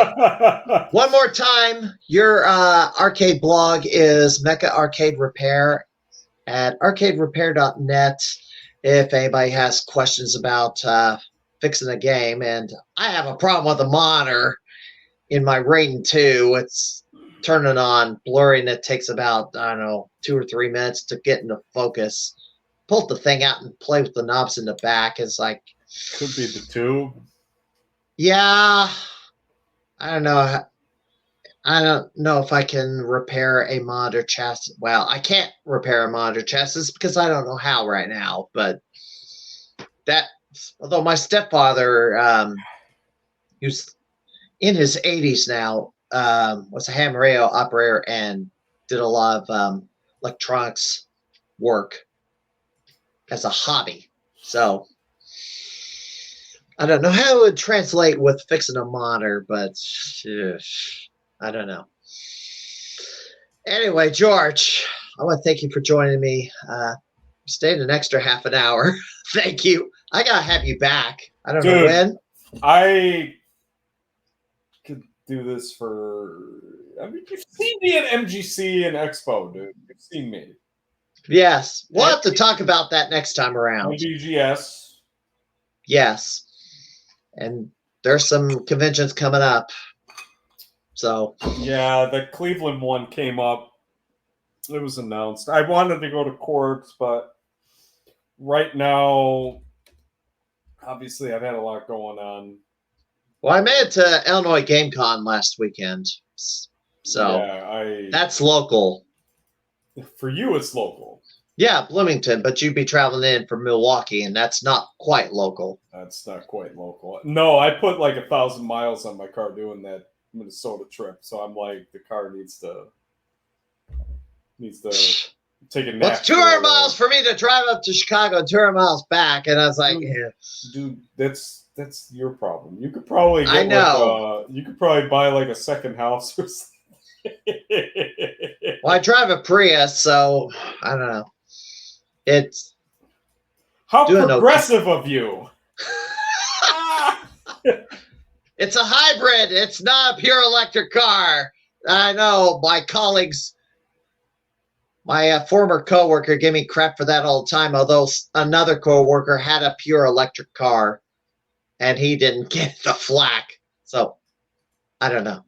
one more time, your arcade blog is Mecha Arcade Repair at arcaderepair.net if anybody has questions about fixing a game. And I have a problem with the monitor in my Raiden 2. It's turning on blurry, and it takes about, 2 or 3 minutes to get into focus. Pull the thing out and play with the knobs in the back. It's like... Could be the tube. Yeah. I don't know. I don't know if I can repair a monitor chassis. Well, I can't repair a monitor chassis because I don't know how right now. But although my stepfather, who's in his 80s now, was a ham radio operator and did a lot of electronics work as a hobby. So I don't know how it would translate with fixing a monitor, but I don't know. Anyway, George, I want to thank you for joining me. Stayed an extra half an hour. Thank you. I got to have you back. I don't know when. I could do this for... I mean, you've seen me at MGC and Expo, dude. You've seen me. Yes. We'll have to talk about that next time around. BGS. Yes. And there's some conventions coming up. So yeah, the Cleveland one came up. It was announced. I wanted to go to Courts, but right now, obviously, I've had a lot going on. Well, I made it to Illinois Game Con last weekend. So yeah, that's local. For you, it's local. Yeah, Bloomington, but you'd be traveling in from Milwaukee, and that's not quite local. That's not quite local. No, I put like 1,000 miles on my car doing that Minnesota trip, so I'm like, the car needs to take a nap. Well, it's 200 miles for me to drive up to Chicago and 200 miles back, and I was like, dude, that's your problem. You could probably I know. You could probably buy like a second house or something. Well, I drive a Prius, so I don't know. It's how progressive of you. It's a hybrid. It's not a pure electric car. I know my colleagues, my former coworker gave me crap for that all the time, although another coworker had a pure electric car and he didn't get the flack. So I don't know.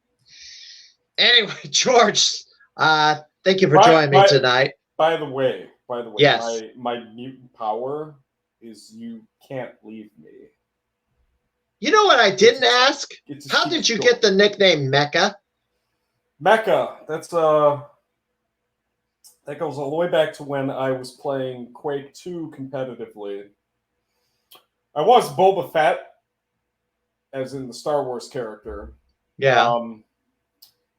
Anyway, George, thank you for joining me tonight. By the way, yes, my mutant power is you can't leave me. You know what I didn't ask? How did you get the nickname Mecha? Mecha, that goes all the way back to when I was playing Quake 2 competitively. I was Boba Fett, as in the Star Wars character. Yeah.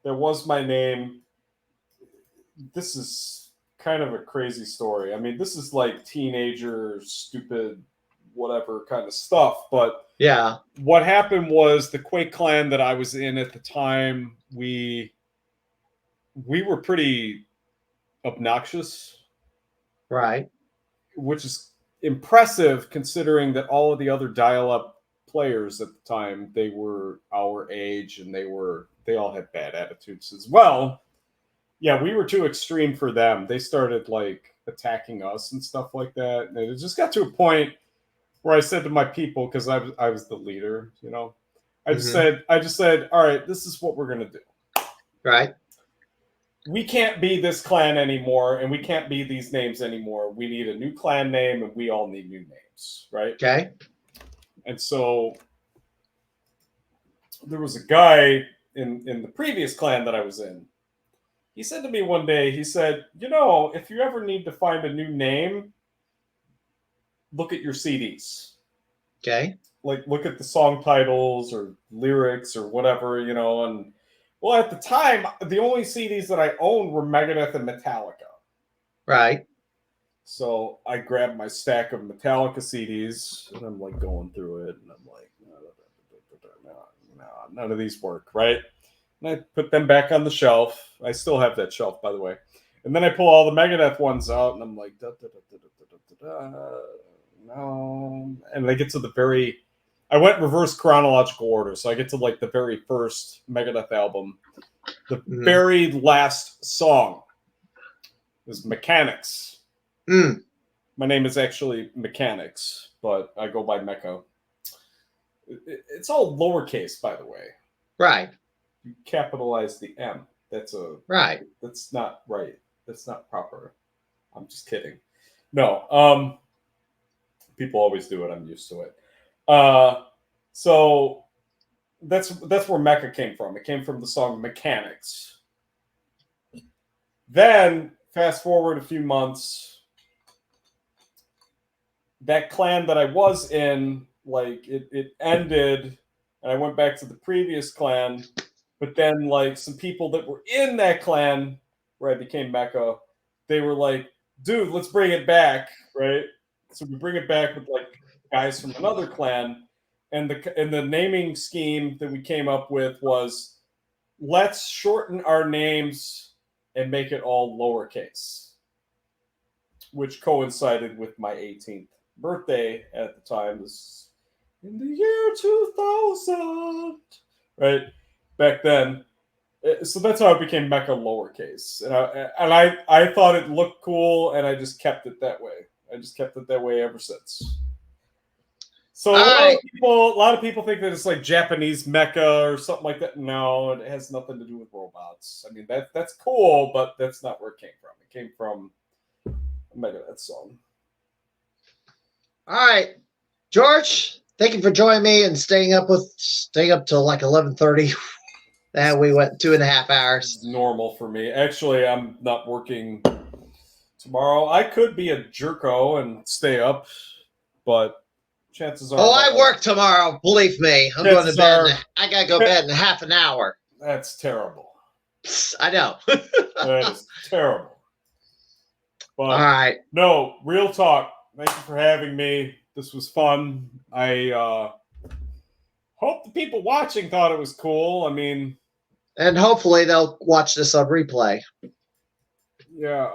That was my name. This is kind of a crazy story. I mean, this is like teenager, stupid, whatever kind of stuff. But yeah, what happened was the Quake clan that I was in at the time, we were pretty obnoxious. Right. Which is impressive considering that all of the other dial-up players at the time, they were our age and they all had bad attitudes as well. Yeah, we were too extreme for them. They started like attacking us and stuff like that. And it just got to a point where I said to my people, because I was the leader, you know, I just said, all right, this is what we're gonna do. Right. We can't be this clan anymore, and we can't be these names anymore. We need a new clan name, and we all need new names, right? Okay. And so there was a guy in the previous clan that I was in. He said to me one day, he said, you know, if you ever need to find a new name, look at your CDs. Okay. Like, look at the song titles or lyrics or whatever, you know, and well, at the time, the only CDs that I owned were Megadeth and Metallica. Right. So I grabbed my stack of Metallica CDs and I'm like going through it and I'm like, no, none of these work, right? And I put them back on the shelf. I still have that shelf, by the way. And then I pull all the Megadeth ones out and I'm like, no. And I get to the very... I went reverse chronological order, so I get to like the very first Megadeth album. The very last song is Mechanics. My name is actually Mechanics, but I go by Mecha. It's all lowercase, by the way. Right. You capitalize the M. That's right. That's not right. That's not proper. I'm just kidding. No. People always do it. I'm used to it. So that's where Mecha came from. It came from the song Mechanics. Then fast forward a few months, that clan that I was in, like it ended and I went back to the previous clan, but then like some people that were in that clan where I became Mecha, they were like, dude, let's bring it back, right? So we bring it back with like guys from another clan, and the naming scheme that we came up with was, let's shorten our names and make it all lowercase, which coincided with my 18th birthday at the time. This in the year 2000, right? Back then. So that's how it became Mecha lowercase, and I thought it looked cool, and I just kept it that way. I just kept it that way ever since. So a lot of people think that it's like Japanese mecha or something like that. No, it has nothing to do with robots. I mean, that's cool, but that's not where it came from. It came from a Megadeth song. All right, George, thank you for joining me and staying up till like 11:30. And we went 2.5 hours. Normal for me. Actually, I'm not working tomorrow. I could be a jerko and stay up, but chances are... I work tomorrow. Believe me. I'm going to bed. I got to go to bed in half an hour. That's terrible. I know. That is terrible. But all right. No, real talk. Thank you for having me. This was fun. I hope the people watching thought it was cool. I mean... And hopefully they'll watch this on replay. Yeah.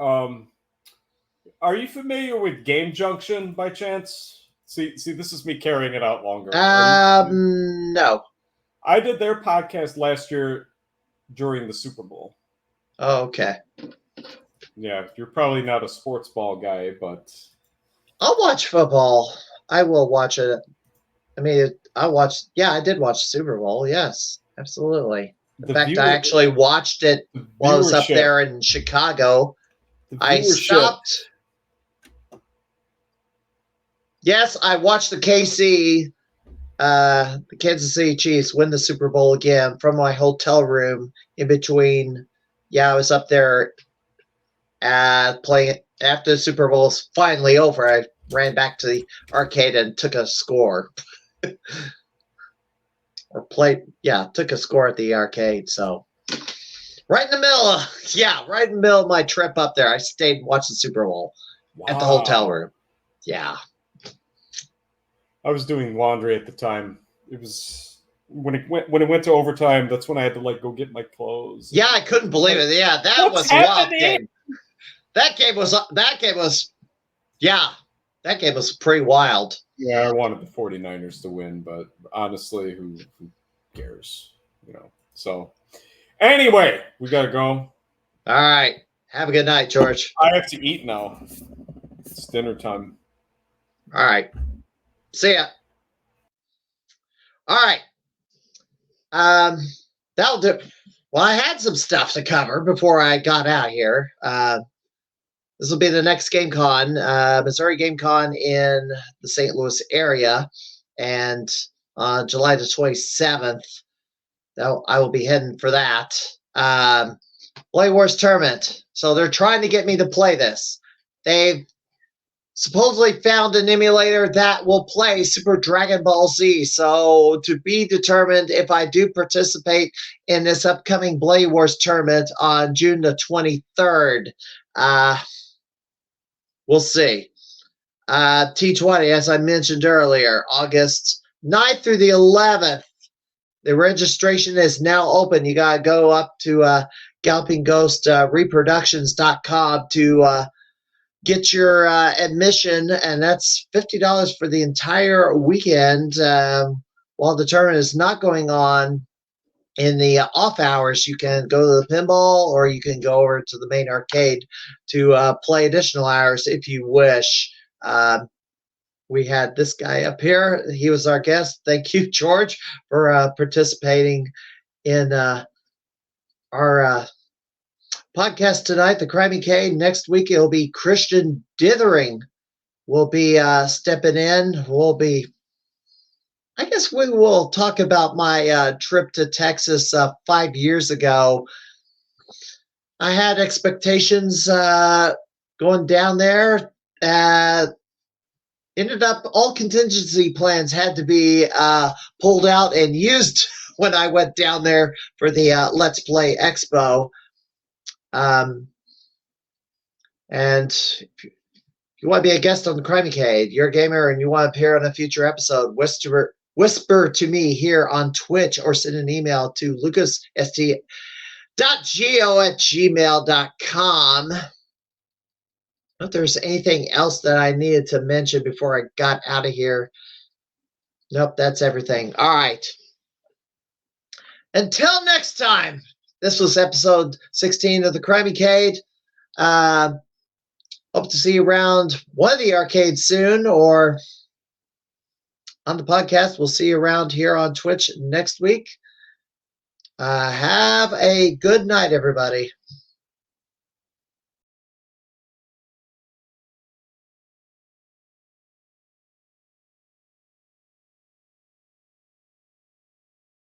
Are you familiar with Game Junction by chance? See, this is me carrying it out longer. No. I did their podcast last year during the Super Bowl. Oh, okay. Yeah, you're probably not a sports ball guy, but I'll watch football. I will watch it. I mean, I did watch Super Bowl. Yes, absolutely. In the fact, I actually watched it while I was up viewership, there in Chicago. the I viewership. stopped. Yes, I watched the Kansas City Chiefs win the Super Bowl again from my hotel room in between. Yeah, I was up there playing after the Super Bowl was finally over. I ran back to the arcade and took a score. Took a score at the arcade. So right in the middle of my trip up there, I stayed and watched the Super Bowl at the hotel room. Yeah. I was doing laundry at the time. It was when it went to overtime. That's when I had to go get my clothes. Yeah, I couldn't believe it. Yeah, that was a wild game. That game was pretty wild. Yeah, I wanted the 49ers to win, but honestly, who cares? So anyway, we gotta go. All right. Have a good night, George. I have to eat now. It's dinner time. All right. See ya. All right. That'll do. Well, I had some stuff to cover before I got out here. This will be the next GameCon, Missouri GameCon in the St. Louis area, and on July the 27th, I will be heading for that. Blade Wars Tournament. So they're trying to get me to play this. They've supposedly found an emulator that will play Super Dragon Ball Z. So to be determined if I do participate in this upcoming Blade Wars Tournament on June the 23rd. We'll see. T20, as I mentioned earlier, August 9th through the 11th. The registration is now open. You got to go up to Galloping Ghost Reproductions.com to get your admission, and that's $50 for the entire weekend. While the tournament is not going on in the off hours, you can go to the pinball or you can go over to the main arcade to play additional hours if you wish. We had this guy up here. He was our guest. Thank you, George, for participating in our podcast tonight, the Crimeycade. Next week, it'll be Christian Dithering. We'll be stepping in. I guess we will talk about my trip to Texas 5 years ago. I had expectations going down there. Ended up, all contingency plans had to be pulled out and used when I went down there for the Let's Play Expo. And if you want to be a guest on the Crimeycade, you're a gamer and you want to appear on a future episode, whisper to me here on Twitch or send an email to lucasst.go@gmail.com. I don't know if there's anything else that I needed to mention before I got out of here. Nope, that's everything. All right. Until next time, this was episode 16 of the Crimeycade. Hope to see you around one of the arcades soon or on the podcast. We'll see you around here on Twitch next week. Have a good night, everybody.